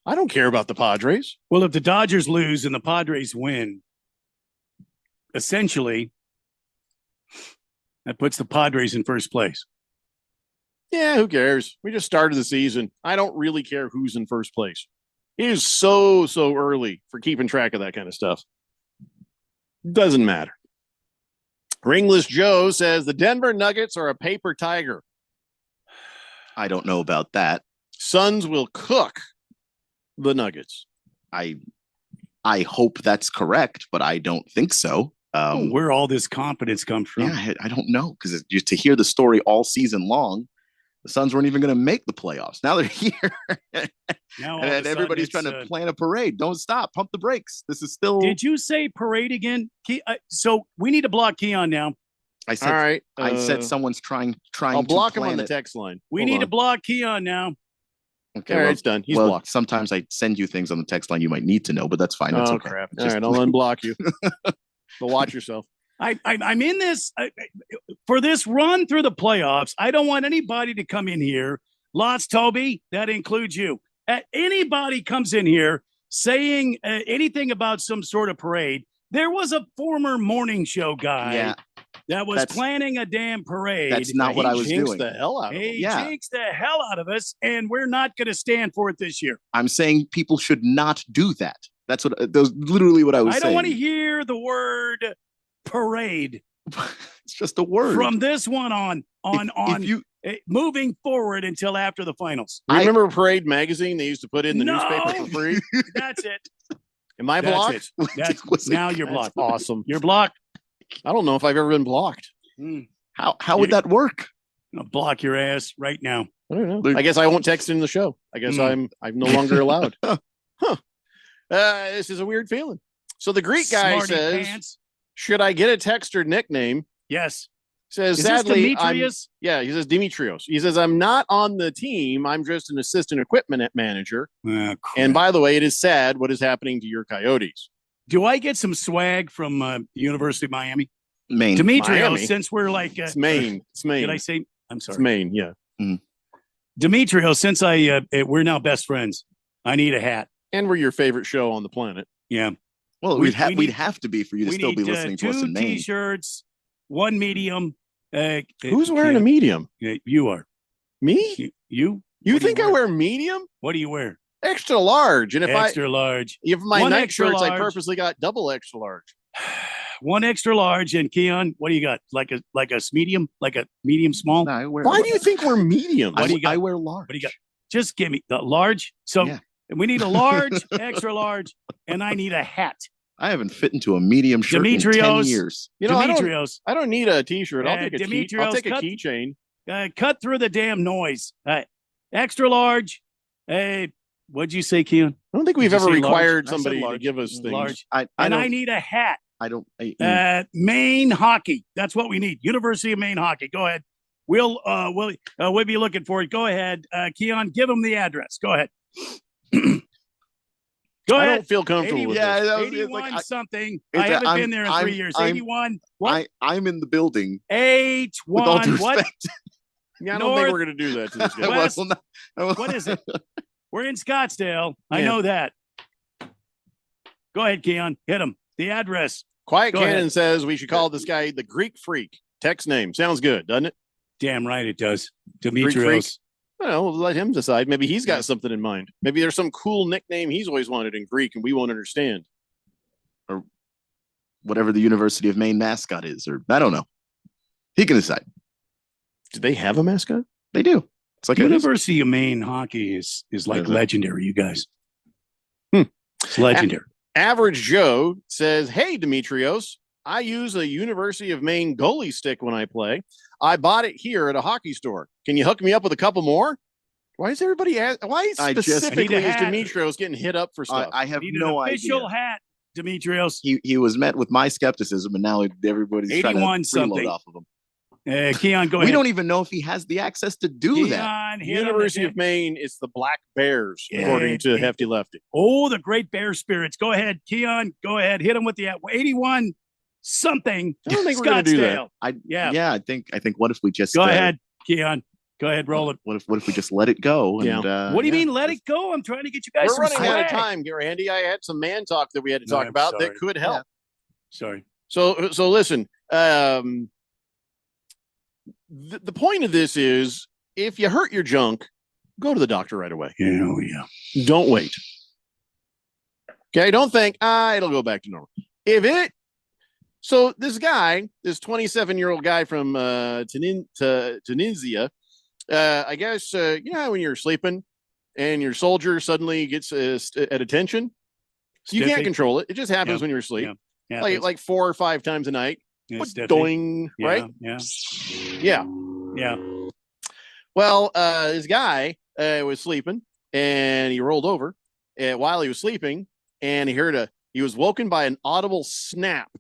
I don't care about the Padres. Well, if the Dodgers lose and the Padres win, essentially, that puts the Padres in first place. Yeah, who cares? We just started the season. I don't really care who's in first place. It is so early for keeping track of that kind of stuff. Doesn't matter. Ringless Joe says the Denver Nuggets are a paper tiger. I don't know about that. Suns will cook the Nuggets. I hope that's correct, but I don't think so. Where all this confidence comes from? Yeah, I don't know, because just to hear the story all season long, the Suns weren't even going to make the playoffs. Now they're here. Now and everybody's trying to plan a parade. Don't stop. Pump the brakes. This is still. Did you say parade again? So we need to block Keon now. I said, all right. I said someone's trying. I'll block him on the text line. We need to block Keon now. Okay, all right, it's done. He's blocked. Sometimes I send you things on the text line you might need to know, but that's fine. That's okay. Crap. All right, I'll unblock you. But watch yourself. I'm in this for this run through the playoffs. I don't want anybody to come in here. Lots, Toby, that includes you. Anybody comes in here saying anything about some sort of parade. There was a former morning show guy that was planning a damn parade. That's not what I was doing. The hell out of he jinxed the hell out of us, and we're not going to stand for it this year. I'm saying people should not do that. That's literally what I was saying. I don't want to hear the word parade. It's just a word. From this one on moving forward until after the finals. Remember Parade magazine they used to put in the newspaper for free? That's it. Am I blocked? Now you're blocked. Awesome. You're blocked. I don't know if I've ever been blocked. How would that work? I'll block your ass right now. I don't know. I guess I won't text in the show. I guess I'm no longer allowed. This is a weird feeling. So the Greek guy Smarty says, pants. should I get a text or nickname? Yes. Says, Is this sadly, Demetrius? yeah, he says Dimitrios. He says, I'm not on the team. I'm just an assistant equipment manager. And by the way, it is sad what is happening to your Coyotes. Do I get some swag from University of Miami? Maine. Demetrios, Miami? since we're like... It's Maine. It's Maine. Did I say... I'm sorry. It's Maine, yeah. Demetrios, since we're now best friends, I need a hat. And we're your favorite show on the planet. Yeah. Well, we'd have to be for you to still be listening to us in Maine. 2 T-shirts, 1 medium. Who's wearing a medium? You are. Me? You? You think I wear medium? What do you wear? Extra large. And if extra large. If my 1 night extra shirts, I large. purposely got double extra large. 1 extra large. And Keon, what do you got? Like a medium? Like a medium small? No, Why do you think we're medium? What do you got? I wear large. What do you got? Just give me the large. So we need a large, extra large, and I need a hat. I haven't fit into a medium shirt in 10 years. You know, Demetrios. I don't need a T-shirt. I'll take a Demetrios, I'll take a keychain. Cut through the damn noise. Extra large. What'd you say, Keon? I don't think we've ever required somebody to give us things. Large. I need a hat. I don't. Maine hockey. That's what we need. University of Maine hockey. Go ahead. We'll be looking for it. Go ahead, Keon. Give them the address. Go ahead. Go ahead. I don't feel comfortable with this. 81 something. I haven't been there in 3 years. 81. What? I'm in the building. 81. With all due What? respect. Yeah, I don't think we're going to do that to this guy. West, what is it? We're in Scottsdale. I know that. Go ahead, Keon. Hit him. The address. Quiet Go Cannon ahead. says we should call this guy the Greek Freak. Text name. Sounds good, doesn't it? Damn right it does. Greek Freak. Demetrios. Well, we'll let him decide. Maybe he's got something in mind. Maybe there's some cool nickname he's always wanted in Greek and we won't understand. Or whatever the University of Maine mascot is, or I don't know. He can decide. Do they have a mascot? They do. It's like University of Maine hockey is like legendary, you guys. It's legendary. Average Joe says, hey, Demetrios, I use a University of Maine goalie stick when I play. I bought it here at a hockey store. Can you hook me up with a couple more? Why is everybody why specifically is Demetrios getting hit up for stuff? I have Need no an official idea. hat, Demetrios. He was met with my skepticism, and now everybody's trying to 81 something. freeload off of him. Keon, go ahead. We don't even know if he has the access to do that. Keon, hit him University again. of Maine is the Black Bears, according to Hefty Lefty. Oh, the great bear spirits. Go ahead, Keon. Go ahead. Hit him with the 81 something. I don't think we're going to do that. Yeah. I think. What if we just Go ahead, Keon. Go ahead, roll it. What if we just let it go? And, what do you mean, let it go? I'm trying to get you guys. We're some running out of swag. time, Randy. I had some man talk that we had to No, talk I'm about sorry. that could help. Sorry. So listen. The point of this is, if you hurt your junk, go to the doctor right away. Yeah. Don't wait. Okay, don't think it'll go back to normal. So this guy, this 27-year-old guy from Tunisia, I guess you know when you're sleeping and your soldier suddenly gets at attention, so you can't Stiffy. control it. It just happens when you're asleep, like 4 or 5 times a night. Yeah, What, stiffy. doing, right? Yeah. Well, this guy was sleeping and he rolled over while he was sleeping, and he was woken by an audible snap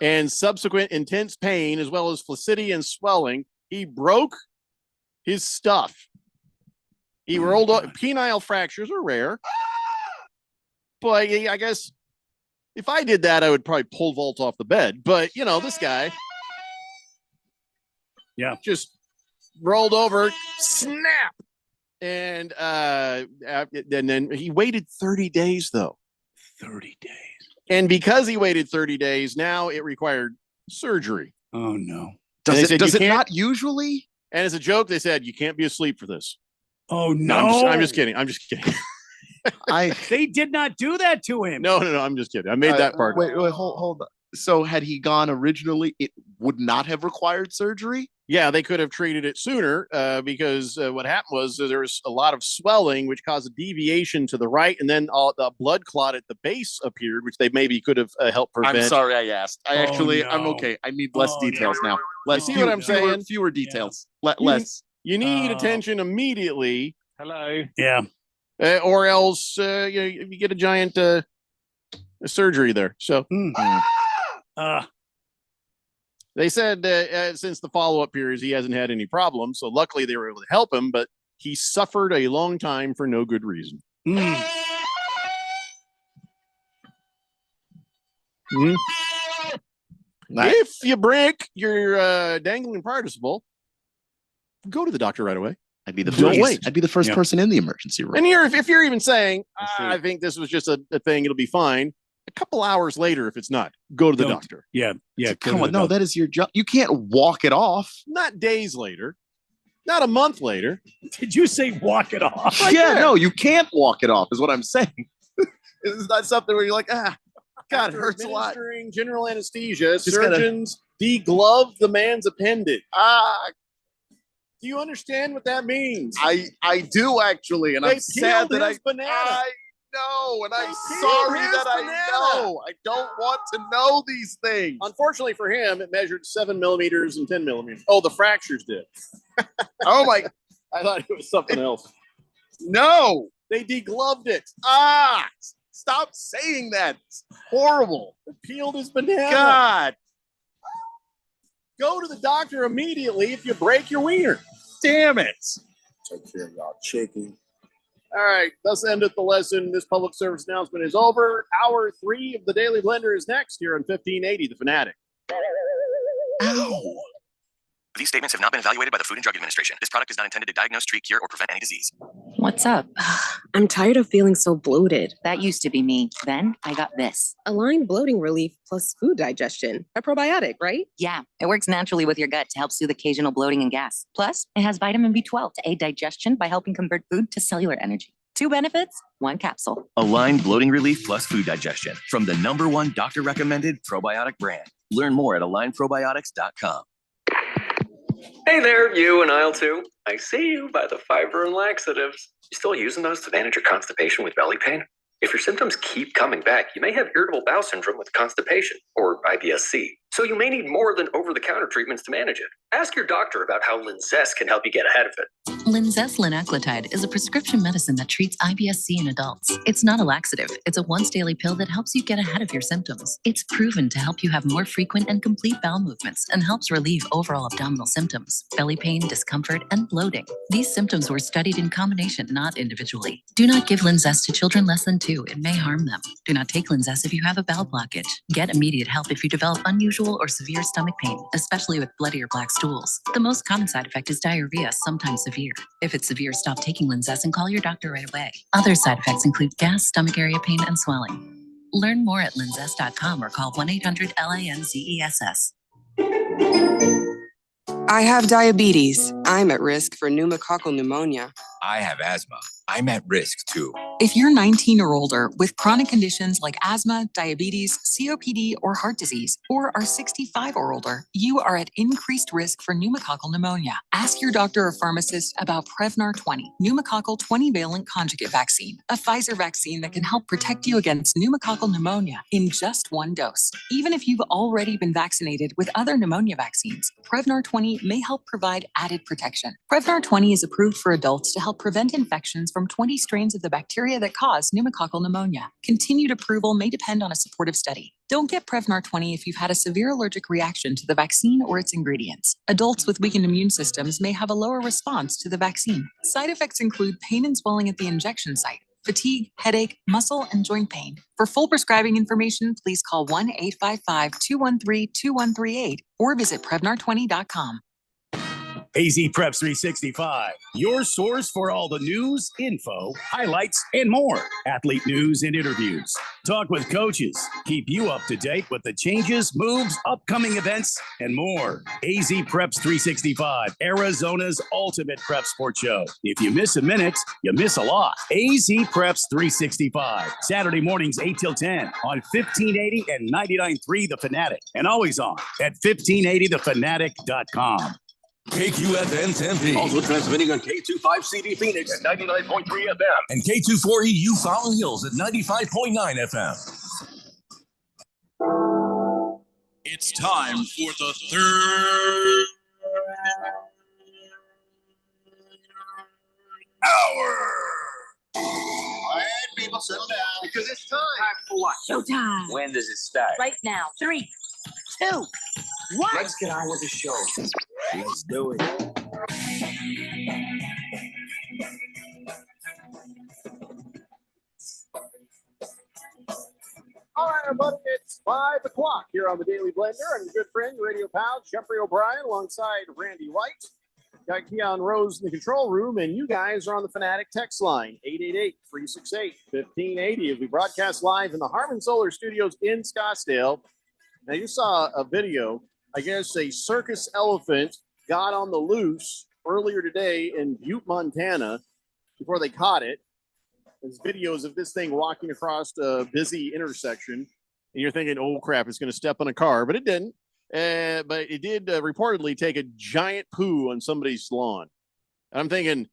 and subsequent intense pain, as well as flaccidity and swelling. He broke his stuff. He rolled up. Penile fractures are rare, but I guess if I did that, I would probably pole vault off the bed. But this guy, just rolled over, snap, and then he waited 30 days though. 30 days. And because he waited 30 days, now it required surgery. Oh no! Does it not usually? And as a joke, they said you can't be asleep for this. Oh No, no! I'm just kidding. They did not do that to him. No. I'm just kidding. I made that part. Wait, hold on. So had he gone originally, it would not have required surgery? Yeah, they could have treated it sooner because what happened was there was a lot of swelling, which caused a deviation to the right, and then the blood clot at the base appeared, which they maybe could have helped prevent. I'm sorry I asked. I'm no. okay. I need less details now. You see what I'm saying? Fewer details. You Less. You need attention immediately. Hello. Yeah. Or else you get a giant surgery there. So they said since the follow-up periods, he hasn't had any problems. So luckily they were able to help him, but he suffered a long time for no good reason. If you break your dangling participle, go to the doctor right away. I'd be the Don't first. wait. I'd be the first person in the emergency room. And if you're even saying, I think this was just a thing, it'll be fine. A couple hours later, if it's not, go to the doctor. Yeah. Come on, no, that is your job. You can't walk it off. Not days later. Not a month later. Did you say walk it off? No, you can't walk it off, is what I'm saying. It's not something where you're like, God, it hurts a lot. Administering general anesthesia, surgeons deglove the man's appendage. Do you understand what that means? I do actually, and I'm sad that I know, and I'm sorry that I know. I don't want to know these things. Unfortunately for him, it measured 7 millimeters and 10 millimeters. Oh, the fractures did. Oh my! I thought it was something else. No, they degloved it. Stop saying that. It's horrible. It peeled his banana. God. Go to the doctor immediately if you break your wiener. Damn it. Take care of y'all chicken. All right, thus endeth the lesson. This public service announcement is over. Hour 3 of the Daily Blender is next here on 1580 The Fanatic. Ow. These statements have not been evaluated by the Food and Drug Administration. This product is not intended to diagnose, treat, cure, or prevent any disease. What's up? I'm tired of feeling so bloated. That used to be me. Then I got this. Align bloating relief plus food digestion. A probiotic, right? Yeah. It works naturally with your gut to help soothe occasional bloating and gas. Plus, it has vitamin B12 to aid digestion by helping convert food to cellular energy. 2 benefits, 1 capsule. Align bloating relief plus food digestion from the #1 doctor-recommended probiotic brand. Learn more at alignprobiotics.com. Hey there, you in aisle 2. I see you by the fiber and laxatives. You still using those to manage your constipation with belly pain? If your symptoms keep coming back, you may have irritable bowel syndrome with constipation, or IBS-C. So you may need more than over-the-counter treatments to manage it. Ask your doctor about how Linzess can help you get ahead of it. Linzess linaclotide is a prescription medicine that treats IBS-C in adults. It's not a laxative. It's a once-daily pill that helps you get ahead of your symptoms. It's proven to help you have more frequent and complete bowel movements and helps relieve overall abdominal symptoms, belly pain, discomfort, and bloating. These symptoms were studied in combination, not individually. Do not give Linzess to children less than 2. It may harm them. Do not take Linzess if you have a bowel blockage. Get immediate help if you develop unusual or severe stomach pain, especially with bloody or black stools. The most common side effect is diarrhea, sometimes severe. If it's severe, stop taking Linzess and call your doctor right away. Other side effects include gas, stomach area pain, and swelling. Learn more at linzess.com or call 1-800-LINZESS. I have diabetes. I'm at risk for pneumococcal pneumonia. I have asthma. I'm at risk too. If you're 19 or older with chronic conditions like asthma, diabetes, COPD, or heart disease, or are 65 or older, you are at increased risk for pneumococcal pneumonia. Ask your doctor or pharmacist about Prevnar 20, pneumococcal 20-valent conjugate vaccine, a Pfizer vaccine that can help protect you against pneumococcal pneumonia in just 1 dose. Even if you've already been vaccinated with other pneumonia vaccines, Prevnar 20 may help provide added protection. Prevnar 20 is approved for adults to help prevent infections from 20 strains of the bacteria that cause pneumococcal pneumonia. Continued approval may depend on a supportive study. Don't get Prevnar 20 if you've had a severe allergic reaction to the vaccine or its ingredients. Adults with weakened immune systems may have a lower response to the vaccine. Side effects include pain and swelling at the injection site, fatigue, headache, muscle, and joint pain. For full prescribing information, please call 1-855-213-2138 or visit Prevnar20.com. AZ Preps 365, your source for all the news, info, highlights, and more. Athlete news and interviews. Talk with coaches. Keep you up to date with the changes, moves, upcoming events, and more. AZ Preps 365, Arizona's ultimate prep sports show. If you miss a minute, you miss a lot. AZ Preps 365, Saturday mornings 8 till 10 on 1580 and 99.3 The Fanatic, and always on at 1580thefanatic.com. KQFN Tempe. Also transmitting on K25CD Phoenix at 99.3 FM. And K24EU Fountain Hills at 95.9 FM. It's time for the third hour. All right, people, settle down because it's time. For what? Showtime. When does it start? Right now. 3, 2, 1. Let's get on with the show. Let's do it. All right, everybody, it's 5 o'clock here on the Daily Blender. And good friend, your radio pal, Jeffrey O'Brien, alongside Randy White. Got Keon Rose in the control room, and you guys are on the Fanatic text line, 888-368-1580, as we broadcast live in the Harman Solar Studios in Scottsdale. Now, you saw a video. I guess a circus elephant got on the loose earlier today in Butte, Montana, before they caught it. There's videos of this thing walking across a busy intersection, and you're thinking, oh, crap, it's going to step on a car, but it didn't. But it did reportedly take a giant poo on somebody's lawn. And I'm thinking,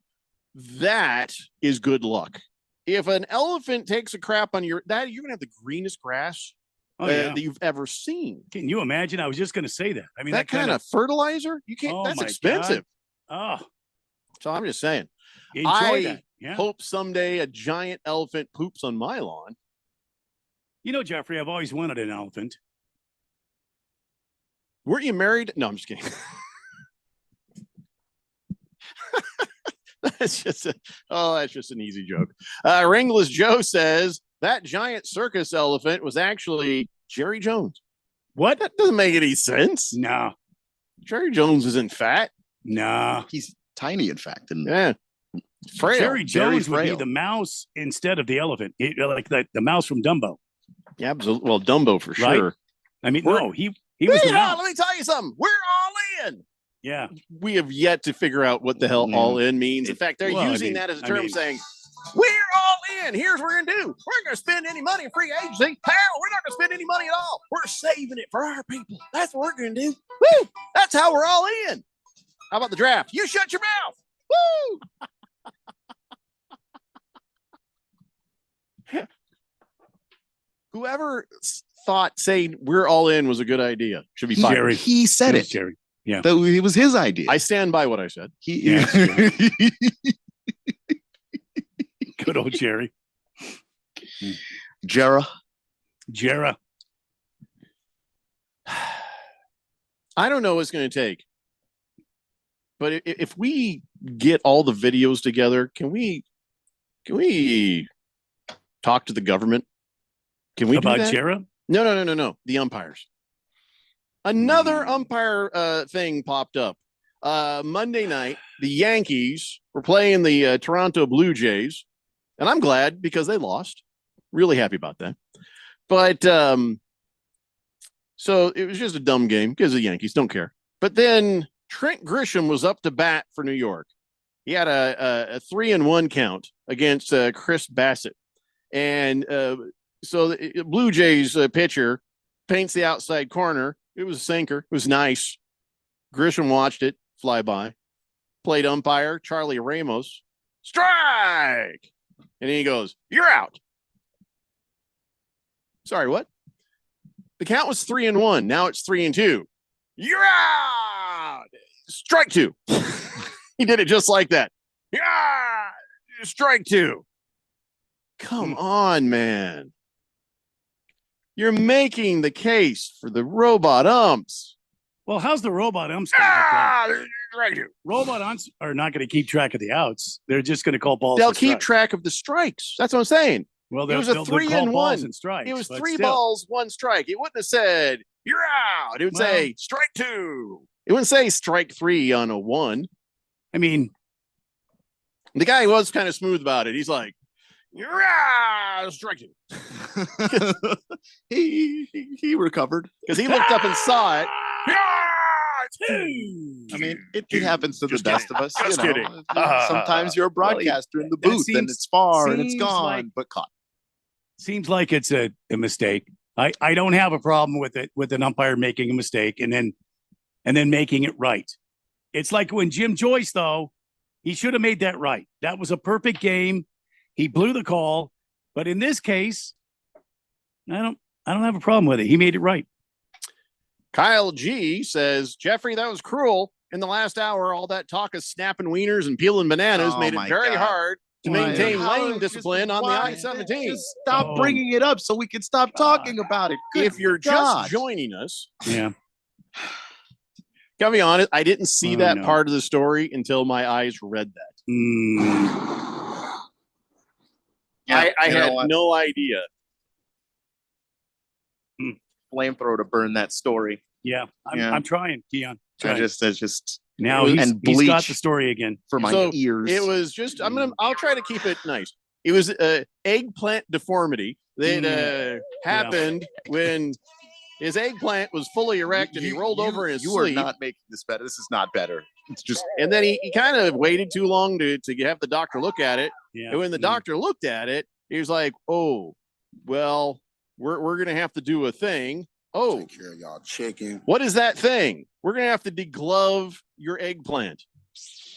that is good luck. If an elephant takes a crap on you're going to have the greenest grass that you've ever seen. Can you imagine? I was just going to say that. I mean, that kind of fertilizer, you can't. That's expensive. God. Oh, so I'm just saying. Enjoy that. Yeah. Hope someday a giant elephant poops on my lawn. You know, Jeffrey, I've always wanted an elephant. Weren't you married? No, I'm just kidding. That's just an easy joke. Ringless Joe says that giant circus elephant was actually Jerry Jones. What? That doesn't make any sense. No. Jerry Jones isn't fat. No. He's tiny, in fact. And yeah. Frail. Jerry Jones would be the mouse instead of the elephant. Like the mouse from Dumbo. Yeah, absolutely. Well, Dumbo for right? sure. I mean, no, he was the mouse. Let me tell you something. We're all in. Yeah. We have yet to figure out what the hell all in means. In fact, they're using that as a term saying, we're all in. Here's what we're going to do. We're going to spend any money in free agency. Hell, we're not going to spend any money at all. We're saving it for our people. That's what we're going to do. Woo! That's how we're all in. How about the draft? You shut your mouth. Woo! Whoever thought saying we're all in was a good idea should be fired. Jerry. He said it. Jerry. Yeah. It was his idea. I stand by what I said. Good old Jerry. Jera. I don't know what it's going to take. But if we get all the videos together, can we talk to the government? Can we about do that? Jera? No. The umpires. Another umpire thing popped up. Monday night, the Yankees were playing the Toronto Blue Jays, and I'm glad because they lost. Really happy about that. But so it was just a dumb game because the Yankees don't care. But then Trent Grisham was up to bat for New York. He had a 3-1 count against Chris Bassett, and so the Blue Jays pitcher paints the outside corner. It was a sinker. It was nice. Grisham watched it fly by. Played umpire Charlie Ramos. Strike! And he goes, "You're out." Sorry, what? The count was 3-1. Now it's 3-2. You're out. Strike 2. He did it just like that. Yeah. Strike 2. Come on, man. You're making the case for the robot umps. Well, how's the robot umps going to Robot umps are not going to keep track of the outs. They're just going to call balls. They'll keep track of the strikes. That's what I'm saying. Well, it was a 3-1 and strikes. It was 3 balls, 1 strike. It wouldn't have said you're out. It would say strike 2. It wouldn't say strike 3 on a 1. I mean, the guy was kind of smooth about it. He's like, "You're out, strike 2." he recovered because he looked up and saw it. I mean, it happens to the best of us. Just kidding. Sometimes you're a broadcaster in the booth and it's far and it's gone, but caught. Seems like it's a mistake. I don't have a problem with it, with an umpire making a mistake and then making it right. It's like when Jim Joyce, though, he should have made that right. That was a perfect game. He blew the call, but in this case, I don't have a problem with it. He made it right. Kyle G says, "Jeffrey, that was cruel. in the last hour, all that talk of snapping wieners and peeling bananas made it very hard to maintain lane discipline on the I-17. Just stop bringing it up so we can stop talking about it. Good if you're God. just joining us, yeah. Gotta be honest, I didn't see that part of the story until my eyes read that. Yeah, I had no idea. Flamethrower to burn that story. Yeah, I'm trying, Keon. I just now he's got the story again for my ears. It was just I'll try to keep it nice. It was eggplant deformity that happened when his eggplant was fully erect and he rolled over in his sleep. You are not making this better. This is not better. It's just and then he kind of waited too long to have the doctor look at it. Yeah. And when the doctor looked at it, he was like, "Oh, well, we're gonna have to do a thing." Oh, take care of y'all chicken. What is that thing? We're gonna have to deglove your eggplant,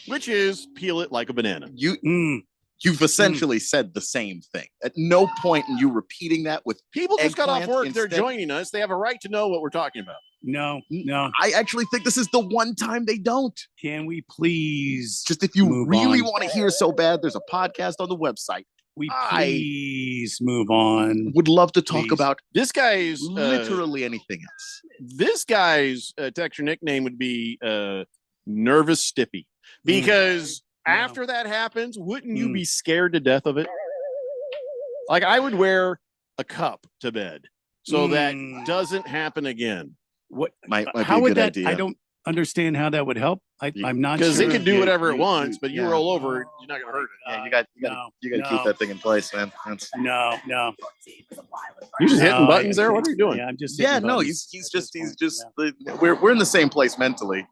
which is peel it like a banana. You've essentially said the same thing. At no point in you repeating that with people just got off eggplant work. instead. They're joining us. They have a right to know what we're talking about. No. I actually think this is the one time they don't. Can we please just if you really on? want to hear so bad, there's a podcast on the website. We please move on. Would love to talk about this guy's literally anything else. This guy's texture nickname would be Nervous Stippy because after that happens, wouldn't you be scared to death of it? Like I would wear a cup to bed so that doesn't happen again. What? Might be how a would good that? idea. I don't understand how that would help. I'm not because sure. it can do whatever it wants, but you roll over, you're not gonna hurt it. Yeah, you got to keep that thing in place, man. No. You just hitting buttons there? What are you doing? Yeah, I'm just he's just we're in the same place mentally.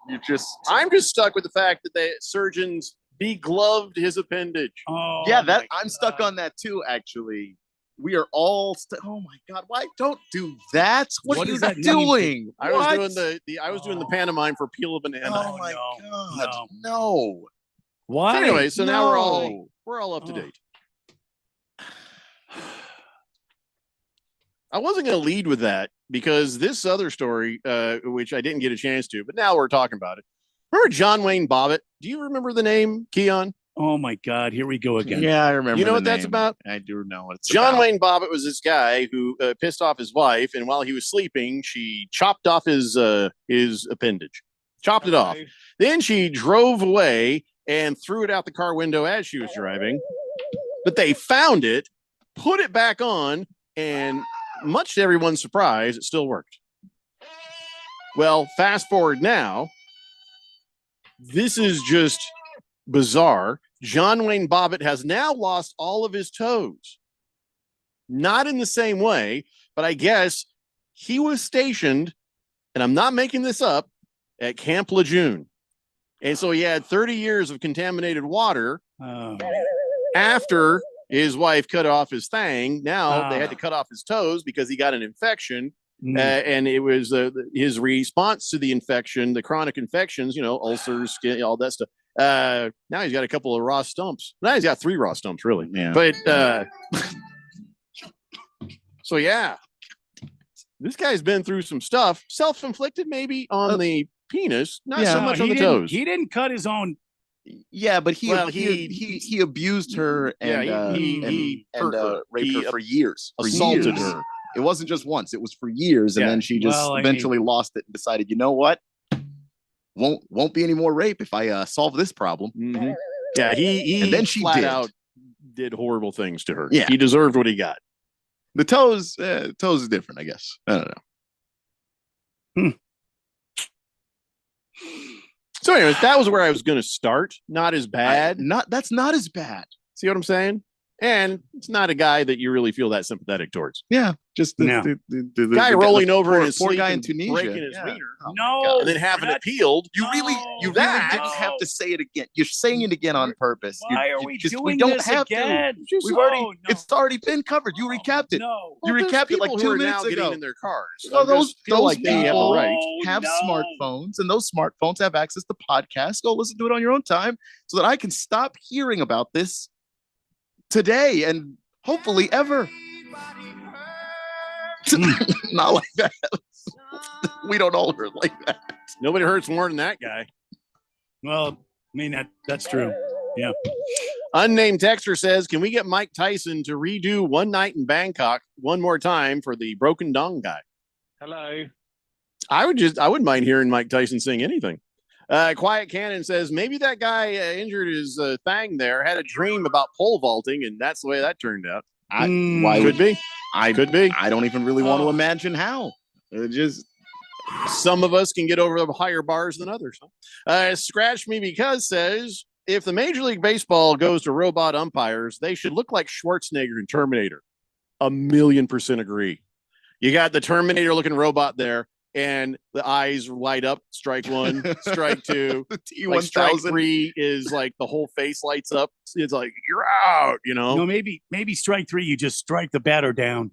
I'm just stuck with the fact that the surgeons degloved his appendage. Oh, I'm stuck on that too. Actually, we are all. Oh my God! Why don't do that? What are you doing? I was doing the pantomime for peel a banana. Oh my God! No. Why? So anyway, now we're all up to date. I wasn't going to lead with that because this other story, which I didn't get a chance to, but now we're talking about it. Remember John Wayne Bobbitt? Do you remember the name, Keon? Oh my God, here we go again. Yeah, I remember. You know the what that's name. about? I do know what it's John about. Wayne Bobbitt was this guy who pissed off his wife, and while he was sleeping, she chopped off his appendage, chopped it off. Then she drove away and threw it out the car window as she was driving. But they found it, put it back on, and much to everyone's surprise, it still worked. Well, fast forward now. This is just bizarre. John Wayne Bobbitt has now lost all of his toes. Not in the same way, but I guess he was stationed, and I'm not making this up, at Camp Lejeune. And so he had 30 years of contaminated water after his wife cut off his thing. Now they had to cut off his toes because he got an infection. And it was his response to the infection, the chronic infections, ulcers, skin, all that stuff. Now he's got a couple of raw stumps. Now he's got 3 raw stumps, really. Yeah. But so yeah, this guy's been through some stuff, self-inflicted maybe on the penis, not so much on the toes. He didn't cut his own. Yeah, but he abused her and he raped her for years, assaulted her. It wasn't just once; it was for years, and then she just eventually lost it and decided, you know what? Won't be any more rape if I solve this problem. Mm-hmm. Yeah, he and then she flat out did horrible things to her. Yeah, he deserved what he got. The toes is different, I guess. I don't know. So, anyways, that was where I was going to start. Not as bad. That's not as bad. See what I'm saying? And it's not a guy that you really feel that sympathetic towards. Yeah, just the guy rolling over in his poor sleep guy in and Tunisia, breaking his wiener. No, and then having it peeled. You really didn't have to say it again. You're saying it again on purpose. Why are we doing we don't this have again? To. It's already been covered. You recapped it. No, you recapped it like 2 minutes ago. ago. In their cars. So those like they have a right. have smartphones, and those smartphones have access to podcasts. Go listen to it on your own time, so that I can stop hearing about this today and hopefully ever. Not like that. We don't all hurt like that. Nobody hurts more than that guy. Well, I mean, that's true. Yeah. Unnamed texter says, can we get Mike Tyson to redo One Night in Bangkok one more time for the Broken Dong guy? Hello. I wouldn't mind hearing Mike Tyson sing anything. Quiet Cannon says, maybe that guy injured his thing there, had a dream about pole vaulting, and that's the way that turned out. Why could be. Could be. I don't even really want to imagine how. It just some of us can get over the higher bars than others. Scratch Me Because says, if the Major League Baseball goes to robot umpires, they should look like Schwarzenegger in Terminator. 1,000,000% agree. You got the Terminator looking robot there, and the eyes light up. Strike one, strike two. Like strike three is like the whole face lights up. It's like, you're out, you know? No, maybe strike three, you just strike the batter down.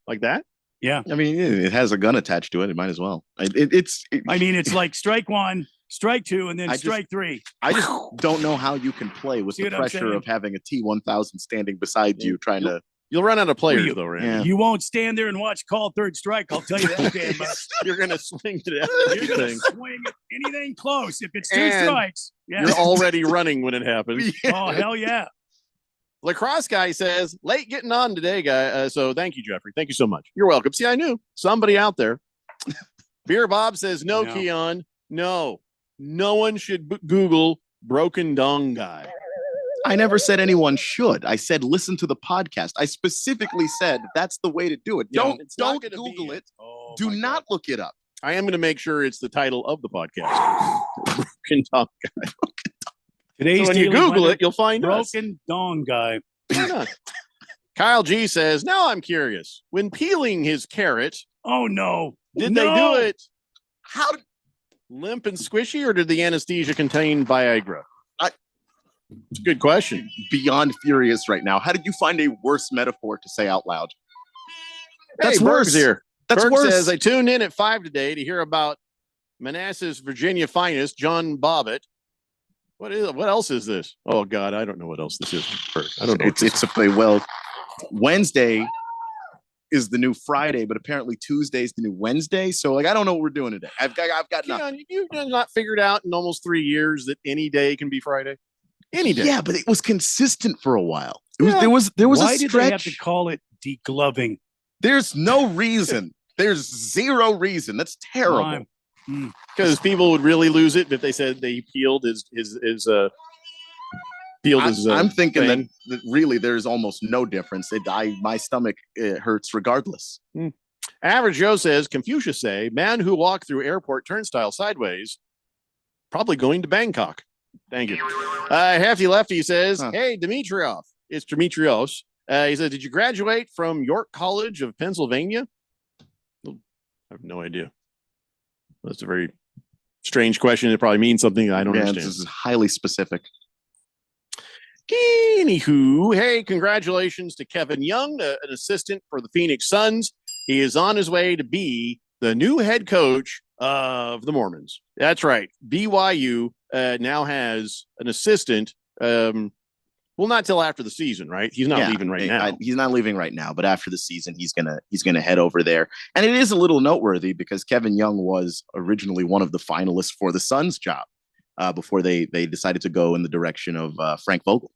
Like that? Yeah. I mean, it has a gun attached to it. It might as well. It's like strike one, strike two, and then strike three. I just don't know how you can play with the pressure of having a T-1000 standing beside you trying to. You'll run out of players, though, right? Yeah. You won't stand there and watch call third strike. I'll tell you that damn much. You're going to swing to You're going to swing at anything close. If it's two strikes, you're already running when it happens. Yeah. Oh, hell yeah. Lacrosse guy says, late getting on today, guy. So thank you, Jeffrey. Thank you so much. You're welcome. See, I knew somebody out there. Beer Bob says, no, Keon. No one should Google Broken Dong guy. I never said anyone should. I said, listen to the podcast. I specifically said that's the way to do it. Yeah, don't Google it. Do not look it up. I am going to make sure it's the title of the podcast. Broken Dong guy. Today's so when you Google it, you'll find Broken Dong guy. Why not? Kyle G says, now I'm curious. When peeling his carrot, oh no, did they do it? How limp and squishy, or did the anesthesia contain Viagra? It's a good question. Beyond furious right now. How did you find a worse metaphor to say out loud? That's worse. Here. That's Berg worse. Says, I tuned in at 5 today to hear about Manassas, Virginia finest, John Bobbitt. What else is this? Oh God, I don't know what else this is. I don't know. It's a play. Well, Wednesday is the new Friday, but apparently Tuesday is the new Wednesday. So like, I don't know what we're doing today. I've got nothing. You've not figured out in almost 3 years that any day can be Friday. Any day. Yeah, but it was consistent for a while. There was Why a stretch. Did they have to call it degloving? There's no reason. There's zero reason. That's terrible. Because people would really lose it if they said they peeled his peeled his. I'm thinking that really there's almost no difference. My stomach hurts regardless. Average Joe says, Confucius say, man who walked through airport turnstile sideways, probably going to Bangkok. Thank you. Hefty Lefty says, hey, Dimitrov. It's Dimitrios. He said, did you graduate from York College of Pennsylvania? I have no idea. That's a very strange question. It probably means something I don't understand. This is highly specific. Anywho, hey, congratulations to Kevin Young, an assistant for the Phoenix Suns. He is on his way to be the new head coach of the Mormons. That's right. BYU now has an assistant. Well, not till after the season, right? He's not leaving right now. He's not leaving right now, but after the season, he's gonna head over there. And it is a little noteworthy because Kevin Young was originally one of the finalists for the Suns job before they decided to go in the direction of Frank Vogel.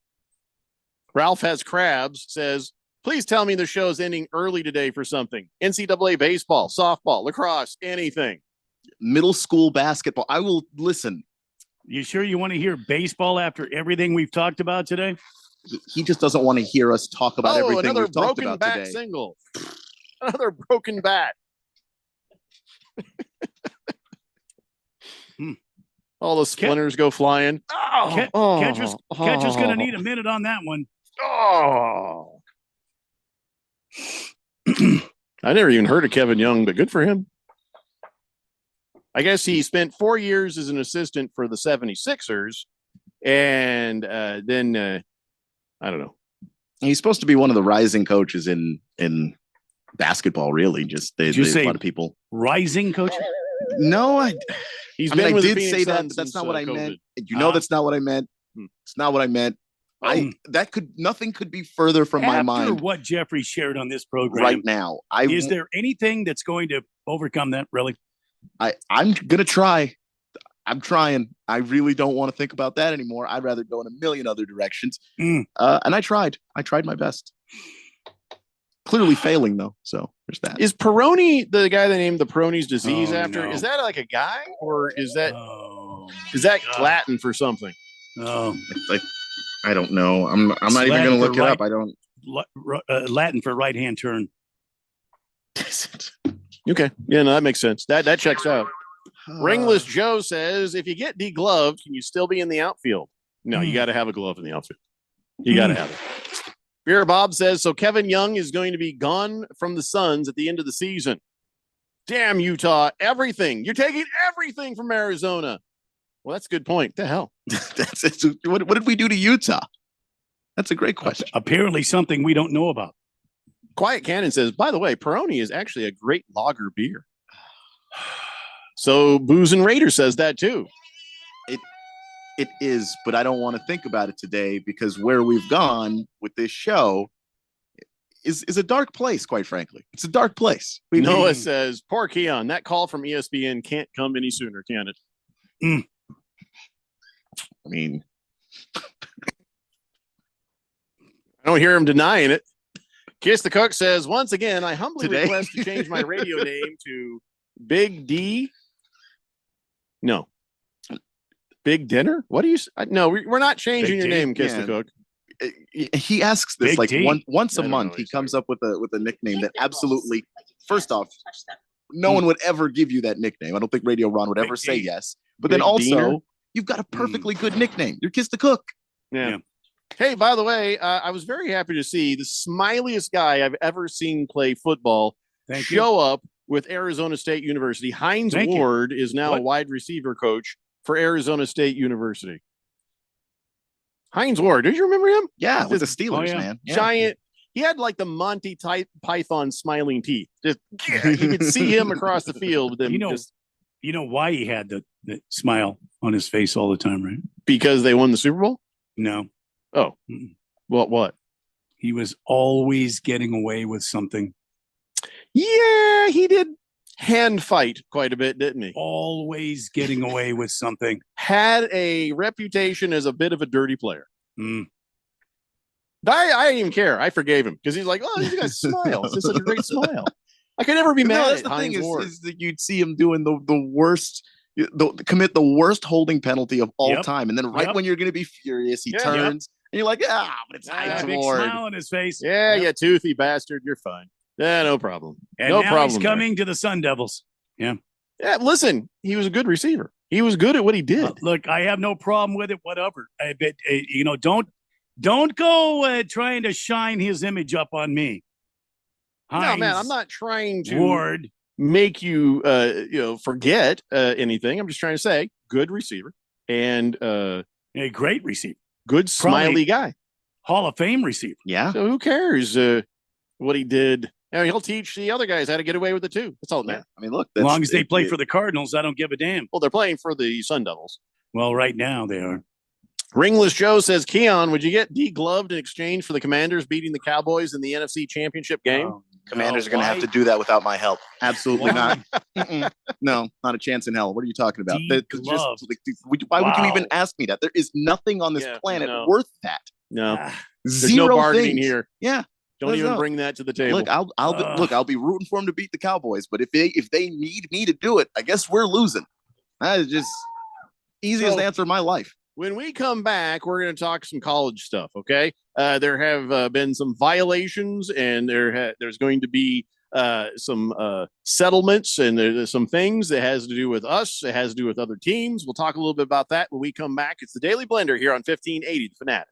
Ralph Has Crabs says, please tell me the show's ending early today for something. NCAA baseball, softball, lacrosse, anything. Middle school basketball. I will listen. You sure you want to hear baseball after everything we've talked about today? He just doesn't want to hear us talk about everything another we've talked broken about bat today. Single. Another broken bat. All the splinters go flying. Catcher's going to need a minute on that one. Oh. I never even heard of Kevin Young, but good for him. I guess he spent 4 years as an assistant for the 76ers. And then, I don't know. He's supposed to be one of the rising coaches in basketball, really. Just a lot of people. Rising coach? No, I did say that, Suns but that's not what I meant. COVID. That's not what I meant. It's not what I meant. Nothing could be further from my mind. After what Jeffrey shared on this program right now, is there anything that's going to overcome that? Really, I'm gonna try. I'm trying. I really don't want to think about that anymore. I'd rather go in a million other directions. And I tried. I tried my best. Clearly failing though. So there's that. Is Peyronie the guy they named the Peyronie's disease after? No. Is that like a guy, or is that Latin for something? I don't know. I'm not even going to look it up. I don't. Latin for right hand turn. Okay. Yeah, no, that makes sense. That checks out. Ringless Joe says, if you get degloved, can you still be in the outfield? No, you got to have a glove in the outfield. You got to have it. Beer Bob says, so Kevin Young is going to be gone from the Suns at the end of the season. Damn, Utah, everything. You're taking everything from Arizona. Well, that's a good point. The hell? What did we do to Utah? That's a great question. Apparently something we don't know about. Quiet Cannon says, by the way, Peroni is actually a great lager beer. So Booze and Raider says that too. It is, but I don't want to think about it today because where we've gone with this show is a dark place, quite frankly. It's a dark place. Noah says, poor Keon, that call from ESPN can't come any sooner, can it? I mean, I don't hear him denying it. Kiss the Cook says, once again, I humbly request to change my radio name to Big D. No. Big Dinner? What do you? No, we're not changing your name, Kiss the Cook. He asks this once a month. He comes up with a nickname that absolutely. First off, no one would ever give you that nickname. I don't think Radio Ron would ever say yes. But then also, you've got a perfectly good nickname. You're Kiss the Cook. Yeah. Hey, by the way, I was very happy to see the smiliest guy I've ever seen play football show up with Arizona State University. Hines Ward is now a wide receiver coach for Arizona State University. Hines Ward, did you remember him? Yeah, with the Steelers, man. Yeah. Giant. He had like the Monty Python smiling teeth. Just, you could see him across the field. You know why he had the smile on his face all the time, right? Because they won the Super Bowl? No. Oh. Well, what? He was always getting away with something. Yeah, he did hand fight quite a bit, didn't he? Always getting away with something. Had a reputation as a bit of a dirty player. I didn't even care. I forgave him because he's like, oh, you guys smile. It's just such a great smile. I could never be mad at the thing is that you'd see him doing the worst, commit the worst holding penalty of all time. And then when you're going to be furious, he turns and you're like, but it's Hines Ward. Big smile on his face. Yeah, you toothy bastard. You're fine. Yeah, no problem. And no now problem. He's coming to the Sun Devils. Yeah. Yeah. Listen, he was a good receiver. He was good at what he did. Look, I have no problem with it. Whatever. But don't go trying to shine his image up on me. Hines, no, man, I'm not trying to make you forget anything. I'm just trying to say, good receiver and a great receiver, good smiley guy, Hall of Fame receiver. Yeah. So who cares what he did? He'll teach the other guys how to get away with it too. That's all, man. I mean, look, as long as they play for the Cardinals, I don't give a damn. Well, they're playing for the Sun Devils. Well, right now they are. Ringless Joe says, Keon, would you get degloved in exchange for the Commanders beating the Cowboys in the NFC Championship game? Commanders are going to have to do that without my help. Absolutely not. No, not a chance in hell. What are you talking about? Why would you even ask me that? There is nothing on this planet worth that. No. There's no bargaining here. Yeah. Don't even bring that to the table. Look, I'll be rooting for them to beat the Cowboys, but if they need me to do it, I guess we're losing. That is just easiest answer in my life. When we come back, we're going to talk some college stuff, okay? There have been some violations, and there's going to be some settlements, and there's some things that has to do with us. It has to do with other teams. We'll talk a little bit about that when we come back. It's the Daily Blender here on 1580 The Fanatic.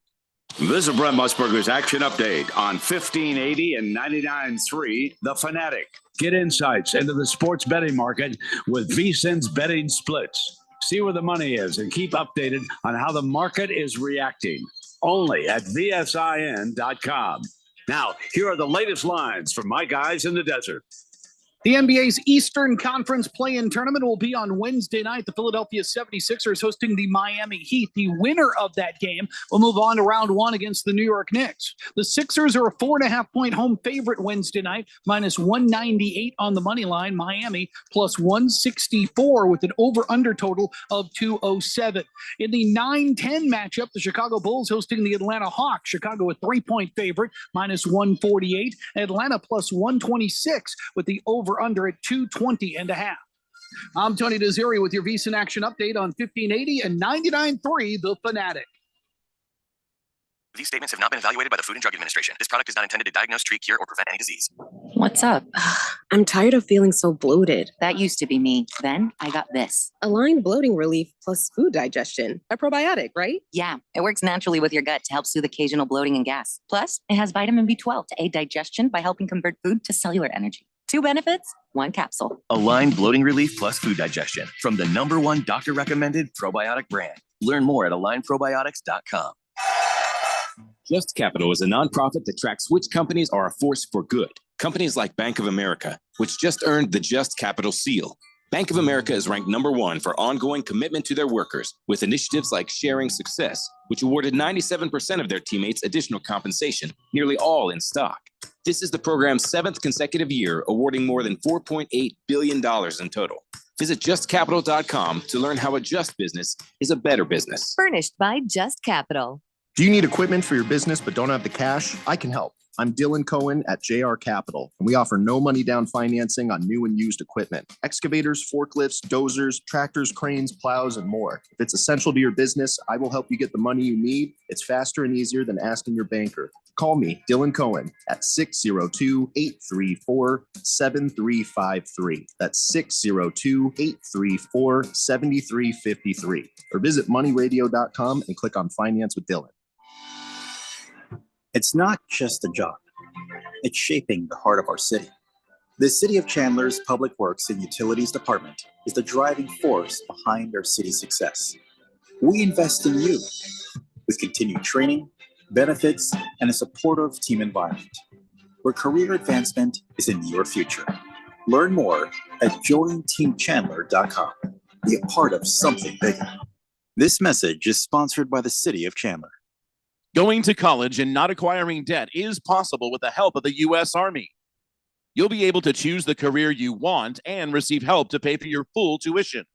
This is Brent Musburger's Action Update on 1580 and 99.3 The Fanatic. Get insights into the sports betting market with VSiN's betting splits. See where the money is and keep updated on how the market is reacting. Only at VSIN.com. Now, here are the latest lines from my guys in the desert. The NBA's Eastern Conference play-in tournament will be on Wednesday night. The Philadelphia 76ers hosting the Miami Heat. The winner of that game will move on to round one against the New York Knicks. The Sixers are a 4.5-point home favorite Wednesday night, minus 198 on the money line. Miami plus 164 with an over-under total of 207. In the 9-10 matchup, the Chicago Bulls hosting the Atlanta Hawks. Chicago a 3-point favorite, minus 148. Atlanta plus 126 with the over under at 220.5. I'm Tony Desiri with your VSiN Action Update on 1580 and 99.3 The Fanatic. These statements have not been evaluated by the Food and Drug Administration. This product is not intended to diagnose, treat, cure, or prevent any disease. What's up? I'm tired of feeling so bloated. That used to be me. Then I got this. Align bloating relief plus food digestion. A probiotic, right? Yeah, it works naturally with your gut to help soothe occasional bloating and gas. Plus, it has vitamin B12 to aid digestion by helping convert food to cellular energy. 2 benefits, 1 capsule. Align bloating relief plus food digestion from the #1 doctor-recommended probiotic brand. Learn more at alignprobiotics.com. Just Capital is a nonprofit that tracks which companies are a force for good. Companies like Bank of America, which just earned the Just Capital seal. Bank of America is ranked #1 for ongoing commitment to their workers, with initiatives like Sharing Success, which awarded 97% of their teammates additional compensation, nearly all in stock. This is the program's 7th consecutive year, awarding more than $4.8 billion in total. Visit justcapital.com to learn how a just business is a better business. Furnished by Just Capital. Do you need equipment for your business but don't have the cash? I can help. I'm Dylan Cohen at JR Capital, and we offer no money down financing on new and used equipment. Excavators, forklifts, dozers, tractors, cranes, plows, and more. If it's essential to your business, I will help you get the money you need. It's faster and easier than asking your banker. Call me, Dylan Cohen, at 602-834-7353. That's 602-834-7353. Or visit moneyradio.com and click on Finance with Dylan. It's not just a job. It's shaping the heart of our city. The City of Chandler's Public Works and Utilities Department is the driving force behind our city's success. We invest in you with continued training, benefits, and a supportive team environment where career advancement is in your future. Learn more at jointeamchandler.com. Be a part of something bigger. This message is sponsored by the City of Chandler. Going to college and not acquiring debt is possible with the help of the U.S. Army. You'll be able to choose the career you want and receive help to pay for your full tuition.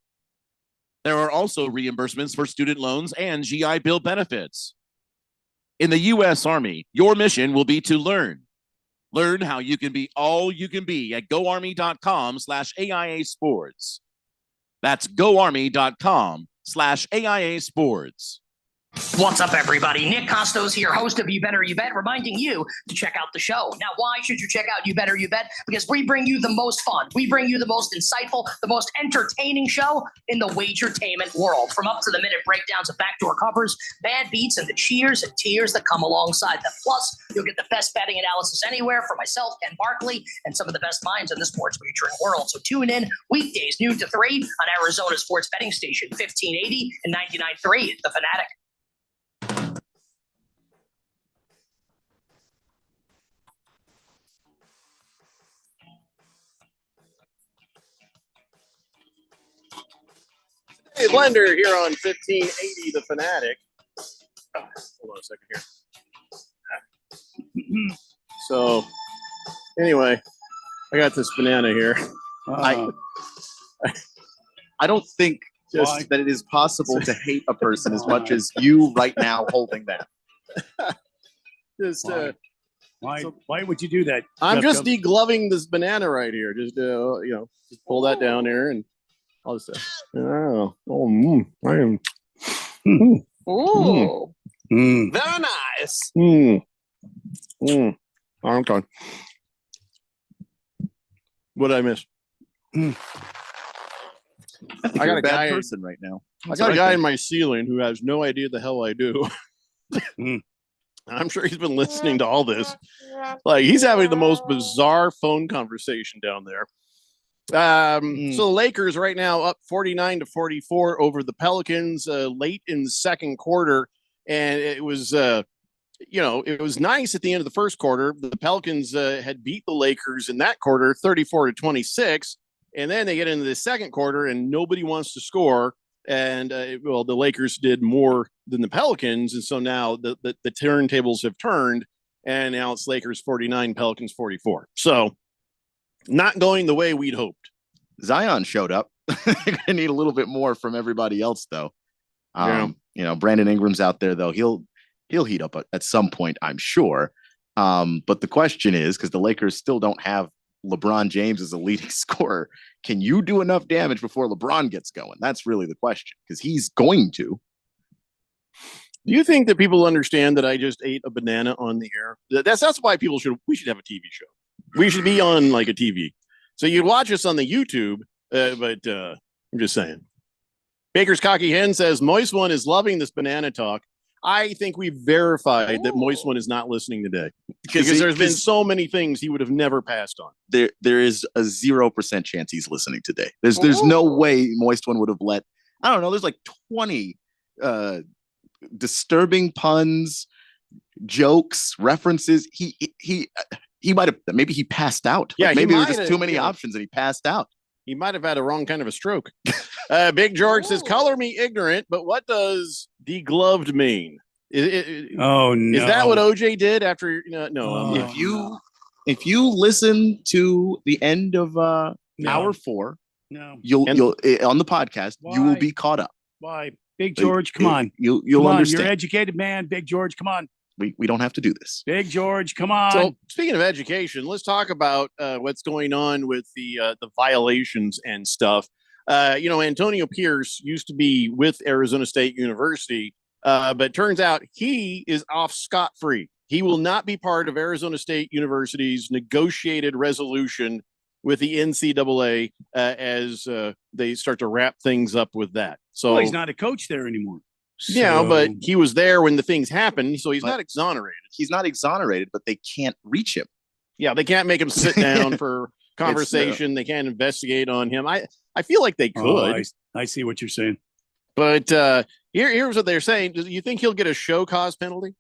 There are also reimbursements for student loans and GI Bill benefits. In the U.S. Army, your mission will be to learn. Learn how you can be all you can be at goarmy.com/AIA Sports. That's goarmy.com/AIA Sports. What's up, everybody? Nick Costos here, host of You Better You Bet, reminding you to check out the show. Now, why should you check out You Better You Bet? Because we bring you the most fun. We bring you the most insightful, the most entertaining show in the wagertainment world. From up-to-the-minute breakdowns of backdoor covers, bad beats, and the cheers and tears that come alongside them. Plus, you'll get the best betting analysis anywhere from myself, Ken Barkley, and some of the best minds in the sports wagering world. So tune in weekdays, noon to 3 on Arizona sports betting station, 1580 and 99.3, The Fanatic. Hey, Blender here on 1580 The Fanatic. Hold on a second here. So, anyway, I got this banana here. I don't think just that it is possible to hate a person as much as you right now holding that. Just why would you do that? I'm just degloving this banana right here. Just just pull that down there and I'll just I am. Ooh. Very nice. Okay. What did I miss? I got a bad person right now. I got a guy in my ceiling who has no idea the hell I do. I'm sure he's been listening to all this. Like, he's having the most bizarre phone conversation down there. So the Lakers right now up 49-44 over the Pelicans late in the second quarter, and it was it was nice at the end of the first quarter. The Pelicans had beat the Lakers in that quarter 34-26. And then they get into the second quarter and nobody wants to score. And the Lakers did more than the Pelicans. And so now the turntables have turned. And now it's Lakers 49, Pelicans 44. So not going the way we'd hoped. Zion showed up. They're going to need a little bit more from everybody else, though. Brandon Ingram's out there, though. He'll heat up at some point, I'm sure. But the question is, because the Lakers still don't have LeBron James as a leading scorer, can you do enough damage before LeBron gets going? That's really the question, because he's going to. Do you think that people understand that I just ate a banana on the air? That's why we should have a TV show. We should be on like a TV. So you'd watch us on the YouTube, but I'm just saying. Baker's Cocky Hen says, Moist One is loving this banana talk. I think we've verified that Moist One is not listening today because there's been so many things he would have never passed on. There is a 0% chance he's listening today. There's no way Moist One would have let, I don't know, there's like 20 disturbing puns, jokes, references. He might have, maybe he passed out. Yeah, maybe there were just too many options and he passed out. He might have had a wrong kind of a stroke. Big George says, color me ignorant, but what does degloved mean? No. Is that what OJ did after? No. If you listen to the end of hour 4, you'll on the podcast, you will be caught up. Why? Big George, come on. You'll understand. You're an educated man, Big George. Come on. We don't have to do this. Big George, come on. So speaking of education, let's talk about what's going on with the violations and stuff. Antonio Pierce used to be with Arizona State University, but turns out he is off scot-free. He will not be part of Arizona State University's negotiated resolution with the NCAA as they start to wrap things up with that. So he's not a coach there anymore. Yeah, but he was there when the things happened, so he's not exonerated. He's not exonerated, but they can't reach him. Yeah, they can't make him sit down for conversation. They can't investigate on him. I feel like they could. I see what you're saying. But here's what they're saying. Do you think he'll get a show cause penalty?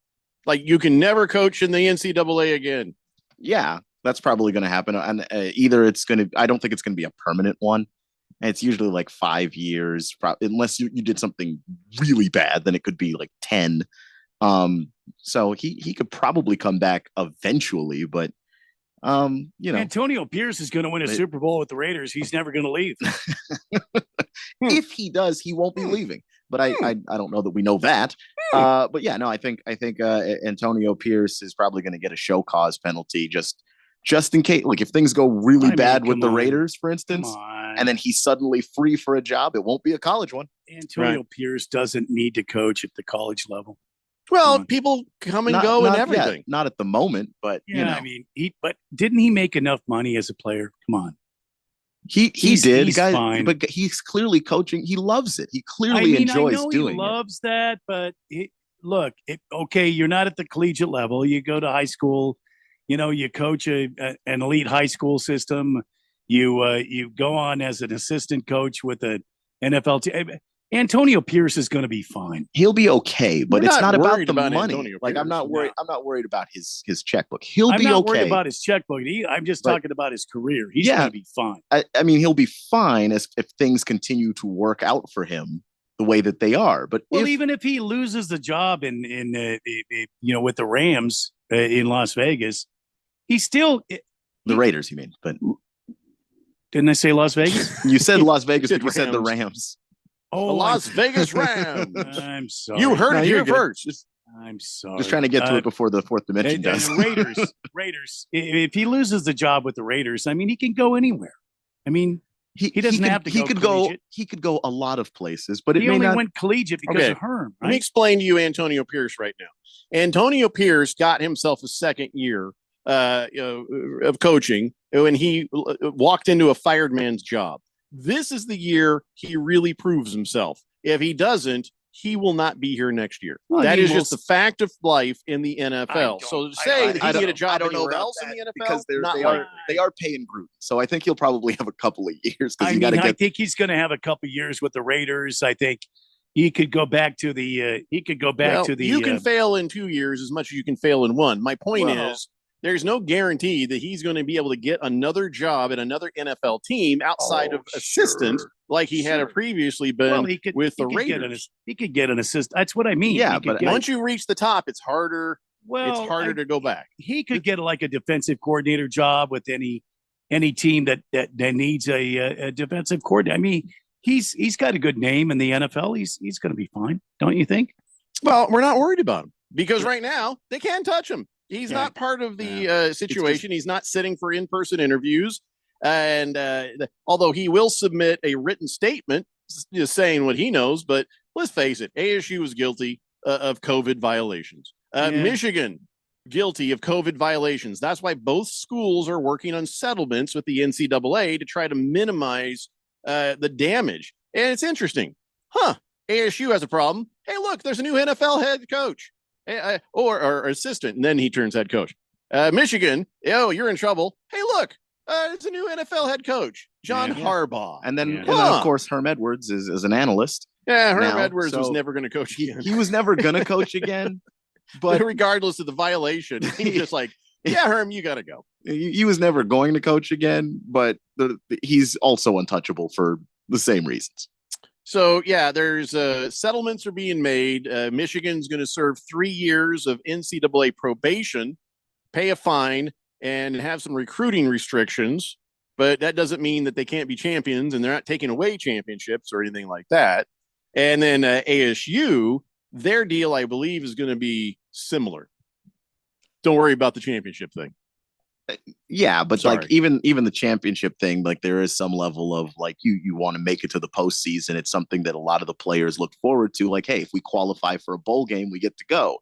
Like you can never coach in the NCAA again? Yeah, that's probably going to happen. And either it's going to, I don't think it's going to be a permanent one. And it's usually like 5 years, unless you did something really bad, then it could be like 10. So he could probably come back eventually, but Antonio Pierce is going to win a Super Bowl with the Raiders. He's never going to leave. If he does, he won't be leaving. But I don't know that we know that. But yeah, no, I think Antonio Pierce is probably going to get a show cause penalty just in case, like if things go really bad with the Raiders, for instance, and then he's suddenly free for a job, it won't be a college one. Antonio Pierce doesn't need to coach at the college level. Well, people come and go and everything. Not at the moment, but I mean, but didn't he make enough money as a player? Come on. He did, he's fine. But he's clearly coaching. He loves it. He clearly enjoys doing it. He loves that, but okay, you're not at the collegiate level. You go to high school. You coach an elite high school system. You go on as an assistant coach with an NFL team. Antonio Pierce is going to be fine. He'll be okay, but it's not about the money. Like I'm not worried. I'm not worried about his checkbook. He'll be okay. I'm not worried about his checkbook. I'm just talking about his career. He's going to be fine. I mean, he'll be fine if things continue to work out for him the way that they are. But even if he loses the job in with the Rams in Las Vegas, he's still the Raiders. You mean? But didn't I say Las Vegas? You said Las Vegas, but you said the Rams. Oh, the Las Vegas Rams. I'm sorry. You heard it here first. I'm sorry. Just trying to get to it before the fourth dimension does. Raiders. If he loses the job with the Raiders, I mean, he can go anywhere. I mean, he doesn't have to. He could collegiate. He could go a lot of places, but he only went collegiate because of Herm. Right? Let me explain to you Antonio Pierce right now. Antonio Pierce got himself a second year of coaching when he walked into a fired man's job. This is the year he really proves himself. If he doesn't, he will not be here next year. Well, that is just the fact of life in the NFL. So to say that he can get a job anywhere else in the NFL, because they are paying Gruden. So I think he'll probably have a couple of years. I think he's going to have a couple of years with the Raiders. I think he could go back to the. He could go back to the. You can fail in 2 years as much as you can fail in one. My point is, there's no guarantee that he's going to be able to get another job at another NFL team outside of assistant, like he had previously been with the Raiders. He could get an assist. That's what I mean. Yeah, but once you reach the top, it's harder. It's harder to go back. He could get like a defensive coordinator job with any team that needs a defensive coordinator. I mean, he's got a good name in the NFL. He's going to be fine, don't you think? Well, we're not worried about him because right now they can't touch him. He's not part of the situation. He's not sitting for in-person interviews. And although he will submit a written statement just saying what he knows, but let's face it, ASU is guilty of COVID violations. Michigan, guilty of COVID violations. That's why both schools are working on settlements with the NCAA to try to minimize the damage. And it's interesting. ASU has a problem. Hey, look, there's a new NFL head coach. Or assistant, and then he turns head coach. Michigan, you're in trouble. Hey, look, it's a new NFL head coach, John Harbaugh. And then, of course, Herm Edwards is an analyst. Yeah, Herm Edwards was never going to coach again. He was never going to coach again. But regardless of the violation, he's just like, yeah, Herm, you got to go. He was never going to coach again, but he's also untouchable for the same reasons. So, yeah, there's settlements are being made. Michigan's going to serve 3 years of NCAA probation, pay a fine, and have some recruiting restrictions. But that doesn't mean that they can't be champions, and they're not taking away championships or anything like that. And then ASU, their deal, I believe, is going to be similar. Don't worry about the championship thing. Yeah, but like even the championship thing, like there is some level of like you want to make it to the postseason. It's something that a lot of the players look forward to. Like, hey, if we qualify for a bowl game, we get to go.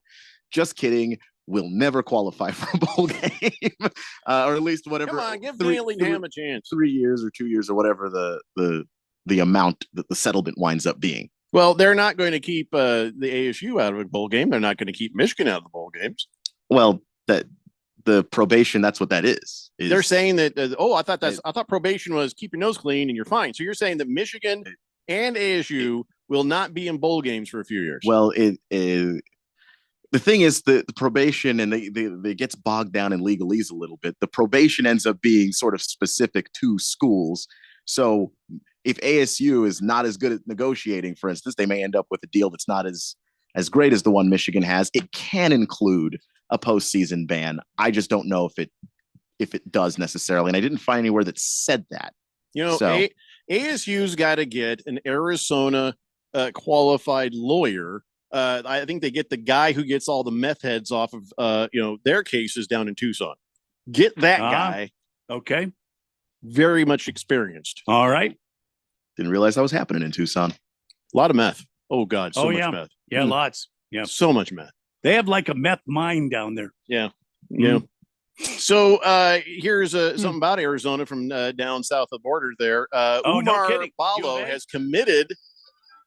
Just kidding. We'll never qualify for a bowl game, or at least whatever. Come on, give Dillingham a chance. 3 years or 2 years or whatever the amount that the settlement winds up being. Well, they're not going to keep the ASU out of a bowl game. They're not going to keep Michigan out of the bowl games. Well, the probation, that's what that is. They're saying that, I thought probation was keep your nose clean and you're fine. So you're saying that Michigan and ASU will not be in bowl games for a few years. Well, the thing is the probation, and they gets bogged down in legalese a little bit. The probation ends up being sort of specific to schools. So if ASU is not as good at negotiating, for instance, they may end up with a deal that's not as great as the one Michigan has. It can include a postseason ban. I just don't know if it does necessarily, and I didn't find anywhere that said that. ASU's got to get an Arizona qualified lawyer. I think they get the guy who gets all the meth heads off of their cases down in Tucson. Get that guy. Okay. Very much experienced. All right. Didn't realize that was happening in Tucson. A lot of meth. Oh God, so much meth. Yeah, lots. Yeah, so much meth. They have like a meth mine down there. Yeah. Yeah. So here's something about Arizona from down south of the border there. Umar Ballo has committed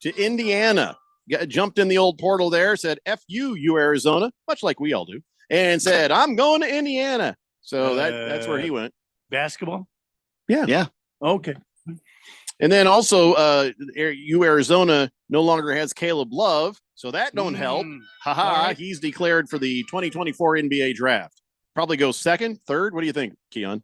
to Indiana. Jumped in the old portal there, said, F you, Arizona, much like we all do, and said, I'm going to Indiana. So that's where he went. Basketball? Yeah. Yeah. Okay. And then also, Arizona no longer has Caleb Love, so that don't help. Right. He's declared for the 2024 NBA draft. Probably go second, third. What do you think, Keon?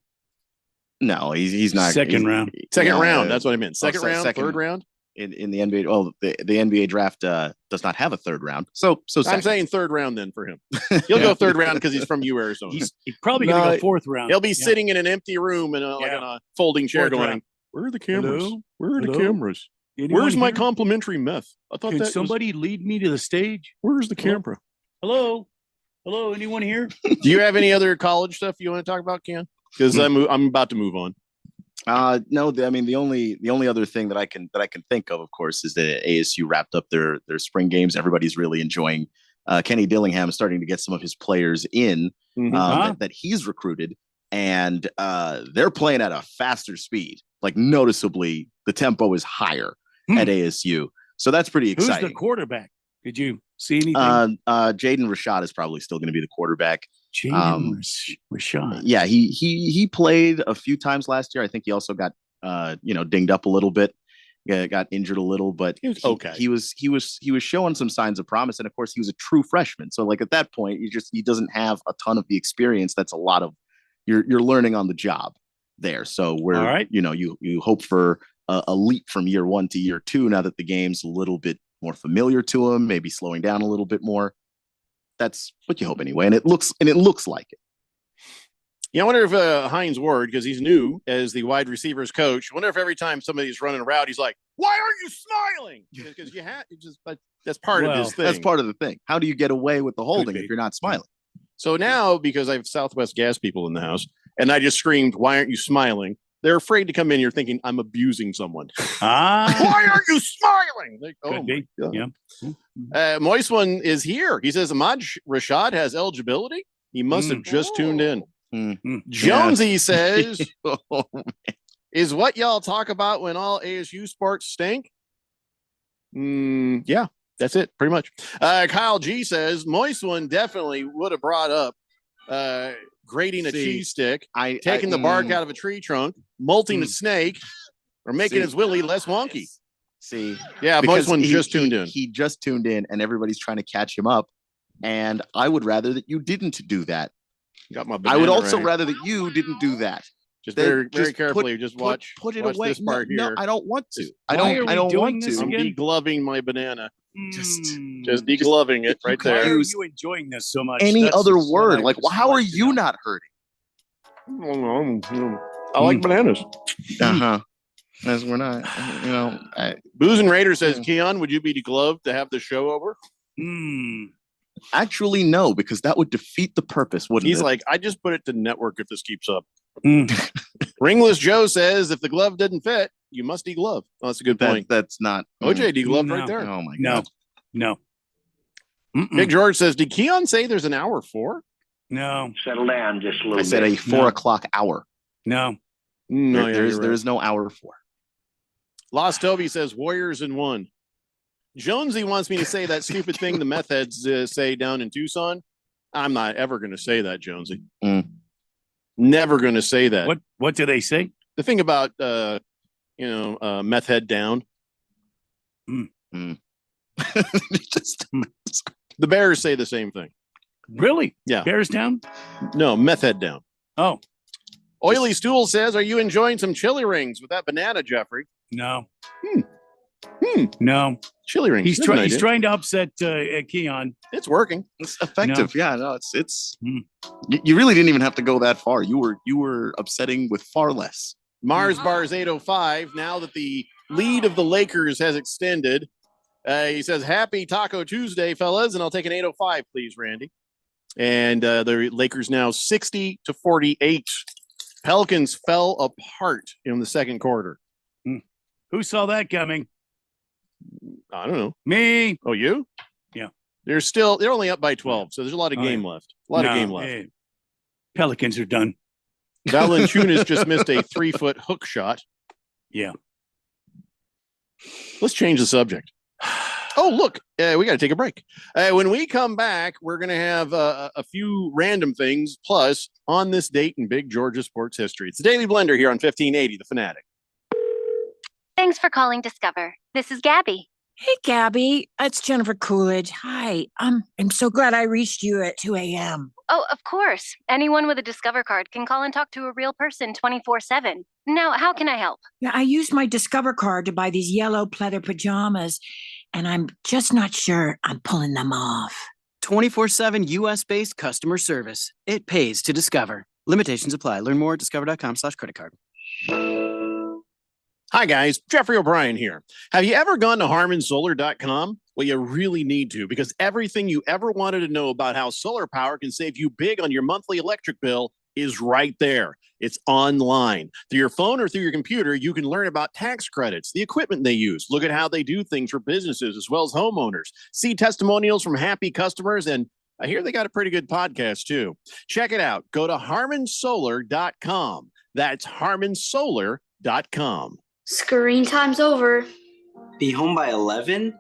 No, he's not. Second round. Second round. That's what I meant. Second round, third round. In the NBA, the NBA draft does not have a third round. So I'm saying third round then for him. He'll go third round because he's from Arizona. He's probably going to go fourth round. He'll be sitting in an empty room and like on a folding chair going, where are the cameras? Hello? Where are the cameras? Anyone Where's my here? complimentary meth? I thought Can somebody lead me to the stage? Where's the camera? Hello? Anyone here? Do you have any other college stuff you want to talk about, Ken? Because I'm about to move on. No, I mean the only other thing that I can think of course, is that ASU wrapped up their spring games. Everybody's really enjoying Kenny Dillingham starting to get some of his players in that he's recruited, and they're playing at a faster speed. Like noticeably, the tempo is higher at ASU, so that's pretty exciting. Who's the quarterback? Did you see anything? Jaden Rashad is probably still going to be the quarterback. Jaden Rashad. Yeah, he played a few times last year. I think he also got dinged up a little bit. got injured a little, but he was okay. He was showing some signs of promise, and of course, he was a true freshman. So, like at that point, he doesn't have a ton of the experience. That's a lot of you're learning on the job there. So we're All right. You hope for a leap from year 1 to year 2 now that the game's a little bit more familiar to him, maybe slowing down a little bit more. That's what you hope anyway, and it looks like it. Yeah, I wonder if Hines Ward, because he's new as the wide receivers coach, I wonder if every time somebody's running a route, he's like, "Why aren't you smiling?" Because you have but that's part of his thing. That's part of the thing. How do you get away with the holding if you're not smiling? So now, because I have Southwest Gas people in the house, and I just screamed, "Why aren't you smiling?" They're afraid to come in here thinking I'm abusing someone. Why aren't you smiling? Like, oh my God. Yeah. Moist One is here. He says Ahmad Rashad has eligibility. He must have just tuned in. Jonesy says, is what y'all talk about when all ASU sports stink? Yeah, that's it, pretty much. Kyle G says, Moist One definitely would have brought up grating a cheese stick, taking the bark out of a tree trunk, molting a snake, or making his willy less wonky. Yeah, Moist One just tuned in. He just tuned in, and everybody's trying to catch him up. And I would rather that you didn't do that. Got my I would also rather that you didn't do that. Just very carefully. Just watch. Put it watch away. This part No, here. I don't want to. I don't want to. I'm degloving my banana. Just degloving it right there. Why are you enjoying this so much? Any other word? Like, how are you not hurting? I like bananas. As we're not, Booze and Raider says, Keon, would you be degloved to have the show over? Actually, no, because that would defeat the purpose, wouldn't He's it? like, I just put it to network if this keeps up. Ringless Joe says, if the glove didn't fit, you must deglove. Oh, that's a good point. That's not. OJ degloved right there. Oh, my God. No. Big George says, did Keon say there's an hour 4? No. Settle down just a little bit. I said a 4 o'clock hour. No. There's no hour 4. Lost Toby says, Warriors in 1. Jonesy wants me to say that stupid thing the meth heads say down in Tucson. I'm not ever going to say that, Jonesy. Never going to say that. What do they say? The thing about meth head down. The Bears say the same thing. Really? Yeah. Bears down? No, meth head down. Oh. Oily Stool says, are you enjoying some chili rings with that banana, Jeffrey? No. No. Chili rings. He's trying to upset Keon. It's working. It's effective. No. Yeah, no, it's you really didn't even have to go that far. You were upsetting with far less. Mars Bars 805. Now that the lead of the Lakers has extended, he says, happy Taco Tuesday, fellas, and I'll take an 805, please, Randy. And the Lakers now 60-48. Pelicans fell apart in the second quarter. Who saw that coming? I don't know. Me. Oh, you? Yeah. They're only up by 12, so there's a lot of game left. A lot of game left. Hey, Pelicans are done. Valanciunas just missed a 3-foot hook shot. Yeah. Let's change the subject. Oh, look, we got to take a break. When we come back, we're going to have a few random things. Plus, on this date in Big Georgia sports history. It's the Daily Blender here on 1580, The Fanatic. Thanks for calling Discover. This is Gabby. Hey, Gabby. It's Jennifer Coolidge. Hi. I'm so glad I reached you at 2 a.m. Oh, of course. Anyone with a Discover card can call and talk to a real person 24/7. Now, how can I help? Yeah, I used my Discover card to buy these yellow pleather pajamas, and I'm just not sure I'm pulling them off. 24/7 U.S.-based customer service. It pays to Discover. Limitations apply. Learn more at discover.com/credit card. Hi, guys. Jeffrey O'Brien here. Have you ever gone to HarmonSolar.com? Well, you really need to, because everything you ever wanted to know about how solar power can save you big on your monthly electric bill is right there. It's online. Through your phone or through your computer, you can learn about tax credits, the equipment they use, look at how they do things for businesses as well as homeowners, see testimonials from happy customers, and I hear they got a pretty good podcast, too. Check it out. Go to HarmonSolar.com. That's HarmonSolar.com. Screen time's over. Be home by 11?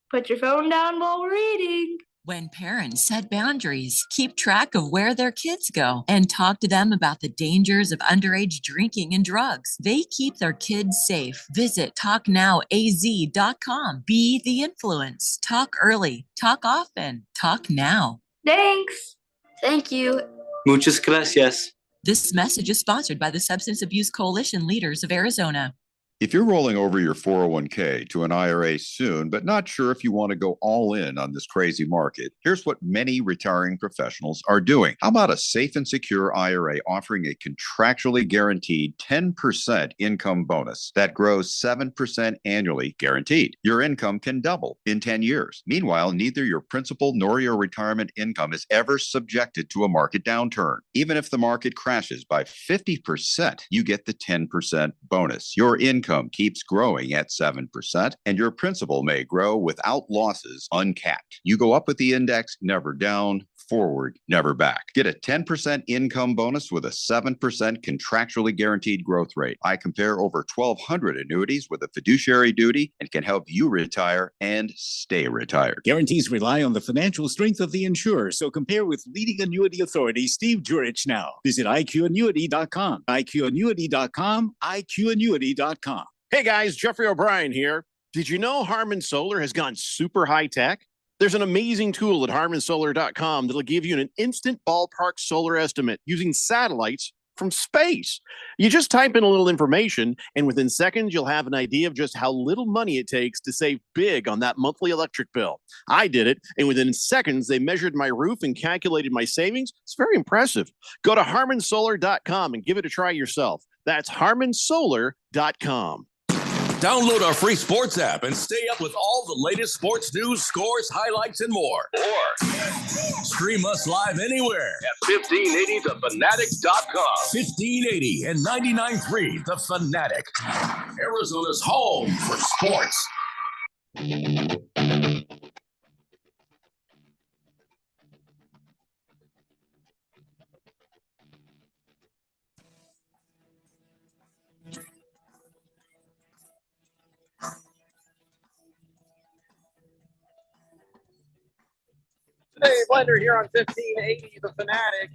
Put your phone down while we're eating. When parents set boundaries, keep track of where their kids go, and talk to them about the dangers of underage drinking and drugs, they keep their kids safe. Visit talknowaz.com. Be the influence. Talk early. Talk often. Talk now. Thanks. Thank you. Muchas gracias. This message is sponsored by the Substance Abuse Coalition Leaders of Arizona. If you're rolling over your 401k to an IRA soon, but not sure if you want to go all in on this crazy market, here's what many retiring professionals are doing. How about a safe and secure IRA offering a contractually guaranteed 10% income bonus that grows 7% annually guaranteed? Your income can double in 10 years. Meanwhile, neither your principal nor your retirement income is ever subjected to a market downturn. Even if the market crashes by 50%, you get the 10% bonus. Your income keeps growing at 7%, and your principal may grow without losses uncapped. You go up with the index, never down, forward, never back. Get a 10% income bonus with a 7% contractually guaranteed growth rate. I compare over 1,200 annuities with a fiduciary duty and can help you retire and stay retired. Guarantees rely on the financial strength of the insurer, so compare with leading annuity authority Steve Jurich now. Visit IQannuity.com, IQannuity.com, IQannuity.com. Hey guys, Jeffrey O'Brien here. Did you know Harman Solar has gone super high tech? There's an amazing tool at harmansolar.com that'll give you an instant ballpark solar estimate using satellites from space. You just type in a little information, and within seconds, you'll have an idea of just how little money it takes to save big on that monthly electric bill. I did it, and within seconds, they measured my roof and calculated my savings. It's very impressive. Go to harmansolar.com and give it a try yourself. That's harmansolar.com. Download our free sports app and stay up with all the latest sports news, scores, highlights, and more. Or stream us live anywhere at 1580thefanatic.com. 1580 and 99.3 The Fanatic, Arizona's home for sports. Hey, Blender here on 1580 The Fanatic.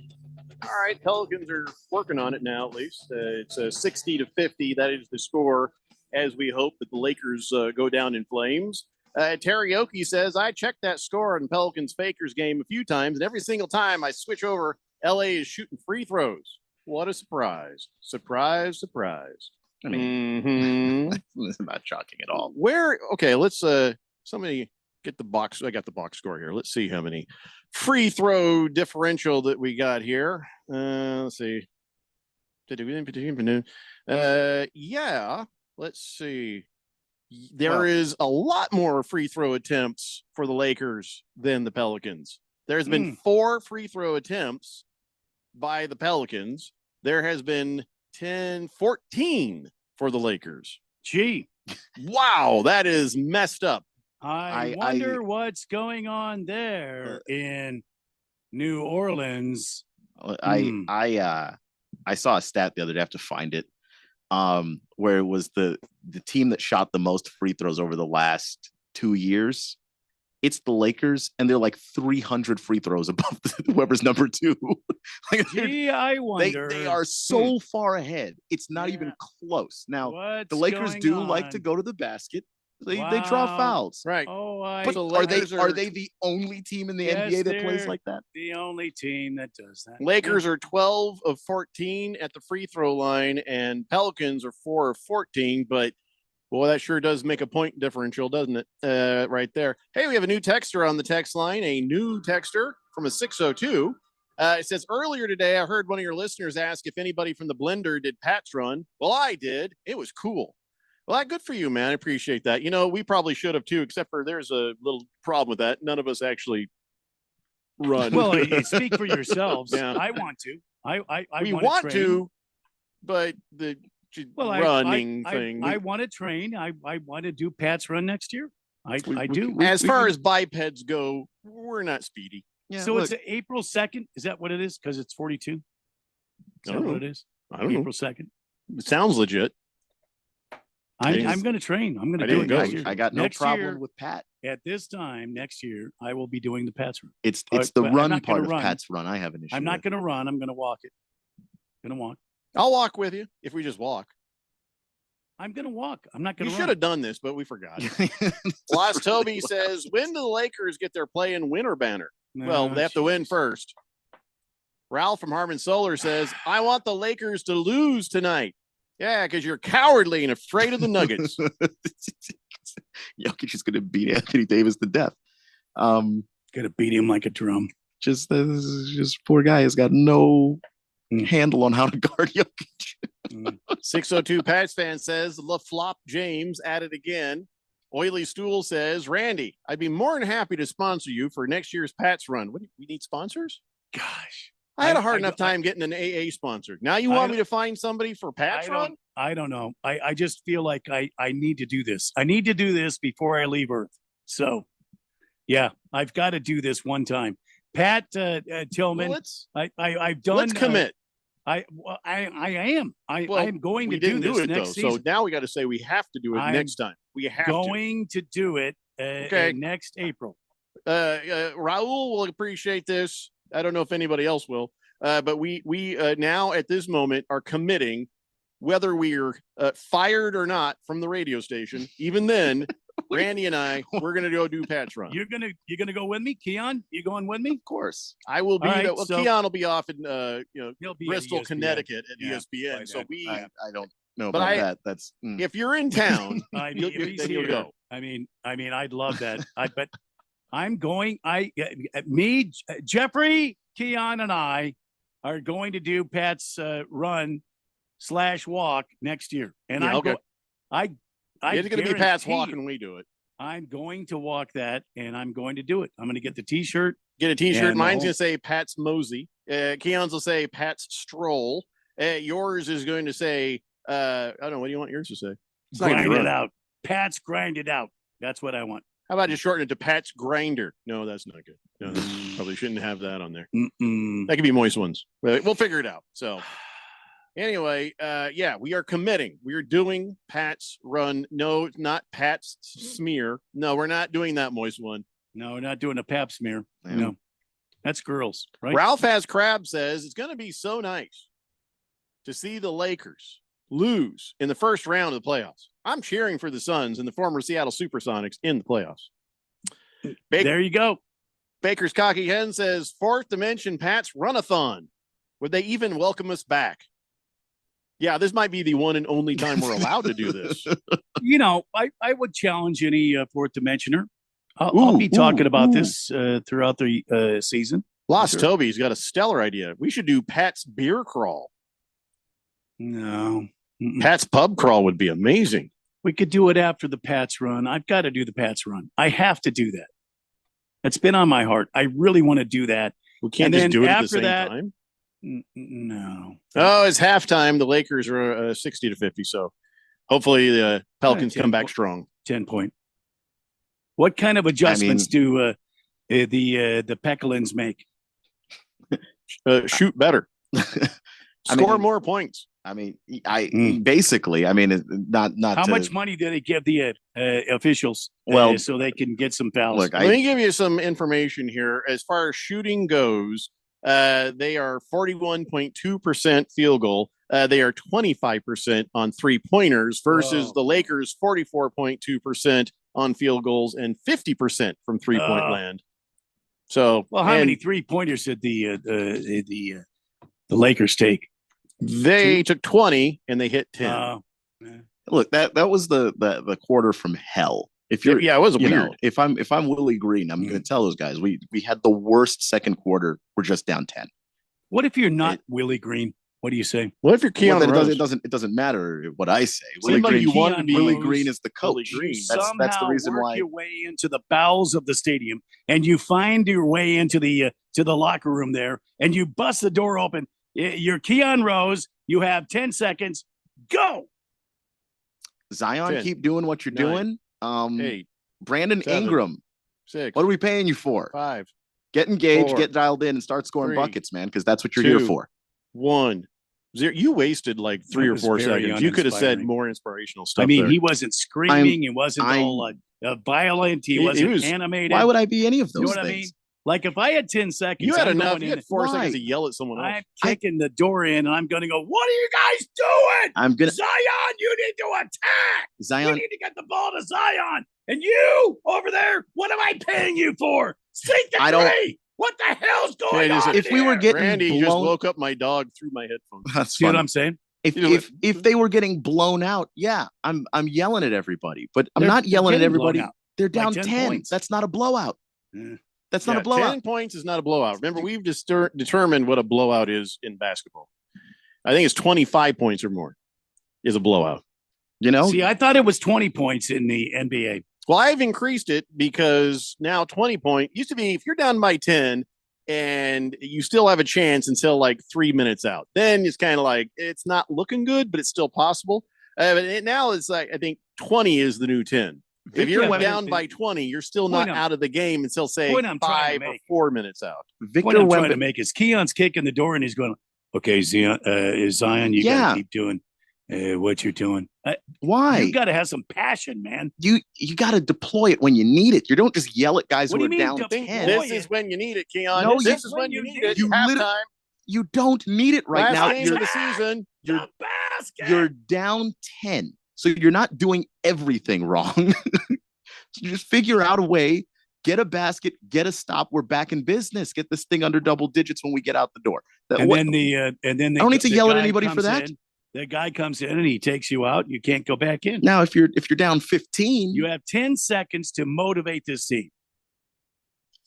All right, Pelicans are working on it now, at least. It's 60-50. That is the score, as we hope that the Lakers go down in flames. Teriyaki says, I checked that score in Pelicans Fakers game a few times, and every single time I switch over, LA is shooting free throws. What a surprise. Surprise, surprise. I mean, it's not shocking at all. Okay, let's somebody get the box. I got the box score here. Let's see how many free throw differential that we got here. Let's see. Yeah, let's see. There is a lot more free throw attempts for the Lakers than the Pelicans. There's been 4 free throw attempts by the Pelicans. There has been 14 for the Lakers. Gee. Wow, that is messed up. I wonder what's going on there in New Orleans. I saw a stat the other day. I have to find it. Where it was the team that shot the most free throws over the last 2 years. It's the Lakers, and they're like 300 free throws above whoever's number 2. Gee, I wonder. They are so far ahead. It's not even close. Now, the Lakers do like to go to the basket. They draw fouls. Right. But are they the only team in the NBA that plays like that? The only team that does that. Lakers are 12 of 14 at the free throw line, and Pelicans are 4 of 14. But well, that sure does make a point differential, doesn't it? Right there. Hey, we have a new texter on the text line. A new texter from a 602. It says, earlier today, I heard one of your listeners ask if anybody from the Blender did Pat's run. Well, I did. It was cool. Well, good for you, man. I appreciate that. You know, we probably should have too, except for there's a little problem with that. None of us actually run. Well, speak for yourselves. Yeah. I want to. I want to, but the running thing. I want to train. I want to do Pat's run next year. I do. As far as bipeds go, we're not speedy. Yeah, so it's April 2nd. Is that what it is? Because it's 42. Is that what it is? I don't know. April 2nd. It sounds legit. I'm going to train. I'm going to I do didn't it go. next year. I got no Next problem year, with Pat. At this time next year, I will be doing the Pats run. It's But the I'm run not gonna part of run. Pat's run. I have an issue. I'm not with. going to run. I'm going to walk it. Going to walk. I'll walk with you if we just walk. I'm going to walk. I'm not going You to should run. have done this, but we forgot. Lost Toby says, when do the Lakers get their play in winter banner? Well, they have to win first. Ralph from Harmon Solar says, I want the Lakers to lose tonight. Yeah, because you're cowardly and afraid of the Nuggets. Jokic is going to beat Anthony Davis to death. Going to beat him like a drum. Just poor guy has got no handle on how to guard Jokic. 602 Pats fan says, LaFlop James at it again. Oily Stool says, Randy, I'd be more than happy to sponsor you for next year's Pats run. What, we need sponsors? Gosh. I had a hard enough time getting an AA sponsor. Now you want me to find somebody for Pat's run? I don't know. I just feel like I need to do this. I need to do this before I leave Earth. So, yeah, I've got to do this one time. Pat Tillman, Well, I've done. Let's commit. I am. I am going we to do didn't this it next though. season. So now we got to say we have to do it I'm next time. We have going to do it next April. Raul will appreciate this. I don't know if anybody else will, but we now at this moment are committing, whether we're fired or not from the radio station. Even then, Randy and I, we're gonna go do Pat's run. You're gonna go with me, Keon? You going with me? Of course, I will be. All right, well, so- Keon will be off in He'll be at Bristol, ESPN. Connecticut at Yeah, ESPN. by So then. we. I don't know But about that. That's if you're in town, I mean, if he's then you'll here, go. I mean, I'd love that. But I'm going. Jeffrey, Keon, and I are going to do Pat's run/walk next year, and Yeah, I'm okay. it's going to be Pat's walk when we do it. I'm going to walk that, and I'm going to do it. I'm going to get the T-shirt. Get a T-shirt. And Mine's the whole- going to say Pat's Mosey. Keon's will say Pat's Stroll. Yours is going to say, I don't know. What do you want yours to say? It's not gonna be Grind it run. out. Pat's grind it out. That's what I want. How about just shorten it to Pat's Grinder? No, that's not good. No, probably shouldn't have that on there. Mm-mm. That could be Moist Ones. We'll figure it out. So anyway, yeah, we are committing. We are doing Pat's run. No, not Pat's smear. No, we're not doing that Moist One. No, we're not doing a pap smear. Yeah. No, that's girls, right? Ralph has Crab says it's going to be so nice to see the Lakers lose in the first round of the playoffs. I'm cheering for the Suns and the former Seattle Supersonics in the playoffs. There you go. Baker's Cocky Hen says, fourth dimension Pat's Runathon. Would they even welcome us back? Yeah, this might be the one and only time we're allowed to do this. You know, I would challenge any fourth dimensioner. I'll be talking about this throughout the season. Lost Sure. Toby's got a stellar idea. We should do Pat's beer crawl. No. Mm-mm. Pat's pub crawl would be amazing. We could do it after the Pats run. I've got to do the Pats run. I have to do that. It's been on my heart. I really want to do that. We can't And just then do it at the after same that- time. No. Oh, it's halftime. The Lakers are 60 to 50. So hopefully the Pelicans 10 come back strong. 10 point. What kind of adjustments do the Pekelins make? Shoot better. Score more points. I mean, basically, I mean, not How to- much money do they give the officials Well, so they can get some fouls? look, Let me give you some information here. As far as shooting goes, they are 41.2% field goal. They are 25% on 3-pointers versus Whoa. the Lakers 44.2% on field goals and 50% from 3-point Oh. land. So, Well, how and many 3-pointers did the Lakers take? They took 20 and they hit 10. look, that was the quarter from hell. If you're, Yeah, it was you know, weird. if I'm Willie Green, I'm going to tell those guys we had the worst second quarter. We're just down 10. What if you're not Willie Green? What do you say? What if you're Keon Well, then Rose? it doesn't matter what I say. Willie Somebody Green, you want to be- Willie Green is the Willie coach. Green. That's the Somehow reason work why. your way into the bowels of the stadium, and you find your way into the locker room there, and you bust the door open. You're Keon Rose. You have 10 seconds. Go. Zion, 10, keep doing what you're 9, doing. 8, Brandon 7, Ingram, 6, what are we paying you for? 5, Get engaged, 4, get dialed in, and start scoring 3, buckets, man, because that's what you're 2, here for. 1. You wasted like 3 That or was 4 very seconds. You could have said uninspiring. more inspirational stuff. I mean, there. he wasn't screaming. He wasn't all violent. He wasn't was- animated. Why would I be any of You know those what I mean? things? Like if I had 10 seconds, you had I'm enough. going You in had 4 Why? seconds to yell at someone else. I'm kicking the door in, and I'm going to go, what are you guys doing? I'm gonna Zion, you need to attack. You Zion. need to get the ball to Zion. And you over there, what am I paying you for? Sink the I don't- three. What the hell's going Hey, on? If we were here? getting Randy just blown, woke up my dog through my headphones. that's See what funny. I'm saying? If they were getting blown out, yeah, I'm yelling at everybody, but I'm They're- not they're yelling at getting blown everybody. out. They're Like down 10 10. points. That's not a blowout. Yeah. That's not Yeah, a blowout. 10 points is not a blowout. Remember, we've determined what a blowout is in basketball. I think it's 25 points or more is a blowout. You know, See, I thought it was 20 points in the NBA. Well, I've increased it because now 20 point used to be if you're down by 10 and you still have a chance until like 3 minutes out, then it's kind of like it's not looking good, but it's still possible. Now it's like I think 20 is the new 10. If you're Yeah, down but- by 20, you're still Point not I'm- out of the game until say point I'm trying 5 to or make. 4 minutes out. What Victor I'm trying to Wemba. make is Keon's kicking the door and he's going, okay, Zion, you Yeah. got to keep doing what you're doing. Why? You got to have some passion, man. You got to deploy it when you need it. You don't just yell at guys What who do are you mean down deploy 10. This is when you need it, Keon. No, this is when you need it. You Halftime. You don't need it right Last now. game of the season. You're down 10. So you're not doing everything wrong. So just figure out a way, get a basket, get a stop. We're back in business. Get this thing under double digits when we get out the door. And then I don't need to yell at anybody for that. The guy comes in and he takes you out. You can't go back in. Now, if you're down 15, You have 10 seconds to motivate this team.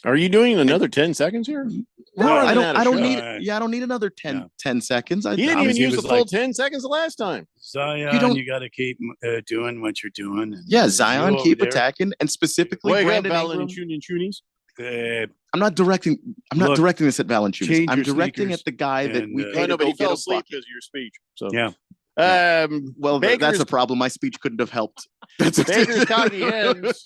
Are you doing another 10 seconds here? no, I don't need show. I don't need another 10 seconds. He didn't even use the full 10 seconds the last time. Zion, you got to keep doing what you're doing. And Yeah, Zion, you keep over there, attacking, and specifically Wake up, Brandon Ingram. Valanciunas. I'm not directing this at Valanciunas. change I'm your directing sneakers at the guy that and, we uh, paid I know, to but go he get fell a asleep bucket. because of your speech. So Yeah. Well, that's Baker's- a problem. My speech couldn't have helped. That's Baker's County Hens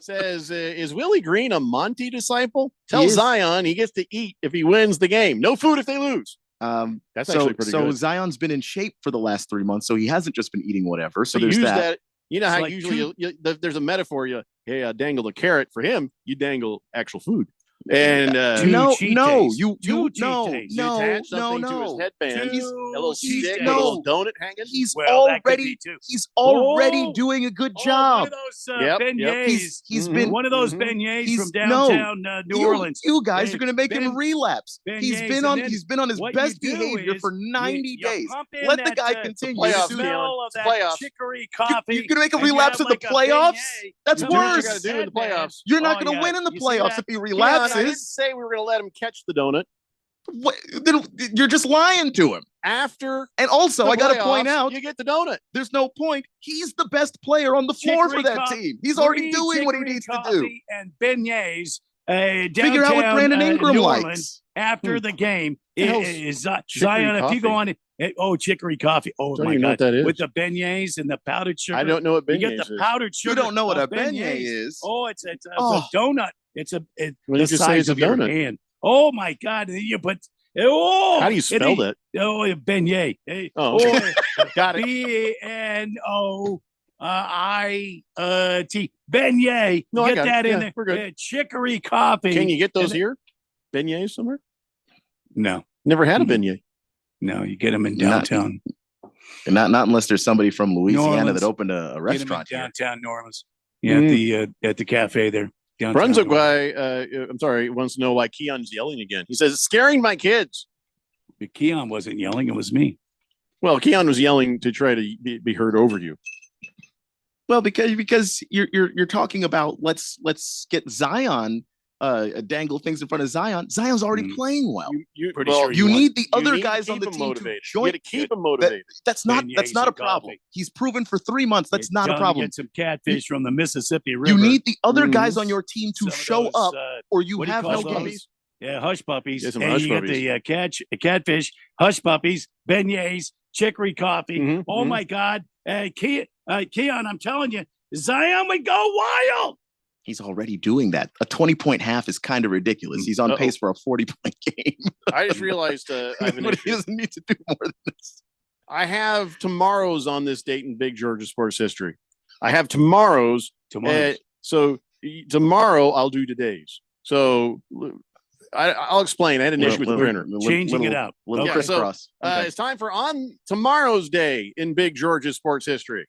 says, is Willie Green a Monty disciple? Tell He is. Zion he gets to eat if he wins the game. No food if they lose. That's so, actually pretty so good. Zion's been in shape for the last 3 months, so he hasn't just been eating whatever. So you there's use that. You know It's how like usually there's a metaphor. Dangle a carrot. For him, you dangle actual food. And No, cheat no, days. you Two cheat no, days. you no, attach no, something to his no. headband. Two A little cheat stick, days. a little donut hanging. He's Well, that could already be too. he's already Oh! doing a good Oh, job. one of those Yep, yep. beignets. He's Mhm. been One of those Mhm. beignets He's- from no, downtown New Orleans. You guys Ben- are going to make him Ben- relapse. He's beignets, been and on then he's been on his what best you do behavior is for 90 you days. pump in Let the that, guy the continue. playoffs, Soon- smell of that Playoffs. chicory coffee. You're going to make him and you relapse have in the like a playoffs? beignet. That's You Do what you worse. got to do in the playoffs. You're not Oh, going to yeah. win in the You see playoffs that? if he Keon, I didn't relapses. say we were going to let him catch the donut Then you're just lying to him. after. And also, the I got to point playoffs, out, you get the donut. there's no point. He's the best player on the floor for Chicory that co- team. He's already free doing what he chicory needs to do. coffee and beignets. Figure out what Downtown, Brandon Ingram New likes. Orleans after the game The hell's is chicory Zion. If you go coffee? on, chicory coffee. Oh Don't my even know God! what that is. With the beignets and the powdered sugar. I don't know what You beignets get the is. powdered sugar. You don't know what of a beignet is. Oh, it's a Oh. donut. It's Well, the you just say size it's a of your donut. hand. Oh my God! And then you put. Oh, How do you spell that? Oh, a beignet. Hey, Oh, okay. Got it. BNOIT. Beignet. No, I Get got it. that in Yeah, there. we're good. Chicory coffee. Can you get those And- here? Beignets somewhere? No, Never had a beignet. no. You get them in Not- downtown. And not unless there's somebody from Louisiana Orleans. that opened a Get 'em in restaurant here. downtown New Orleans. Yeah, at the cafe there. Downtown Brunswick New Orleans. guy, I'm sorry, wants to know why Keon's yelling again. He says, it's scaring my kids. But Keon wasn't yelling. It was me. Well, Keon was yelling to try to be heard over you. Well, because you're talking about let's get Zion dangle things in front of Zion. Zion's already playing well. Pretty sure you he need the you other need to guys on keep the him team motivated. to You join. got to keep him motivated. That's not Beignets a and problem. coffee. He's proven for 3 months that's not a problem. Get some catfish from the Mississippi River. You need the other guys on your team to Some of show those, up, or you what do you have call no those? games. Yeah, hush puppies. Yeah, some and hush you puppies. get the catfish, hush puppies, beignets, chicory coffee. Mhm, Oh mhm. my God, Keon, I'm telling you, Zion would go wild. He's already doing that. A 20-point half is kind of ridiculous. He's on pace for a 40-point game. I just realized I have an But issue. he doesn't need to do more than this. I have tomorrow's on this date in Big Georgia sports history. I have tomorrow's. So tomorrow I'll do today's. So I'll explain. I had an issue with the printer. Changing it out. Little Yeah, crisscross. Okay. It's time for on tomorrow's day in Big Georgia sports history.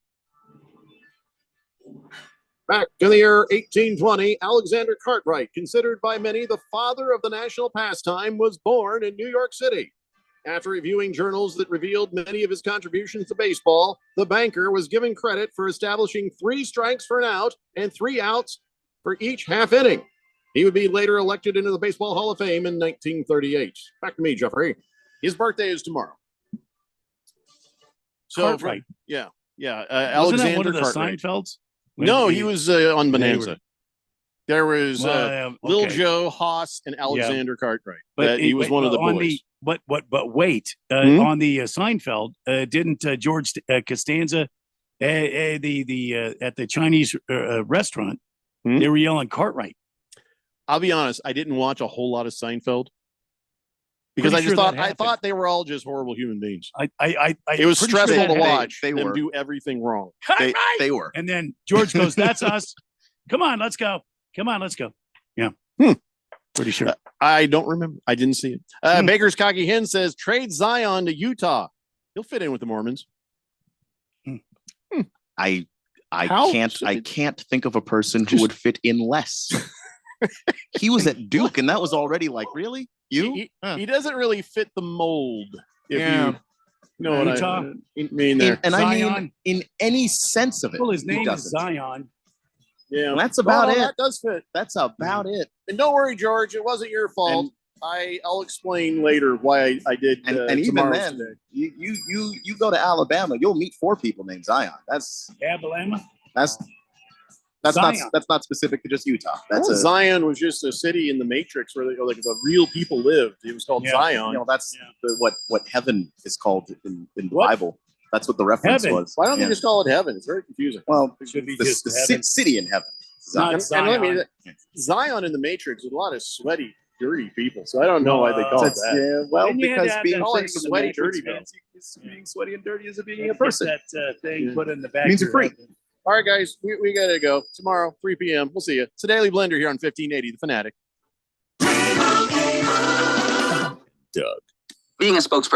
Back in the year 1820, Alexander Cartwright, considered by many the father of the national pastime, was born in New York City. After reviewing journals that revealed many of his contributions to baseball, the banker was given credit for establishing 3 strikes for an out and 3 outs for each half inning. He would be later elected into the Baseball Hall of Fame in 1938. Back to me, Jeffrey. His birthday is tomorrow. So, Cartwright. yeah. Wasn't Alexander that one of the Cartwright. Seinfelds? No, he was on Bonanza. There was Lil okay. Joe, Haas, and Alexander Cartwright. But He was one of the boys. But wait, on the Seinfeld, didn't George Costanza at the Chinese restaurant? They were yelling Cartwright. I'll be honest, I didn't watch a whole lot of Seinfeld because Pretty I just sure that thought happened. they were all just horrible human beings. It was stressful to watch they them were. do everything wrong. They were. And then George goes, "That's us. Come on, let's go. Come on, let's go." Yeah. Pretty sure. I don't remember. I didn't see it. Baker's Cocky Hen says trade Zion to Utah. He'll fit in with the Mormons. I How? can't think of a person who would fit in less. He was at Duke, and that was already like, really? You? He doesn't really fit the mold. If Yeah. you know what Utah? I mean there. And I mean, Zion? in any sense of it. Well, his he name is doesn't. Zion. Yeah, And that's about it. That does fit. That's about it. And don't worry, George. It wasn't your fault. I'll explain later why I did. And even tomorrow's then, today. you go to Alabama, you'll meet 4 people named Zion. That's Alabama. not Zion. that's not specific to just Utah. That's Well, a Zion was just a city in the Matrix where the real people lived. It was called Zion. you know, that's what heaven is called in the Bible. That's what the reference Heaven. was. Why don't Yeah. they just call it heaven? It's very confusing. Well, It should be the, just the heaven. city in heaven. Not Zion. And let me, Zion. Zion in the Matrix with a lot of sweaty, dirty people. So I don't know why they call it that. Yeah, well, And you had to because have being that called thing in the sweaty, Matrix, dirty, man. means being sweaty and dirty is being a Get person. that thing put in the back. Means of you're your free. head. All right, guys, we got to go. Tomorrow, 3 p.m. We'll see you. It's a Daily Blender here on 1580, The Fanatic. Being a spokesperson